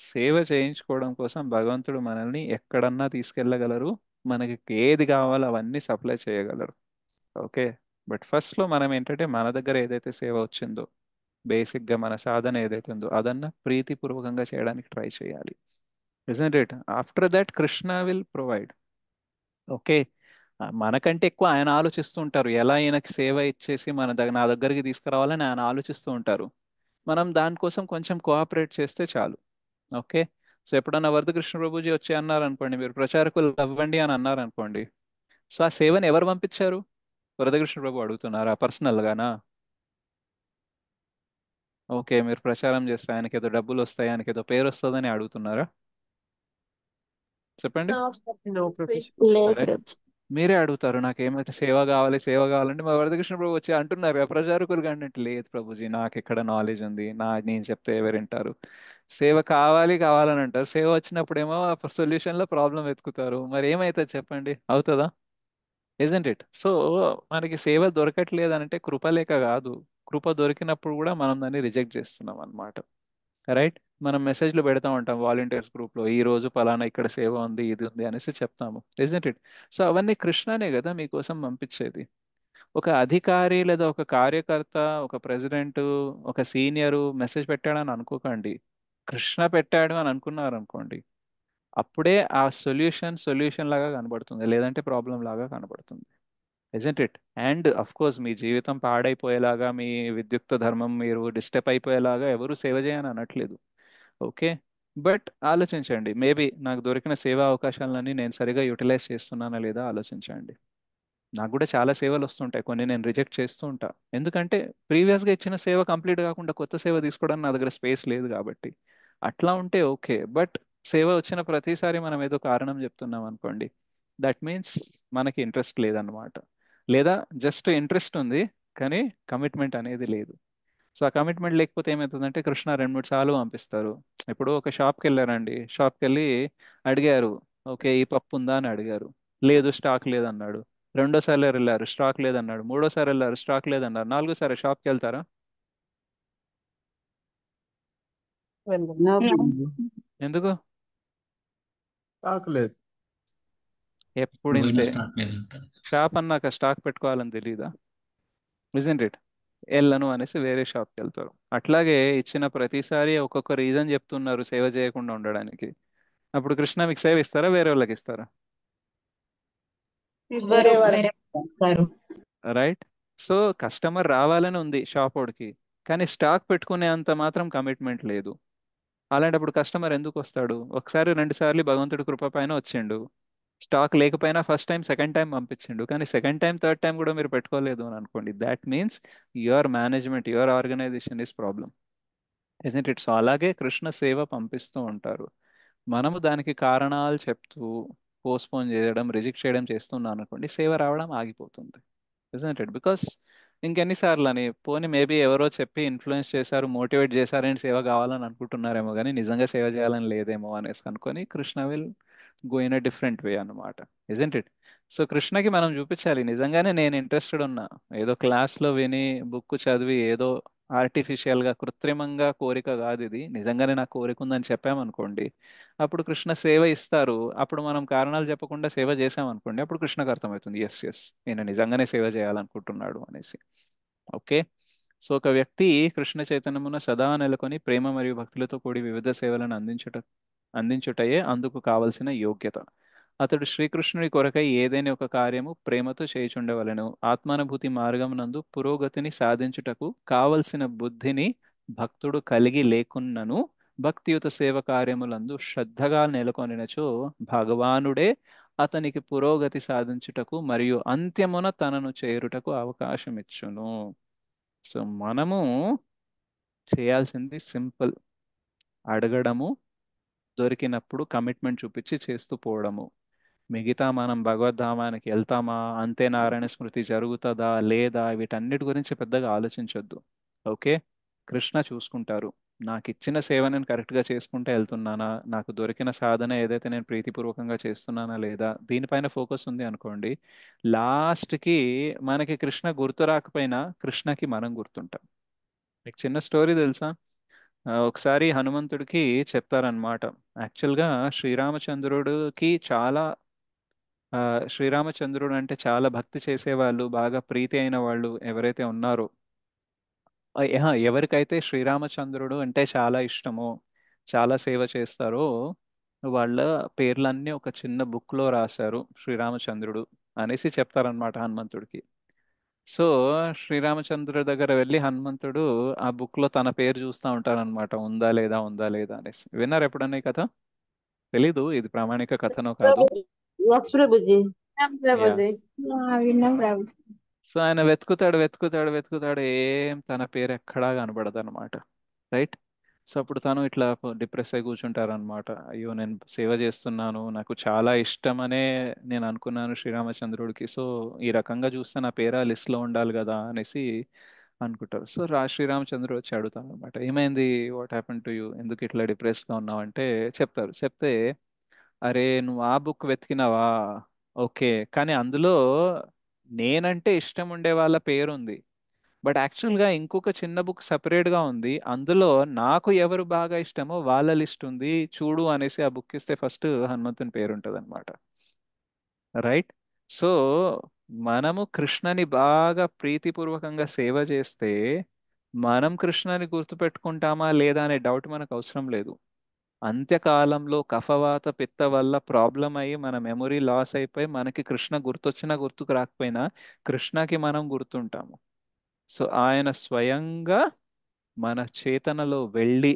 సేవ చేయించుకోవడం కోసం భగవంతుడు మనల్ని ఎక్కడన్నా తీసుకెళ్ళగలరు, మనకి ఏది కావాలో అవన్నీ సప్లై చేయగలరు. ఓకే, బట్ ఫస్ట్లో మనం ఏంటంటే మన దగ్గర ఏదైతే సేవ వచ్చిందో, బేసిక్గా మన సాధన ఏదైతే ఉందో అదన్నా ప్రీతిపూర్వకంగా చేయడానికి ట్రై చేయాలి. Isn't it? After that Krishna will provide. Okay, మనకంటే ఎక్కువ ఆయన ఆలోచిస్తూ ఉంటారు, ఎలా ఈయనకి సేవ ఇచ్చేసి నా దగ్గరికి తీసుకురావాలని ఆయన ఆలోచిస్తూ ఉంటారు. మనం దానికోసం కొంచెం కోఆపరేట్ చేస్తే చాలు. ఓకే, సో ఎప్పుడన్నా వరదకృష్ణ ప్రభుజీ వచ్చి అన్నారనుకోండి, మీరు ప్రచారకులు అవ్వండి అని అన్నారనుకోండి, సో ఆ సేవని ఎవరు పంపించారు? వరదకృష్ణ ప్రభు అడుగుతున్నారా పర్సనల్గానా? ఓకే, మీరు ప్రచారం చేస్తే ఆయనకి ఏదో డబ్బులు వస్తాయి, ఆయనకి ఏదో పేరు వస్తుందని అడుగుతున్నారా? చెప్పండి. No professor. లేదు Right? ప్రభుజీ. మీరే అడుగుతారు, నాకు ఏమైతే సేవ కావాలి, సేవ కావాలంటే మా వరదకృష్ణ ప్రభు వచ్చి అంటున్నారు ప్రచారకులు కానీ అంటే, లేదు ప్రభుజీ నాకు ఎక్కడ నాలెడ్జ్ ఉంది, నేను చెప్తే ఎవరు వింటారు, సేవ కావాలని అంటారు. సేవ వచ్చినప్పుడేమో సొల్యూషన్లో ప్రాబ్లం వెతుకుతారు. మరి ఏమవుతుంది చెప్పండి? అవుతుందా? Isn't it? సో మనకి సేవ దొరకట్లేదు అంటే కృప లేక కాదు. కృప దొరికినప్పుడు కూడా మనం దాన్ని రిజెక్ట్ చేస్తున్నాం అన్నమాట. రైట్? మనం మెసేజ్లు పెడతా ఉంటాం వాలంటీర్స్ గ్రూప్లో, ఈ రోజు పలానా ఇక్కడ సేవ ఉంది, ఇది ఉంది అనేసి చెప్తాము. Isn't it? సో అవన్నీ కృష్ణనే కదా మీకోసం పంపించేది. ఒక అధికారి లేదా ఒక కార్యకర్త, ఒక ప్రెసిడెంట్, ఒక సీనియరు మెసేజ్ పెట్టాడని అనుకోకండి. కృష్ణ పెట్టాడు అని అనుకున్నారు అనుకోండి, అప్పుడే ఆ సొల్యూషన్ లాగా కనబడుతుంది, లేదంటే ప్రాబ్లం లాగా కనబడుతుంది. Isn't it? And of course మీ జీవితం పాడైపోయేలాగా, మీ విద్యుక్త ధర్మం మీరు డిస్టర్బ్ అయిపోయేలాగా ఎవరు సేవ చేయని అనట్లేదు. ఓకే, బట్ ఆలోచించండి, మేబీ నాకు దొరికిన సేవా అవకాశాలన్నీ నేను సరిగా యూటిలైజ్ చేస్తున్నానా లేదా ఆలోచించండి. నాకు కూడా చాలా సేవలు వస్తుంటాయి, కొన్ని నేను రిజెక్ట్ చేస్తూ ఉంటా. ఎందుకంటే ప్రీవియస్గా ఇచ్చిన సేవ కంప్లీట్ కాకుండా కొత్త సేవ తీసుకోవడానికి నా దగ్గర స్పేస్ లేదు కాబట్టి. అట్లా ఉంటే ఓకే, బట్ సేవ వచ్చిన ప్రతిసారి మనం ఏదో కారణం చెప్తున్నాం అనుకోండి, దట్ మీన్స్ మనకి ఇంట్రెస్ట్ లేదన్నమాట. లేదా జస్ట్ ఇంట్రెస్ట్ ఉంది కానీ కమిట్మెంట్ అనేది లేదు. సో ఆ కమిట్మెంట్ లేకపోతే ఏమవుతుందంటే కృష్ణ 2-3 సార్లు పంపిస్తారు. ఇప్పుడు ఒక షాప్కి వెళ్ళారండి, షాప్కి వెళ్ళి అడిగారు, ఓకే ఈ పప్పు ఉందా అని అడిగారు, లేదు స్టాక్ లేదన్నాడు. రెండోసారి వెళ్ళారు, స్టాక్ లేదన్నాడు. మూడోసారి వెళ్ళారు, స్టాక్ లేదన్నారు. నాలుగోసారి షాప్కి వెళ్తారా? ఎందుకు? స్టాక్ లేదు. ఎప్పుడు పోయిన ఇంతే. స్టాక్ లేదంటారు. షాప్ అన్నాక స్టాక్ పెట్టుకోవాలని తెలీదా? Isn't it? వెళ్ళను అనేసి వేరే షాప్కి వెళ్తారు. అట్లాగే ఇచ్చిన ప్రతిసారి ఒక్కొక్క రీజన్ చెప్తున్నారు సేవ చేయకుండా ఉండడానికి. అప్పుడు కృష్ణ మీకు సేవ ఇస్తారా, వేరే వాళ్ళకి ఇస్తారా? ఇవ్వరు వేరే రైట్? సో కస్టమర్ రావాలని ఉంది షాప్ వాడికి, కానీ స్టాక్ పెట్టుకునే అంత మాత్రం కమిట్మెంట్ లేదు. అలాంటప్పుడు కస్టమర్ ఎందుకు వస్తాడు? ఒకసారి 2 సార్లు భగవంతుడి కృప పైన వచ్చిండు, స్టాక్ లేకపోయినా ఫస్ట్ టైం సెకండ్ టైం పంపించిండు, కానీ సెకండ్ టైం థర్డ్ టైం కూడా మీరు పెట్టుకోలేదు అని అనుకోండి, that means your management, your organisation is problem. Isn't it? So అలాగే కృష్ణ సేవ పంపిస్తూ ఉంటారు, మనము దానికి కారణాలు చెప్తూ పోస్ట్పోన్ చేయడం, రిజెక్ట్ చేయడం చేస్తున్నాం అనుకోండి, సేవ రావడం ఆగిపోతుంది. Isn't it? బికాస్ ఇంకెన్నిసార్లు అని పోనీ మేబీ ఎవరో చెప్పి ఇన్ఫ్లుయెన్స్ చేశారు, మోటివేట్ చేశారని సేవ కావాలని అనుకుంటున్నారేమో, కానీ నిజంగా సేవ చేయాలని లేదేమో అనేసి అనుకొని Krishna will go in a different way అన్నమాట. Isn't it? సో కృష్ణకి మనం చూపించాలి నిజంగానే నేను ఇంట్రెస్టెడ్ ఉన్నా, ఏదో క్లాస్లో విని బుక్ చదివి ఏదో ఆర్టిఫిషియల్గా కృత్రిమంగా కోరిక కాదు ఇది, నిజంగానే నాకు కోరిక ఉందని చెప్పామనుకోండి, అప్పుడు కృష్ణ సేవ ఇస్తారు. అప్పుడు మనం కారణాలు చెప్పకుండా సేవ చేసామనుకోండి, అప్పుడు కృష్ణకు అర్థమవుతుంది, ఎస్ ఎస్ ఈయన నిజంగానే సేవ చేయాలనుకుంటున్నాడు అనేసి. ఓకే, సో ఒక వ్యక్తి కృష్ణ చైతన్యమున సదా నెలకొని ప్రేమ మరియు భక్తులతో కూడి వివిధ సేవలను అందించుటయే అందుకు కావలసిన యోగ్యత. అతడు శ్రీకృష్ణుడి కొరకై ఏదైనా ఒక కార్యము ప్రేమతో చేయుచుండవలెను. ఆత్మానుభూతి మార్గమునందు పురోగతిని సాధించుటకు కావలసిన బుద్ధిని భక్తుడు కలిగి లేకున్నను భక్తియుత సేవ కార్యములందు శ్రద్ధగా నెలకొనినచో భగవానుడే అతనికి పురోగతి సాధించుటకు మరియు అంత్యమున తనను చేరుటకు అవకాశం ఇచ్చును. సో మనము చేయాల్సింది సింపుల్, అడగడము, దొరికినప్పుడు కమిట్మెంట్ చూపించి చేస్తూ పోవడము. మిగతా మనం భగవద్ధామానికి వెళ్తామా, అంతే నారాయణ స్మృతి జరుగుతుందా లేదా, వీటన్నిటి గురించి పెద్దగా ఆలోచించొద్దు. ఓకే, కృష్ణ చూసుకుంటారు. నాకు ఇచ్చిన సేవ నేను కరెక్ట్గా చేసుకుంటే వెళ్తున్నానా, నాకు దొరికిన సాధన ఏదైతే నేను ప్రీతిపూర్వకంగా చేస్తున్నానా లేదా, దీనిపైన ఫోకస్ ఉంది అనుకోండి, లాస్ట్కి మనకి కృష్ణ గుర్తు రాకపోయినా కృష్ణకి మనం గుర్తుంటాం. మీకు చిన్న స్టోరీ తెలుసా? ఒకసారి హనుమంతుడికి చెప్తారనమాట. యాక్చువల్గా శ్రీరామచంద్రుడికి చాలా శ్రీరామచంద్రుడు అంటే చాలా భక్తి చేసేవాళ్ళు, బాగా ప్రీతి అయిన వాళ్ళు ఎవరైతే ఉన్నారో, ఎవరికైతే శ్రీరామచంద్రుడు అంటే చాలా ఇష్టమో, చాలా సేవ చేస్తారో, వాళ్ళ పేర్లన్నీ ఒక చిన్న బుక్లో రాశారు శ్రీరామచంద్రుడు అనేసి చెప్తారనమాట హనుమంతుడికి. సో శ్రీరామచంద్రుడి దగ్గర వెళ్ళి హనుమంతుడు ఆ బుక్లో తన పేరు చూస్తూ ఉంటారనమాట, ఉందా లేదా ఉందా లేదా అనేసి. విన్నారు ఎప్పుడన్నా ఈ కథ? తెలీదు ఇది ప్రామాణిక కథనో కాదు. ఎస్ ప్రభుజీ. విన్నాం ప్రభుజీ. సో ఆయన వెతుకుతాడు వెతుకుతాడు వెతుకుతాడు, ఏం తన పేరు ఎక్కడా కనబడదు అనమాట. రైట్? సో అప్పుడు తను ఇట్లా డిప్రెస్ అయి కూర్చుంటారు అనమాట. అయ్యో నేను సేవ చేస్తున్నాను, నాకు చాలా ఇష్టమనే నేను అనుకున్నాను శ్రీరామచంద్రుడికి, సో ఈ రకంగా చూస్తే నా పేరు ఆ లిస్ట్లో ఉండాలి కదా అనేసి అనుకుంటారు. సో శ్రీరామచంద్రుడు వచ్చి అడుగుతాను అనమాట, ఏమైంది, వాట్ హ్యాపెన్ టు యూ, ఎందుకు ఇట్లా డిప్రెస్గా ఉన్నావు అంటే చెప్తారు. చెప్తే, అరే నువ్వు ఆ బుక్ వెతికినావా, ఓకే, కానీ అందులో నేనంటే ఇష్టం ఉండే వాళ్ళ పేరు ఉంది. బట్ యాక్చువల్గా ఇంకొక చిన్న బుక్ సపరేట్గా ఉంది, అందులో నాకు ఎవరు బాగా ఇష్టమో వాళ్ళ లిస్ట్ ఉంది చూడు అనేసి ఆ బుక్ ఇస్తే ఫస్ట్ హనుమంతుని పేరు ఉంటుంది అనమాట. రైట్. సో మనము కృష్ణని బాగా ప్రీతిపూర్వకంగా సేవ చేస్తే మనం కృష్ణని గుర్తుపెట్టుకుంటామా లేదా అనే డౌట్ మనకు అవసరం లేదు. అంత్యకాలంలో కఫవాత పిత్త వల్ల ప్రాబ్లం అయ్యి మన మెమొరీ లాస్ అయిపోయి మనకి కృష్ణ గుర్తొచ్చినా గుర్తుకు రాకపోయినా కృష్ణకి మనం గుర్తుంటాము. సో ఆయన స్వయంగా మన చేతనలో వెళ్ళి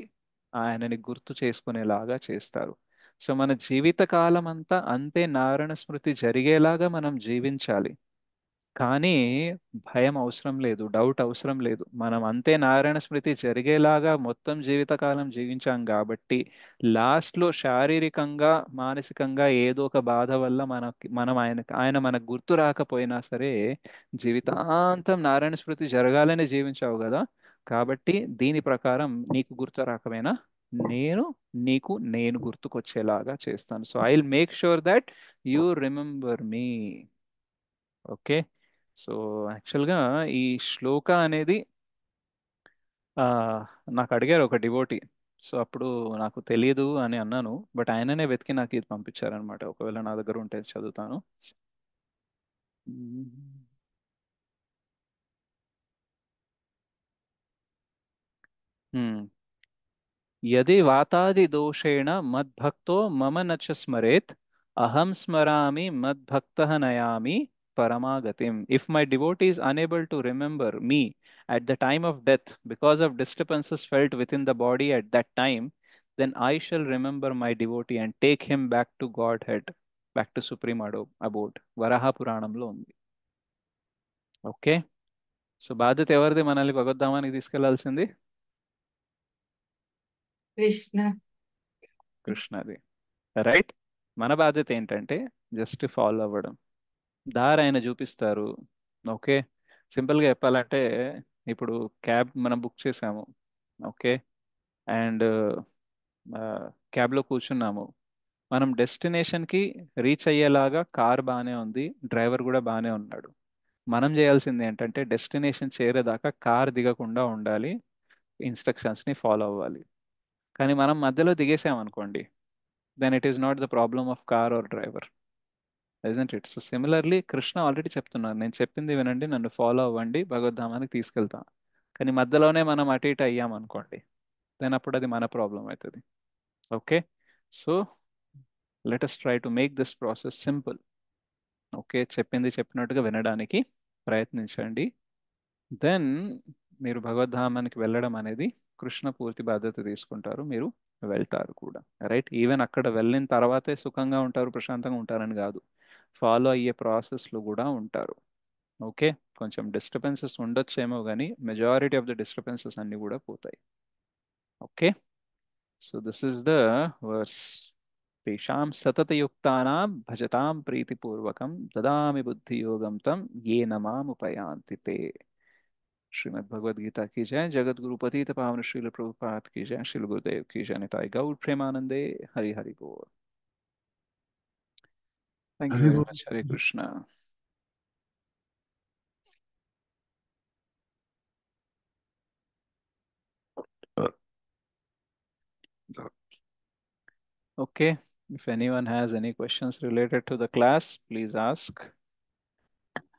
ఆయనని గుర్తు చేసుకునేలాగా చేస్తారు. సో మన జీవిత కాలం అంతా అంతే నారాయణ స్మృతి జరిగేలాగా మనం జీవించాలి. కానీ భయం అవసరం లేదు, డౌట్ అవసరం లేదు. మనం అంతే నారాయణ స్మృతి జరిగేలాగా మొత్తం జీవితకాలం జీవించాం కాబట్టి లాస్ట్లో శారీరకంగా మానసికంగా ఏదో ఒక బాధ వల్ల మనం ఆయన మనకు గుర్తు రాకపోయినా సరే జీవితాంతం నారాయణ స్మృతి జరగాలని జీవించావు కదా. కాబట్టి దీని ప్రకారం నీకు గుర్తు రాకపోయినా నేను నేను గుర్తుకొచ్చేలాగా చేస్తాను. So I will make sure that you remember me. Okay. So యాక్చువల్గా ఈ శ్లోక అనేది ఆ, నాకు అడిగారు ఒక డివోటీ. సో అప్పుడు నాకు తెలియదు అని అన్నాను, బట్ ఆయననే వెతికి నాకు ఇది పంపించారనమాట. ఒకవేళ నా దగ్గర ఉంటే చదువుతాను. హ్మ్. యది వాతాది దోషేణ మద్భక్తో మమ నచ స్మరేత్ అహం స్మరామి మద్భక్తః Niamey పరమాగతిం. If my devotee is unable to remember me at the time of death because of disturbances felt within the body at that time, then I shall remember my devotee and take him back to Godhead, back to Supreme Abode. వరాహ పురాణంలో ఉంది. Okay. So బాధ్యత ఎవరిది మనల్ని భగవద్ధామానికి తీసుకెళ్లాల్సింది? Krishna. కృష్ణది. Right. మన బాధ్యత ఏంటంటే just follow అవ్వడం. దారి ఆయన చూపిస్తారు. ఓకే. సింపుల్గా చెప్పాలంటే ఇప్పుడు క్యాబ్ మనం బుక్ చేసాము. ఓకే. అండ్ క్యాబ్లో కూర్చున్నాము. మనం డెస్టినేషన్కి రీచ్ అయ్యేలాగా కార్ బాగానే ఉంది, డ్రైవర్ కూడా బాగానే ఉన్నాడు. మనం చేయాల్సింది ఏంటంటే డెస్టినేషన్ చేరేదాకా కార్ దిగకుండా ఉండాలి, ఇన్స్ట్రక్షన్స్ని ఫాలో అవ్వాలి. కానీ మనం మధ్యలో దిగేసామనుకోండి, then it is not the problem of car or driver, isn't it? So similarly Krishna already చెప్తున్నారు, నేను చెప్పింది వినండి, నన్ను ఫాలో అవ్వండి, భగవద్ధామానికి తీసుకెళ్తా. కానీ మధ్యలోనే మనం అటు ఇటు అయ్యామనుకోండి, దెన్ అప్పుడు అది మన ప్రాబ్లం అవుతుంది. Okay. So let us try to make this process simple. Okay. చెప్పింది చెప్పినట్టుగా వినడానికి ప్రయత్నించండి. దెన్ మీరు భగవద్ధామానికి వెళ్ళడం అనేది కృష్ణ పూర్తి బాధ్యత తీసుకుంటారు, మీరు వెళ్తారు కూడా. రైట్. ఈవెన్ అక్కడ వెళ్ళిన తర్వాతే సుఖంగా ఉంటారు, ప్రశాంతంగా ఉంటారని కాదు, ఫాలో అయ్యే ప్రాసెస్లో కూడా ఉంటారు. ఓకే. కొంచెం డిస్టర్బెన్సెస్ ఉండొచ్చేమో కానీ మెజారిటీ ఆఫ్ ద డిస్టర్బెన్సెస్ అన్నీ కూడా పోతాయి. Okay. So this is the verse. తేషాం సతతయుక్తానాం భజతాం ప్రీతిపూర్వకం దదామి బుద్ధియోగం తం येन मामुपयान्ति ते. श्रीमद् भगवद गीता की जय. जगत गुरु पतित पावन श्रील प्रभुपाद की जय. श्रील गुरुदेव की जय. निताय गौर प्रेमानंदे. हरि हरि बोल. Thank you very much. Hare Krishna. Okay. If anyone has any questions related to the class, please ask.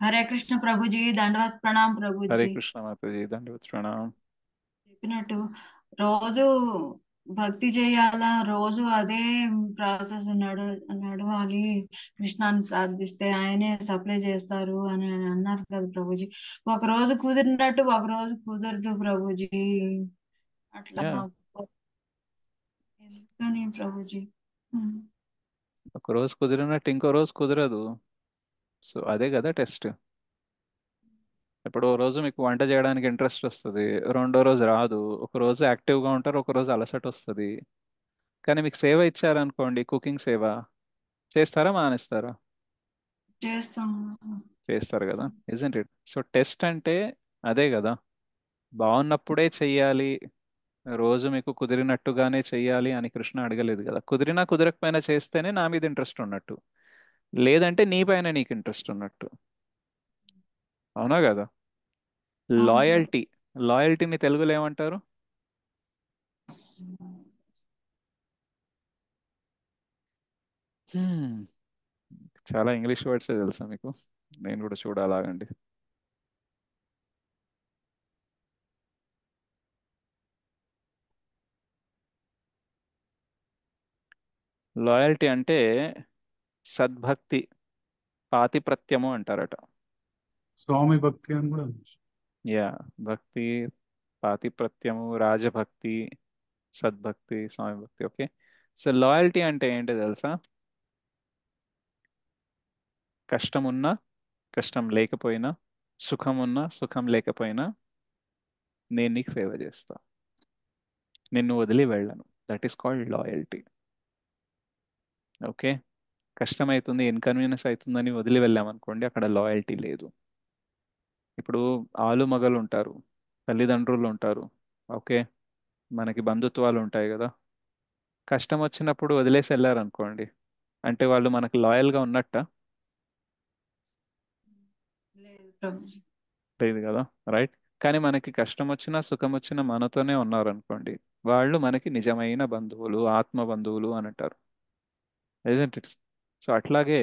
Hare Krishna Prabhuji, దండవత్ ప్రణాం Prabhuji. Hare Krishna Mataji, దండవత్ ప్రణాం. చెప్పినట్టు రోజు భక్తి చేయాలా, రోజు అదే ప్రాసెస్ నడవాలి, కృష్ణాన్ని ప్రార్థిస్తే ఆయనే సప్లై చేస్తారు అని అన్నారు కదా ప్రభుజీ. ఒక రోజు కుదిరినట్టు ఒక రోజు కుదరదు ప్రభుజీ. అట్లా ఎందుకని ప్రభుజీ? ఒక రోజు కుదిరినట్టు ఇంకో రోజు కుదరదు. సో అదే కదా టెస్ట్. ఇప్పుడు ఓ రోజు మీకు వంట చేయడానికి ఇంట్రెస్ట్ వస్తుంది, రెండో రోజు రాదు. ఒక రోజు యాక్టివ్గా ఉంటారు, ఒక రోజు అలసట వస్తుంది. కానీ మీకు సేవ ఇచ్చారనుకోండి, కుకింగ్ సేవ, చేస్తారా మానేస్తారా? చేస్తారు కదా, ఇజంట్ ఇట్? సో టెస్ట్ అంటే అదే కదా. బాగున్నప్పుడే చెయ్యాలి, రోజు మీకు కుదిరినట్టుగానే చెయ్యాలి అని కృష్ణ అడగలేదు కదా. కుదిరినా కుదరకపోయినా చేస్తేనే నా మీద ఇంట్రెస్ట్ ఉన్నట్టు. లేదంటే నీ పైన నీకు ఇంట్రెస్ట్ ఉన్నట్టు. అవునా కదా? అవును ప్రభు. లాయల్టీ, లాయల్టీని తెలుగులో ఏమంటారు? హ్మ్. చాలా ఇంగ్లీష్ వర్డ్సే తెలుసా మీకు? నేను కూడా చూడాలాగండి. లాయల్టీ అంటే సద్భక్తి, పాతిప్రత్యము అంటారట. స్వామి భక్తి అని కూడా అనొచ్చు. యా, భక్తి, పాతిప్రత్యము, రాజభక్తి, సద్భక్తి, స్వామి భక్తి. ఓకే. సో లాయల్టీ అంటే ఏంటో తెలుసా? కష్టం ఉన్నా, కష్టం లేకపోయినా, సుఖం ఉన్నా, సుఖం లేకపోయినా నేను నీకు సేవ చేస్తా, నిన్ను వదిలి వెళ్ళను. That is called loyalty. Okay. కష్టం అవుతుంది, ఇన్కన్వీనియన్స్ అవుతుందని వదిలి వెళ్ళామనుకోండి, అక్కడ లాయల్టీ లేదు. ఇప్పుడు ఆలు మగలు ఉంటారు, తల్లిదండ్రులు ఉంటారు, ఓకే, మనకి బంధుత్వాలు ఉంటాయి కదా. కష్టం వచ్చినప్పుడు వదిలేసి వెళ్ళారనుకోండి, అంటే వాళ్ళు మనకి లాయల్గా ఉన్నట్ట? లేదు ప్రభుజీ. లేదు కదా, రైట్. కానీ మనకి కష్టం వచ్చినా సుఖం వచ్చినా మనతోనే ఉన్నారనుకోండి, వాళ్ళు మనకి నిజమైన బంధువులు, ఆత్మ బంధువులు అని అంటారు. isn't it? సో అట్లాగే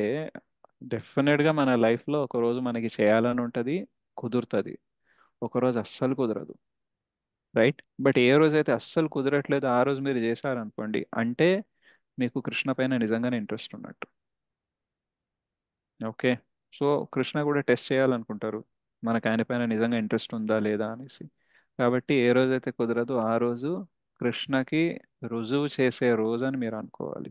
డెఫినెట్గా మన లైఫ్లో ఒకరోజు మనకి చేయాలని ఉంటుంది, కుదురుతుంది, ఒకరోజు అస్సలు కుదరదు, రైట్. బట్ ఏ రోజైతే అస్సలు కుదరట్లేదు ఆ రోజు మీరు చేశారనుకోండి, అంటే మీకు కృష్ణ పైన నిజంగానే ఇంట్రెస్ట్ ఉన్నట్టు. ఓకే. సో కృష్ణ కూడా టెస్ట్ చేయాలనుకుంటారు మనకు ఆయన పైన నిజంగా ఇంట్రెస్ట్ ఉందా లేదా అనేసి. కాబట్టి ఏ రోజైతే కుదరదో ఆ రోజు కృష్ణకి రుజువు చేసే రోజు అని మీరు అనుకోవాలి.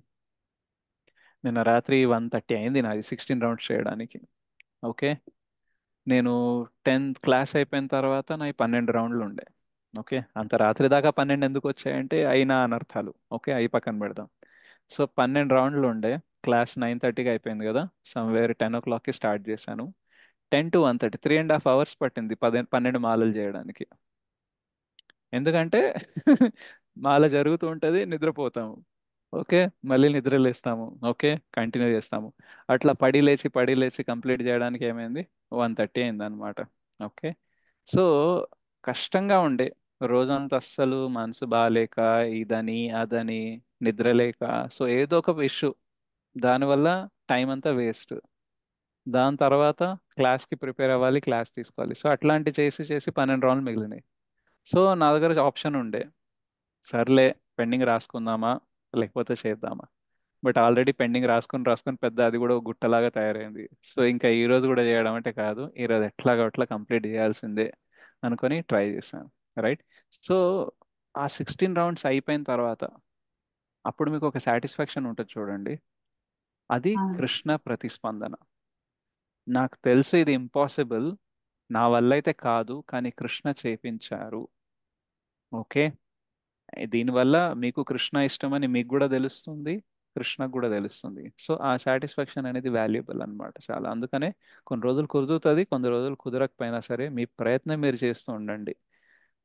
నిన్న రాత్రి 1:30 అయింది నాది 16 రౌండ్స్ చేయడానికి. ఓకే. నేను 10th క్లాస్ అయిపోయిన తర్వాత నాయి 12 రౌండ్లు ఉండే. ఓకే. అంత రాత్రి దాకా 12 ఎందుకు వచ్చాయంటే అయినా అనర్థాలు. ఓకే, అవి పక్కన పెడదాం. సో 12 రౌండ్లు ఉండే. క్లాస్ 9:30కి అయిపోయింది కదా, సమ్వేర్ 10 o'clockకి స్టార్ట్ చేశాను. 10 to 1:30 3.5 hours పట్టింది 12 మాలలు చేయడానికి. ఎందుకంటే మాల జరుగుతూ ఉంటుంది, నిద్రపోతాము, ఓకే, మళ్ళీ నిద్ర లేస్తాము, ఓకే, కంటిన్యూ చేస్తాము. అట్లా పడి లేచి కంప్లీట్ చేయడానికి ఏమైంది, 1:30 అయింది అనమాట. ఓకే. సో కష్టంగా ఉండే రోజంతా, అస్సలు మనసు బాగాలేక, ఇదని అదని, నిద్ర లేక, సో ఏదో ఒక ఇష్యూ, దానివల్ల టైం అంతా వేస్ట్. దాని తర్వాత క్లాస్కి ప్రిపేర్ అవ్వాలి, క్లాస్ తీసుకోవాలి. సో అట్లాంటి చేసి చేసి 12 రౌండ్లు మిగిలినాయి. సో నా దగ్గర ఆప్షన్ ఉండే, సర్లే పెండింగ్ రాసుకుందామా లేకపోతే చేద్దామా. బట్ ఆల్రెడీ పెండింగ్ రాసుకుని రాసుకుని పెద్ద అది కూడా ఒక గుట్టలాగా తయారైంది. సో ఇంకా ఈ రోజు కూడా చేయడం అంటే కాదు, ఈ రోజు ఎట్లాగో అట్లా కంప్లీట్ చేయాల్సిందే అనుకొని ట్రై చేశాను, రైట్. సో ఆ 16 రౌండ్స్ అయిపోయిన తర్వాత అప్పుడు మీకు ఒక సాటిస్ఫాక్షన్ ఉంటుంది చూడండి, అది అవును. కృష్ణ ప్రతిస్పందన. నాకు తెలుసు ఇది ఇంపాసిబుల్, నా వల్ల అయితే కాదు, కానీ కృష్ణ చేపించారు. ఓకే. దీనివల్ల మీకు కృష్ణ ఇష్టమని మీకు కూడా తెలుస్తుంది, కృష్ణకు కూడా తెలుస్తుంది. సో ఆ సాటిస్ఫాక్షన్ అనేది వాల్యుబుల్ అన్నమాట చాలా. అందుకనే కొన్ని రోజులు కుదురుతుంది, కొన్ని రోజులు కుదరకపోయినా సరే మీ ప్రయత్నం మీరు చేస్తూ ఉండండి.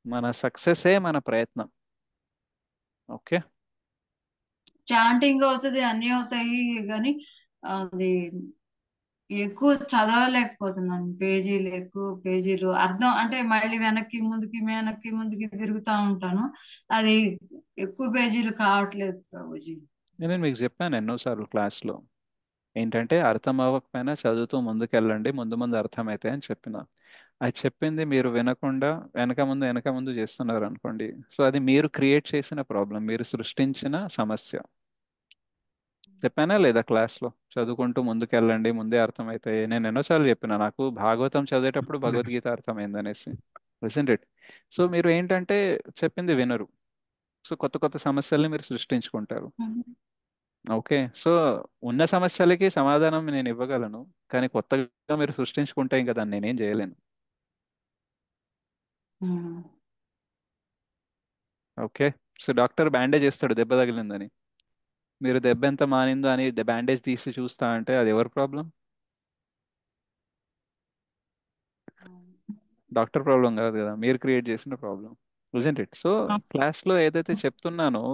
మన సక్సెసే మన ప్రయత్నం. ఓకే. చాంటింగ్ అవుతుంది, అన్ని అవుతాయి, కానీ అది ఎక్కువ చదవలేకపోతున్నాను. పేజీలు ఎక్కువ పేజీలు అర్థం అంటే మళ్ళీ వెనక్కి ముందుకి తిరుగుతా ఉంటాను. అది ఎక్కువ పేజీలు కావట్లేదు ప్రభుజీ. నేను మీకు చెప్పాను ఎన్నోసార్లు క్లాస్లో, ఏంటంటే అర్థం అవ్వకపోయినా చదువుతూ ముందుకెళ్ళండి, ముందు ముందు అర్థమైతాయి అని చెప్పిన. అది చెప్పింది మీరు వినకుండా వెనక ముందు చేస్తున్నారు అనుకోండి, సో అది మీరు క్రియేట్ చేసిన ప్రాబ్లం, మీరు సృష్టించిన సమస్య. చెప్పానా లేదా క్లాస్లో, చదువుకుంటూ ముందుకెళ్ళండి ముందే అర్థమవుతాయి. నేను ఎన్నోసార్లు చెప్పిన, నాకు భాగవతం చదివేటప్పుడు భగవద్గీత అర్థమైంది అనేసి. Listen it. సో మీరు ఏంటంటే చెప్పింది వినరు, సో కొత్త కొత్త సమస్యల్ని మీరు సృష్టించుకుంటారు. ఓకే. సో ఉన్న సమస్యలకి సమాధానం నేను ఇవ్వగలను, కానీ కొత్తగా మీరు సృష్టించుకుంటే ఇంకా దాన్ని నేనేం చేయలేను. ఓకే. సో డాక్టర్ బ్యాండేజ్ చేస్తాడు దెబ్బ తగిలిందని, మీరు దెబ్బ ఎంత మానిందో అని బ్యాండేజ్ తీసి చూస్తా అంటే అది ఎవరి ప్రాబ్లం? డాక్టర్ ప్రాబ్లం కాదు కదా, మీరు క్రియేట్ చేసిన ప్రాబ్లం. Isn't it? సో క్లాస్లో ఏదైతే చెప్తున్నానో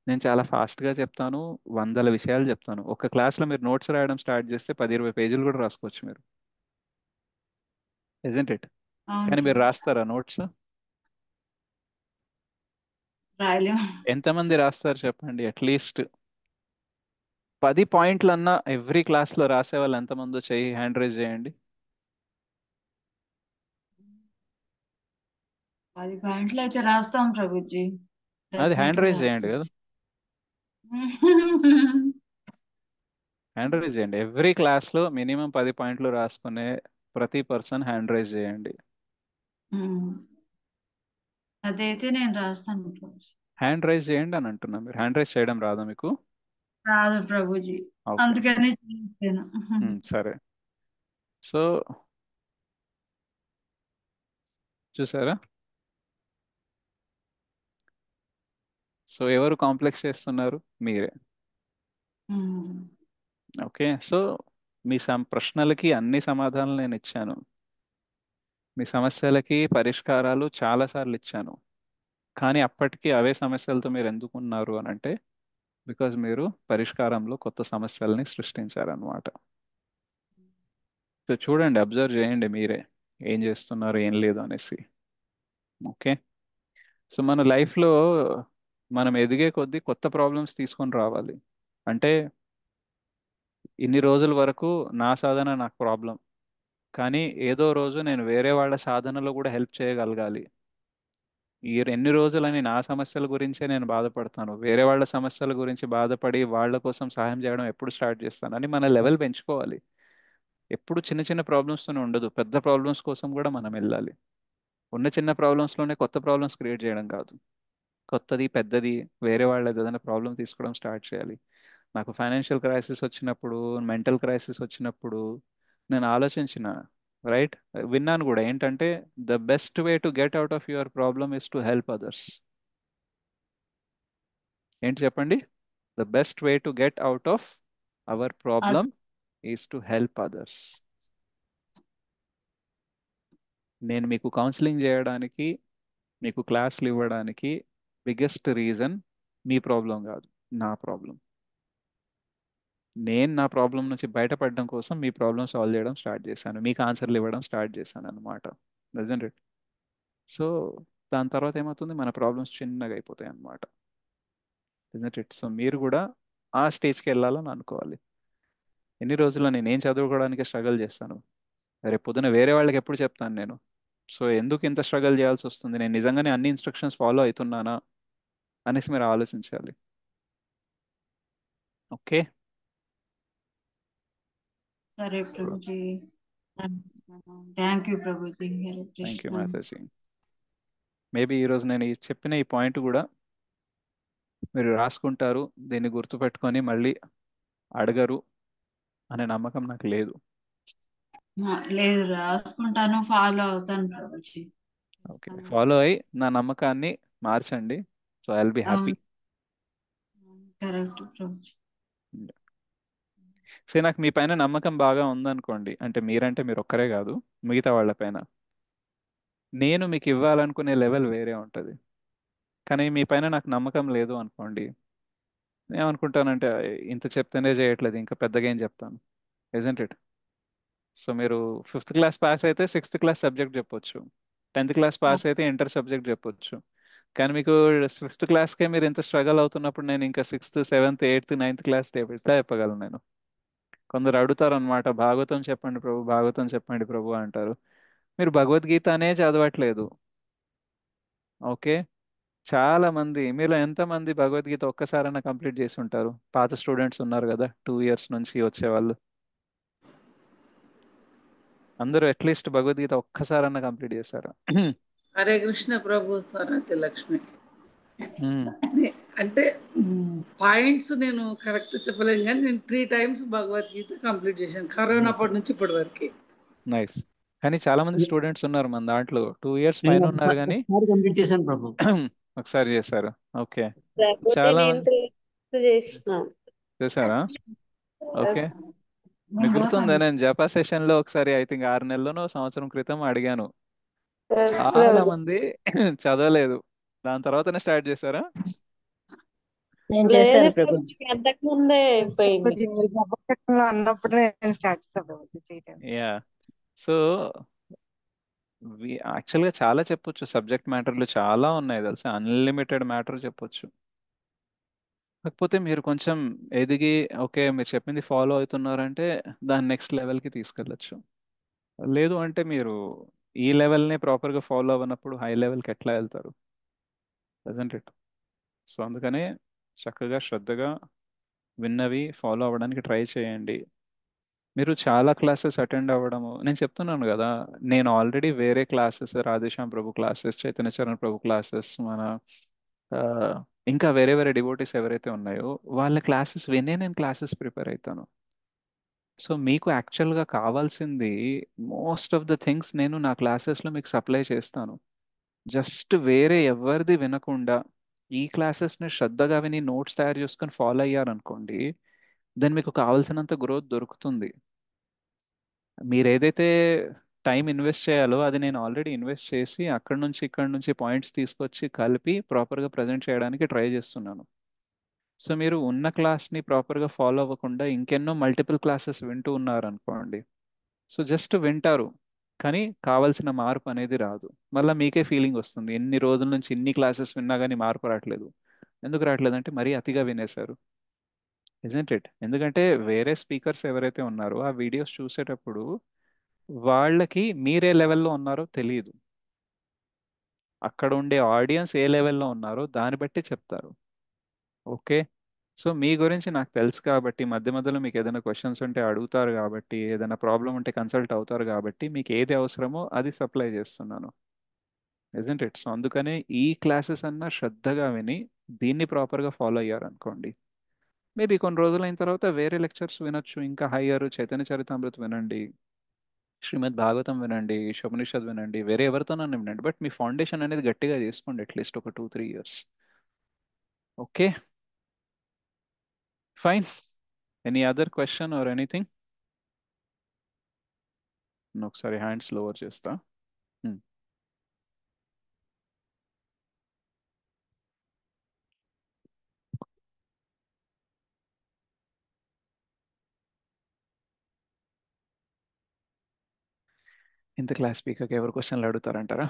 నేను చాలా ఫాస్ట్గా చెప్తాను, వందల విషయాలు చెప్తాను. ఒక క్లాస్లో మీరు నోట్స్ రాయడం స్టార్ట్ చేస్తే 10-20 పేజీలు కూడా రాసుకోవచ్చు మీరు, ఇజెంట్ ఇట్? అవును కానీ మీరు ప్రభుజీ. రాస్తారా నోట్స్? రాయలేము. ఎంతమంది రాస్తారు చెప్పండి? అట్లీస్ట్ 10 పాయింట్లన్నా ఎవ్రీ క్లాస్లో రాసే వాళ్ళు ఎంతమందో చెయ్యి హ్యాండ్ రైజ్ చేయండి. 10 పాయింట్లు అయితే రాస్తాం ప్రభుజీ, అది హ్యాండ్ డెఫినెట్గా రైజ్ చేయండి రాస్తాం. కదా, హ్యాండ్ రైజ్ చేయండి. ఎవ్రీ క్లాస్లో మినిమం 10 పాయింట్లు రాసుకునే ప్రతి పర్సన్ హ్యాండ్ రైజ్ చేయండి. అదైతే నేను రాస్తాను ప్రభుజీ. హ్యాండ్ రైజ్ చేయండి అని అంటున్నా. మీరు హ్యాండ్ రైజ్ చేయడం రాదా మీకు? రాదు ప్రభుజీ, ఓకే, అందుకని చేయను. సరే. సో చూసారా? సో ఎవరు కాంప్లెక్స్ చేస్తున్నారు? మీరే. ఓకే, సో మీ ప్రశ్నలకి అన్ని సమాధానాలు నేను ఇచ్చాను, మీ సమస్యలకి పరిష్కారాలు చాలాసార్లు ఇచ్చాను. కానీ అప్పటికి అవే సమస్యలతో మీరు ఎందుకు ఉన్నారు అని అంటే, బికాజ్ మీరు పరిష్కారంలో కొత్త సమస్యల్ని సృష్టించారనమాట. సో చూడండి, అబ్జర్వ్ చేయండి మీరే ఏం చేస్తున్నారు ఏం లేదు అనేసి. ఓకే, సో మన లైఫ్లో మనం ఎదిగే కొద్దీ కొత్త ప్రాబ్లమ్స్ తీసుకొని రావాలి. అంటే ఇన్ని రోజుల వరకు నా సాధన నాకు ప్రాబ్లం, కానీ ఏదో రోజు నేను వేరే వాళ్ళ సాధనలో కూడా హెల్ప్ చేయగలగాలి. ఈ ఎన్ని రోజులని నా సమస్యల గురించే నేను బాధపడతాను, వేరే వాళ్ళ సమస్యల గురించి బాధపడి వాళ్ళ కోసం సహాయం చేయడం ఎప్పుడు స్టార్ట్ చేస్తాను అని మన లెవెల్ పెంచుకోవాలి. ఎప్పుడు చిన్న చిన్న ప్రాబ్లమ్స్తోనే ఉండదు, పెద్ద ప్రాబ్లమ్స్ కోసం కూడా మనం వెళ్ళాలి. ఉన్న చిన్న ప్రాబ్లమ్స్లోనే కొత్త ప్రాబ్లమ్స్ క్రియేట్ చేయడం కాదు, కొత్తది పెద్దది వేరే వాళ్ళది ఏదైనా ప్రాబ్లం తీసుకోవడం స్టార్ట్ చేయాలి. నాకు ఫైనాన్షియల్ క్రైసిస్ వచ్చినప్పుడు, మెంటల్ క్రైసిస్ వచ్చినప్పుడు నేను ఆలోచించిన, రైట్, విన్నాను కూడా ఏంటంటే, the best way to get out of your problem is to help others. ఏంటి చెప్పండి? The best way to get out of our problem is to help others. నేను మీకు కౌన్సిలింగ్ చేయడానికి, మీకు క్లాసులు ఇవ్వడానికి బిగ్గెస్ట్ రీజన్ మీ ప్రాబ్లం కాదు, నా ప్రాబ్లం. నేను నా ప్రాబ్లం నుంచి బయటపడడం కోసం మీ ప్రాబ్లం సాల్వ్ చేయడం స్టార్ట్ చేశాను, మీకు ఆన్సర్లు ఇవ్వడం స్టార్ట్ చేశాను అనమాట, డజంట్ ఇట్? సో దాని తర్వాత ఏమవుతుంది, మన ప్రాబ్లమ్స్ చిన్నగా అయిపోతాయి అనమాట, డజంట్ ఇట్? సో మీరు కూడా ఆ స్టేజ్కి వెళ్ళాలని అనుకోవాలి. ఎన్ని రోజుల్లో నేను ఏం చదువుకోవడానికి స్ట్రగుల్ చేస్తాను, రేపు పొద్దున వేరే వాళ్ళకి ఎప్పుడు చెప్తాను నేను? సో ఎందుకు ఇంత స్ట్రగుల్ చేయాల్సి వస్తుంది, నేను నిజంగానే అన్ని ఇన్స్ట్రక్షన్స్ ఫాలో అవుతున్నానా అనేసి మీరు ఆలోచించాలి. ఓకే, సరే Prabhuji, thank you Prabhuji. Hare thank you Krishna. Mataji. Maybe ఈరోజు నేను చెప్పిన ఈ పాయింట్ కూడా మీరు రాసుకుంటారు, దీన్ని గుర్తుపెట్టుకొని మళ్ళీ అడగరు అనే నమ్మకం నాకు లేదు. లేదు, రాసుకుంటాను, ఫాలో అవుతాను ప్రభుజీ. ఓకే, ఫాలో అయ్యి నా నమ్మకాన్ని మార్చండి. So I will be happy. Correct Prabhuji. So నాకు మీ పైన నమ్మకం బాగా ఉందనుకోండి, అంటే మీరంటే మీరు ఒక్కరే కాదు, మిగతా వాళ్ళ పైన నేను మీకు ఇవ్వాలనుకునే లెవెల్ వేరే ఉంటుంది. కానీ మీ పైన నాకు నమ్మకం లేదు అనుకోండి, ఏమనుకుంటానంటే ఇంత చెప్తేనే చేయట్లేదు, ఇంకా పెద్దగా ఏం చెప్తాను, ఇజంట్ ఇట్? సో మీరు 5th క్లాస్ పాస్ అయితే 6th క్లాస్ సబ్జెక్ట్ చెప్పొచ్చు, 10th క్లాస్ పాస్ అయితే ఇంటర్ సబ్జెక్ట్ చెప్పొచ్చు. కానీ మీకు 5th క్లాస్కే మీరు ఇంత స్ట్రగల్ అవుతున్నప్పుడు నేను ఇంకా 6th 7th 8th 9th class ఎట్లా చెప్పగలను నేను? కొందరు అడుగుతారు అనమాట, భాగవతం చెప్పండి ప్రభు, భాగవతం చెప్పండి ప్రభు అంటారు. మీరు భగవద్గీత అనే చదవట్లేదు. ఓకే, చాలా మంది మీలో ఎంతమంది భగవద్గీత ఒక్కసారైనా కంప్లీట్ చేసి ఉంటారు? పాత స్టూడెంట్స్ ఉన్నారు కదా, 2 years నుంచి వచ్చేవాళ్ళు అందరూ అట్లీస్ట్ భగవద్గీత ఒక్కసారైనా కంప్లీట్ చేశారు. హరే కృష్ణ ప్రభు. సరతి లక్ష్మి. అంటే పాయింట్స్ నేను కరెక్ట్ చెప్పలేను, కానీ నేను 3 times భగవద్గీత కంప్లీట్ చేశాను, కరోనా అప్పటి నుంచి ఇప్పటి వరకు. నైస్. కానీ చాలా మంది స్టూడెంట్స్ ఉన్నారు మన దాంట్లో, 2 years పైన ఉన్నారు కానీ కంప్లీట్ చేశాను ప్రభు. ఒకసారి చేశారు. ఓకే, ప్రభుజీ చాలా నేను 3 చేసిన. చేశారా? ఓకే, మీకు గుర్తుందా, నేను జపా సెషన్ లో ఒకసారి ఐ థింక్ 6 నెలల్లోనో సంవత్సరం క్రితం అడిగాను, చాలా మంది చదవలేదు, దాని తర్వాతనే స్టార్ట్ చేశారా? నేను లేదు చేశాను ప్రభుజీ. ప్రభుజీ అంతకు ముందే అయిపోయింది. ప్రభుజీ మీరు జపకట్టంలో అన్నప్పుడు నేను స్టార్ట్ చేస్తాను ప్రభుజీ 3 times. యా. సో యాక్చువల్గా చాలా చెప్పొచ్చు, సబ్జెక్ట్ మ్యాటర్లు చాలా ఉన్నాయి తెలుసా, అన్లిమిటెడ్ మ్యాటర్ చెప్పొచ్చు. కాకపోతే మీరు కొంచెం ఎదిగి ఓకే మీరు చెప్పింది ఫాలో అవుతున్నారంటే దాన్ని నెక్స్ట్ లెవెల్కి తీసుకెళ్ళచ్చు. లేదు అంటే మీరు ఈ లెవెల్ని ప్రాపర్గా ఫాలో అవ్వనప్పుడు హై లెవెల్కి ఎట్లా వెళ్తారు, ప్రజెంట్ ఇట్. సో అందుకనే చక్కగా శ్రద్ధగా విన్నవి ఫాలో అవ్వడానికి ట్రై చేయండి. మీరు చాలా క్లాసెస్ అటెండ్ అవ్వడము, నేను చెప్తున్నాను కదా, నేను ఆల్రెడీ వేరే క్లాసెస్, రాధేశ్యామ్ ప్రభు క్లాసెస్, చైతన్య చరణ్ ప్రభు క్లాసెస్, మన ఆ, ఇంకా వేరే వేరే డివోటీస్ ఎవరైతే ఉన్నాయో వాళ్ళ క్లాసెస్ వినే నేను క్లాసెస్ ప్రిపేర్ అవుతాను. సో మీకు యాక్చువల్గా కావాల్సింది మోస్ట్ ఆఫ్ ద థింగ్స్ నేను నా క్లాసెస్లో మీకు సప్లై చేస్తాను. జస్ట్ వేరే ఎవరిది వినకుండా ఈ క్లాసెస్ని శ్రద్ధగా విని నోట్స్ తయారు చేసుకొని ఫాలో అయ్యారనుకోండి, దెన్ మీకు కావాల్సినంత గ్రోత్ దొరుకుతుంది. మీరు ఏదైతే టైం ఇన్వెస్ట్ చేయాలో అది నేను ఆల్రెడీ ఇన్వెస్ట్ చేసి ఇక్కడ నుంచి పాయింట్స్ తీసుకొచ్చి కలిపి ప్రాపర్గా ప్రజెంట్ చేయడానికి ట్రై చేస్తున్నాను. సో మీరు ఉన్న క్లాస్ని ప్రాపర్గా ఫాలో అవ్వకుండా ఇంకెన్నో మల్టిపుల్ క్లాసెస్ వింటూ ఉన్నారనుకోండి, సో జస్ట్ వింటారు కానీ కావాల్సిన మార్పు అనేది రాదు. మళ్ళీ మీకే ఫీలింగ్ వస్తుంది, ఎన్ని రోజుల నుంచి ఇన్ని క్లాసెస్ విన్నా కానీ మార్పు రావట్లేదు. ఎందుకు రావట్లేదు అంటే మరీ అతిగా వినేశారు, ఇజంట్ ఇట్. ఎందుకంటే వేరే స్పీకర్స్ ఎవరైతే ఉన్నారో ఆ వీడియోస్ చూసేటప్పుడు వాళ్ళకి మీరే లెవెల్లో ఉన్నారో తెలియదు, అక్కడ ఉండే ఆడియన్స్ ఏ లెవెల్లో ఉన్నారో దాన్ని బట్టి చెప్తారు. ఓకే. సో మీ గురించి నాకు తెలుసు కాబట్టి మధ్య మధ్యలో మీకు ఏదైనా క్వశ్చన్స్ ఉంటే అడుగుతారు కాబట్టి, ఏదైనా ప్రాబ్లం ఉంటే కన్సల్ట్ అవుతారు కాబట్టి మీకు ఏది అవసరమో అది సప్లై చేస్తున్నాను, ఇజంట్ ఇట్. సో అందుకనే ఈ క్లాసెస్ అన్నా శ్రద్ధగా విని దీన్ని ప్రాపర్గా ఫాలో అయ్యారనుకోండి, మేబీ కొన్ని రోజులు అయిన తర్వాత వేరే లెక్చర్స్ వినొచ్చు, ఇంకా హయ్యర్ చైతన్య చరితామృత వినండి, శ్రీమద్ భాగవతం వినండి, శోపనిషద్ వినండి, వేరే ఎవరితోనన్నా వినండి, బట్ మీ ఫౌండేషన్ అనేది గట్టిగా చేసుకోండి అట్లీస్ట్ ఒక 2-3 years. Okay fine. Any other question or anything? ఒకసారి హ్యాండ్స్ లోవర్ చేస్తా. ఇంత క్లాస్ స్పీకర్కి ఎవరు క్వశ్చన్లు అడుగుతారంటారా?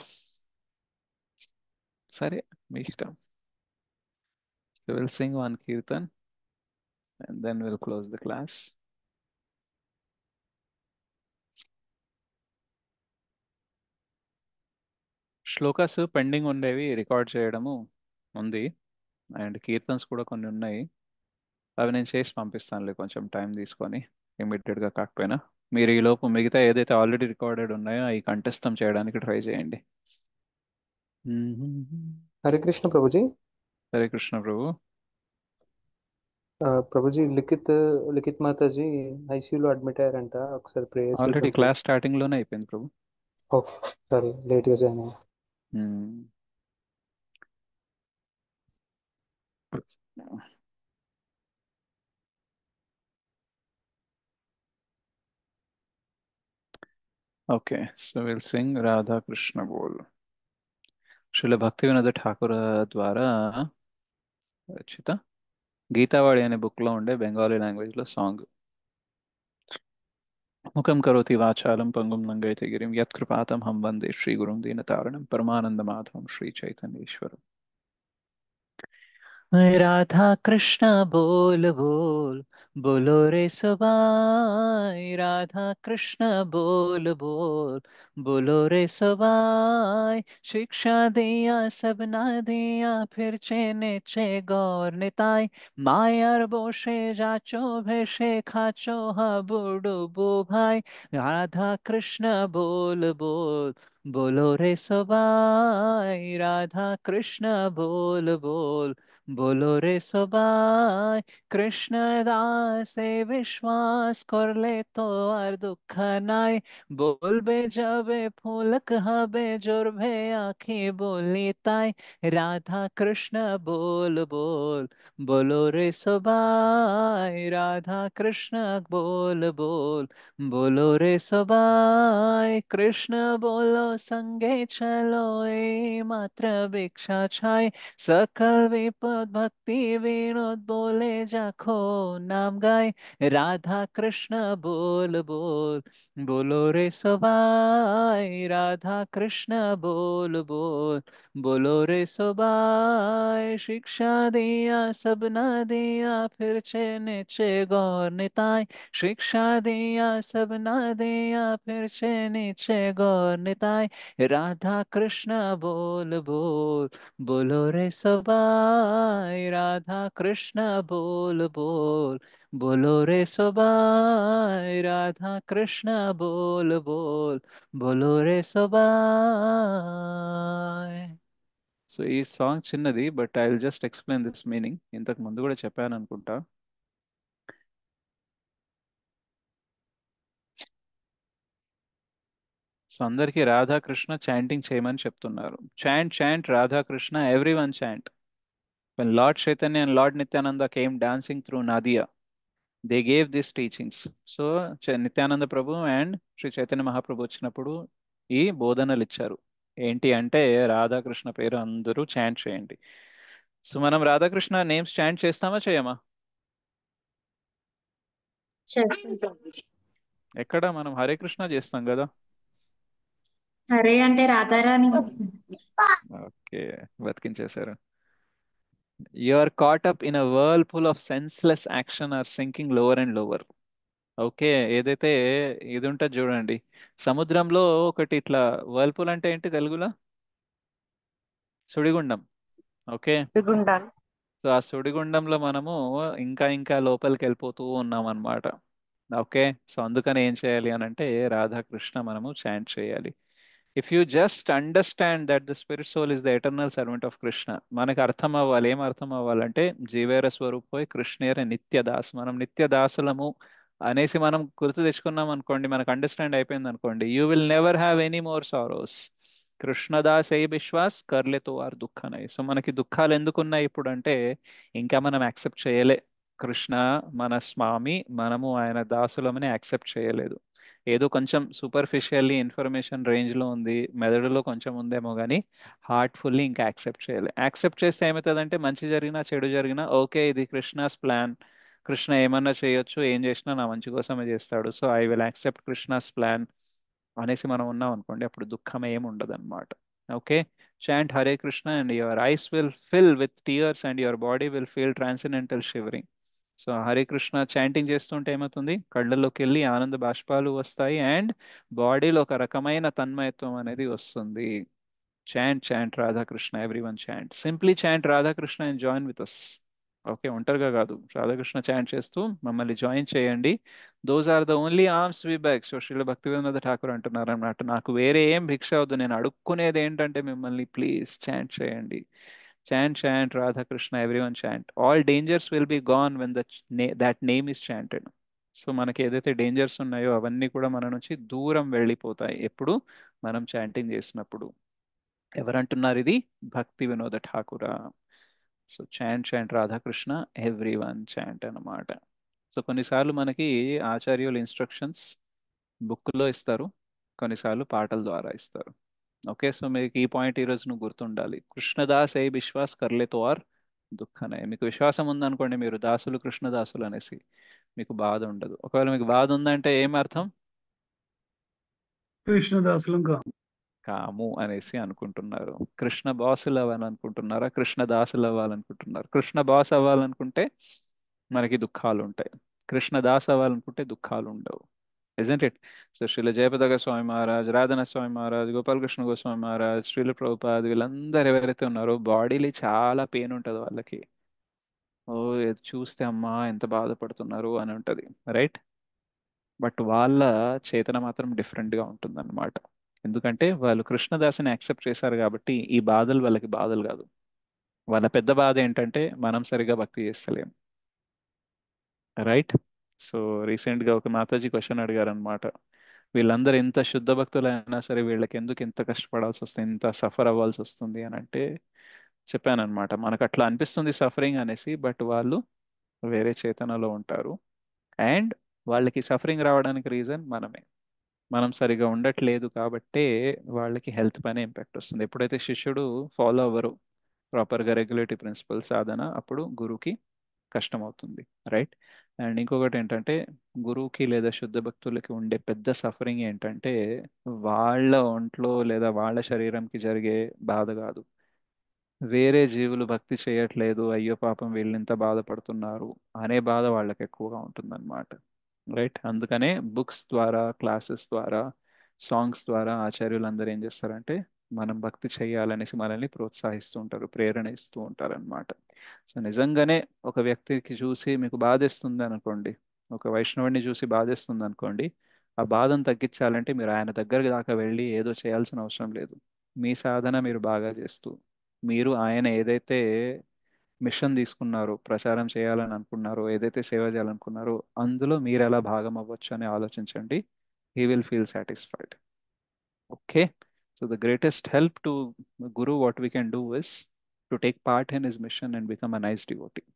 సరే మీ ఇష్టం. So we'll sing one kirtan and then we'll close the class. Shlokas pending ఉండేవి రికార్డ్ చేయడము ఉంది, అండ్ కీర్తన్స్ కూడా కొన్ని ఉన్నాయి, అవి నేను చేసి పంపిస్తానులే కొంచెం టైం తీసుకొని, ఇమ్మీడియట్గా కాకపోయినా. మీరు ఈ లోపు మిగతా ఏదైతే ఆల్రెడీ రికార్డెడ్ ఉన్నాయో అవి కంఠస్థం చేయడానికి ట్రై చేయండి. హరే కృష్ణ ప్రభుజీ. హరే కృష్ణ ప్రభు. ప్రభుజీ లిఖిత్ మాతాజీ ఐసీయూలో అడ్మిట్ అయ్యారంట, ఒకసారి ప్రేయర్స్ ఆల్రెడీ క్లాస్ స్టార్టింగ్లోనే అయిపోయింది ప్రభు. ఓకే సరే, లేట్గా జాయిన్ అయ్యా. Okay, so will sing Radha Krishna బోల్. శ్రీల భక్తి వినోద ఠాకూర్ ద్వారా రచిత గీతావాడి అనే బుక్లో ఉండే బెంగాలీ లాంగ్వేజ్లో సాంగ్. ముఖం కరోతి వాచాలం పంగుం నంగైతే గిరిం యత్కృపాతం హం వందే శ్రీ గురుం దీనతారణం పరమానంద మాధవం శ్రీ చైతన్యేశ్వరం. राधा कृष्ण बोल बोल बोलो रे सबाई, राधा कृष्ण बोल बोल बोलो रे सबाई, शिक्षा दिया सब ना दिया फिर चेने चे गौर निताई, मायार बोशे जाचो भेषे खाचो हा बुडो बो भाई, राधा कृष्ण बोल बोल बोलो रे सबाई, राधा कृष्ण बोल बोल बोलो रे सबाई, कृष्ण दासे विश्वास करले तो আর দুঃখ নাই, বলবে যাবে ফুলক হবে জোরবে আঁখি বলি তাই, রাধা কৃষ্ণ बोल बोल बोलो रे सबाई, राधा कृष्ण बोल बोल बोलो रे सबाई, कृष्ण बोलो संगे चलो ए मात्र भिक्षा छाई, सकल विप विनोद भक्ति विनोद बोले जाखो नाम गाए राधा कृष्ण बोल बोल बोलो रे सबाई राधा कृष्ण बोल बोल बोलो रे सबाई शिक्षा दिया सब न दिया फिर छे नीचे गौर निताई शिक्षा दिया सब न दिया फिर छे नीचे गौर निताई राधा कृष्ण बोल बोल बोलो रे सबाई राधा कृष्ण बोल बोल बोलो रे सबाई राधा कृष्ण बोल बोल बोलो रे सबाई. సో ఈ సాంగ్ చిన్నది, but I will just explain this meaning. ఇంతకు ముందు కూడా చెప్పాను అనుకుంటా. సో అందరికీ రాధాకృష్ణ చాంటింగ్ చేయమని చెప్తున్నారు. Chant chant Radhakrishna, every one chant. When Lord Chaitanya and Lord Nityananda came dancing through Nadia, they gave these teachings. So Nityananda Prabhu and Shri Chaitanya Mahaprabhu వచ్చినప్పుడు ఈ బోధనలు ఇచ్చారు. ఏంటి అంటే రాధాకృష్ణ పేరు అందరూ చాంట్ చేయండి. సో మనం రాధాకృష్ణ నేమ్స్ చాంట్ చేస్తామా చేయమా? ఎక్కడ మనం హరే కృష్ణ చేస్తాం కదా. హరే అంటే రాధారాణి. ఓకే, బతికించేశారు. You are caught up in a whirlpool of senseless action or sinking lower and lower. Okay, ఏదైతే ఇది ఉంటుంది చూడండి, సముద్రంలో ఒకటి ఇట్లా వర్ల్పూల్ అంటే ఏంటి తెలుగులో? సుడిగుండం. ఓకే, సో ఆ సుడిగుండంలో మనము ఇంకా ఇంకా లోపలికి వెళ్ళిపోతూ ఉన్నాం అన్నమాట. ఓకే, సో అందుకని ఏం చేయాలి అని అంటే రాధాకృష్ణ మనము చాంట్ చేయాలి. If you just understand that the spirit soul is the eternal servant of Krishna, మనకి అర్థం అవ్వాలి. ఏం అర్థం అవ్వాలంటే జీవేర స్వరూపోయ్ కృష్ణేర నిత్యదాస్, మనం నిత్యదాసులము అనేసి మనం గుర్తు తెచ్చుకున్నాం అనుకోండి, మనకు అండర్స్టాండ్ అయిపోయింది అనుకోండి, you will never have any more sorrows. Krishnadas ఏ విశ్వాస్ కర్లేతో వారు దుఃఖనై. సో మనకి దుఃఖాలు ఎందుకున్నాయి ఇప్పుడు అంటే ఇంకా మనం యాక్సెప్ట్ చేయలే. కృష్ణ మన స్వామి, మనము ఆయన దాసులమని యాక్సెప్ట్ చేయలేదు. ఏదో కొంచెం సూపర్ఫిషియల్లీ ఇన్ఫర్మేషన్ రేంజ్లో ఉంది, మెదడులో కొంచెం ఉందేమో కానీ హార్ట్ఫుల్లీ ఇంకా యాక్సెప్ట్ చేయాలి. యాక్సెప్ట్ చేస్తే ఏమవుతుందంటే మంచి జరిగినా చెడు జరిగినా ఓకే ఇది కృష్ణాస్ ప్లాన్, కృష్ణ ఏమన్నా చేయొచ్చు, ఏం చేసినా నా మంచి కోసమే చేస్తాడు, so I will accept Krishna's plan అనేసి మనం ఉన్నాం అనుకోండి, అప్పుడు దుఃఖం ఏమి ఉండదు అనమాట. Okay, chant Hare Krishna and your eyes will fill with tears and your body will feel transcendental shivering. So Hare Krishna chanting చేస్తుంటే ఏమవుతుంది, కళ్ళల్లోకి వెళ్ళి ఆనంద బాష్పాలు వస్తాయి అండ్ బాడీలో ఒక రకమైన తన్మయత్వం అనేది వస్తుంది. Chant chant Radhakrishna, every one chant, simply chant Radhakrishna and join with us. Okay, ఒంటరిగా కాదు, రాధాకృష్ణ చాంట్ చేస్తూ మమ్మల్ని జాయిన్ చేయండి. Those are the only arms we back. So Srila Bhaktivedanta Thakur అంటున్నారు అన్నమాట, నాకు వేరే ఏం భిక్ష అవద్దు, నేను అడుక్కునేది ఏంటంటే మిమ్మల్ని ప్లీజ్ చాంట్ చేయండి. Chant chant Radhakrishna, every one chant. All dangers will be gone when that name is chanted. So మనకి ఏదైతే డేంజర్స్ ఉన్నాయో అవన్నీ కూడా మన నుంచి దూరం వెళ్ళిపోతాయి ఎప్పుడు మనం చాంటింగ్ చేసినప్పుడు. ఎవరంటున్నారు ఇది? Bhakti Vinoda Thakura. So chant chant Radhakrishna, every one chant అన్నమాట. సో కొన్నిసార్లు మనకి ఆచార్యుల ఇన్స్ట్రక్షన్స్ బుక్లో ఇస్తారు, కొన్నిసార్లు పాటల ద్వారా ఇస్తారు. ఓకే, సో మీకు ఈ పాయింట్ ఈరోజు నువ్వు గుర్తుండాలి. కృష్ణదాస్ ఏ విశ్వాస్ కర్లేతో ఆర్ దుఃఖనే. మీకు విశ్వాసం ఉందనుకోండి మీరు దాసులు కృష్ణదాసులు అనేసి, మీకు బాధ ఉండదు. ఒకవేళ మీకు బాధ ఉందంటే ఏం అర్థం? కృష్ణదాసులం కాము అనేసి అనుకుంటున్నారు. కృష్ణ బాసులు అవ్వాలనుకుంటున్నారా, కృష్ణ దాసులు అవ్వాలనుకుంటున్నారు? కృష్ణ బాస్ అవ్వాలనుకుంటే మనకి దుఃఖాలు ఉంటాయి, కృష్ణ దాస్ అవ్వాలనుకుంటే దుఃఖాలు ఉండవు. Isn't it? So Srila Jayapataka Swami Maharaj, Radhana Swami Maharaj, Gopalakrishna Goswami Maharaj, Srila Prabhupad, వీళ్ళందరూ ఎవరైతే ఉన్నారో బాడీలో చాలా పెయిన్ ఉంటుంది వాళ్ళకి. ఓ ఇది చూస్తే అమ్మా ఎంత బాధపడుతున్నారు అని ఉంటుంది, రైట్? బట్ వాళ్ళ చేతన మాత్రం డిఫరెంట్గా ఉంటుంది అన్నమాట. ఎందుకంటే వాళ్ళు కృష్ణదాసుని యాక్సెప్ట్ చేశారు కాబట్టి ఈ బాధలు వాళ్ళకి బాధలు కాదు. వాళ్ళ పెద్ద బాధ ఏంటంటే మనం సరిగా భక్తి చేస్తలేం, రైట్? సో రీసెంట్గా ఒక మాతాజీ క్వశ్చన్ అడిగారు అనమాట, వీళ్ళందరూ ఎంత శుద్ధ భక్తులైనా సరే వీళ్ళకి ఎందుకు ఇంత కష్టపడాల్సి వస్తుంది, ఇంత సఫర్ అవ్వాల్సి వస్తుంది అని అంటే చెప్పాను అనమాట, మనకు అట్లా అనిపిస్తుంది సఫరింగ్ అనేసి, బట్ వాళ్ళు వేరే చేతనలో ఉంటారు అండ్ వాళ్ళకి సఫరింగ్ రావడానికి రీజన్ మనమే. మనం సరిగా ఉండట్లేదు కాబట్టే వాళ్ళకి హెల్త్ పైన ఇంపాక్ట్ వస్తుంది. ఎప్పుడైతే శిష్యుడు ఫాలో అవ్వరు, ప్రాపర్గా రెగ్యులేటరీ ప్రిన్సిపల్ సాధన, అప్పుడు గురువుకి కష్టం అవుతుంది, రైట్. అండ్ ఇంకొకటి ఏంటంటే గురువుకి లేదా శుద్ధ భక్తులకి ఉండే పెద్ద సఫరింగ్ ఏంటంటే వాళ్ళ ఒంట్లో లేదా వాళ్ళ శరీరంకి జరిగే బాధ కాదు, వేరే జీవులు భక్తి చేయట్లేదు, అయ్యో పాపం వీళ్ళు ఇంత బాధపడుతున్నారు అనే బాధ వాళ్ళకి ఎక్కువగా ఉంటుందన్నమాట, రైట్. అందుకనే బుక్స్ ద్వారా, క్లాసెస్ ద్వారా, సాంగ్స్ ద్వారా ఆచార్యులందరూ ఏం చేస్తారంటే మనం భక్తి చేయాలనేసి మనల్ని ప్రోత్సహిస్తూ ఉంటారు, ప్రేరణ ఇస్తూ ఉంటారు అనమాట. సో నిజంగానే ఒక వ్యక్తికి చూసి మీకు బాధేస్తుంది అనుకోండి, ఒక వైష్ణవుడిని చూసి బాధేస్తుంది అనుకోండి, ఆ బాధను తగ్గించాలంటే మీరు ఆయన దగ్గరికి దాకా వెళ్ళి ఏదో చేయాల్సిన అవసరం లేదు. మీ సాధన మీరు బాగా చేస్తూ, మీరు ఆయన ఏదైతే మిషన్ తీసుకున్నారో, ప్రచారం చేయాలని అనుకున్నారో, ఏదైతే సేవ చేయాలనుకున్నారో అందులో మీరు ఎలా భాగం అవ్వచ్చు అని ఆలోచించండి. He will feel satisfied. Okay. So the greatest help to Guru what we can do is to take part in his mission and become a nice devotee.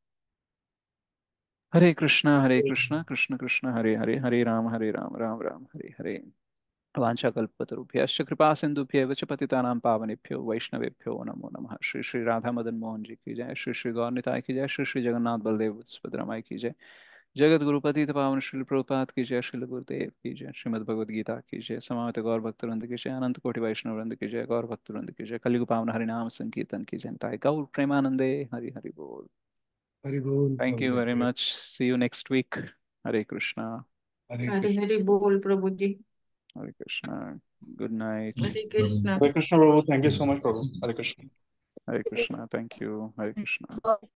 Hare Krishna, Krishna Krishna, Hare Hare, Hare Ram, Ram Ram, Hare Hare. वाञ्छाकल्पतरुभ्यश्च कृपा सिंधुभ्यैव च पतितानां पावनेभ्यो वैष्णवेभ्यो नमो नमः। श्री श्री राधा मदन मोहन जी की जय, श्री श्री गौर निताय की जय, श्री श्री जगन्नाथ बलदेव सुभद्रा माई की जय, जगत गुरु पतित पावन श्री प्रभुपाद की जय, श्री गुरुदेव की जय, श्रीमद् भगवद गीता की जय, समावेत गौर भक्तवृंद की जय, अनंत कोटि वैष्णव वृंद की जय, गौर भक्तवृंद की जय, कलियुग पावन हरिनाम संकीर्तन की जनता गौर प्रेमानंदे। हरि हरि बोल। हरि बोल। Thank you very much. See you next week. Hare Krishna. Hari Hari बोल प्रभु जी। Hare Krishna. Good night. Hare Krishna. Hare Krishna, Prabhu. Thank you so much, Prabhu. Hare Krishna. Hare Krishna. Thank you. Hare Krishna.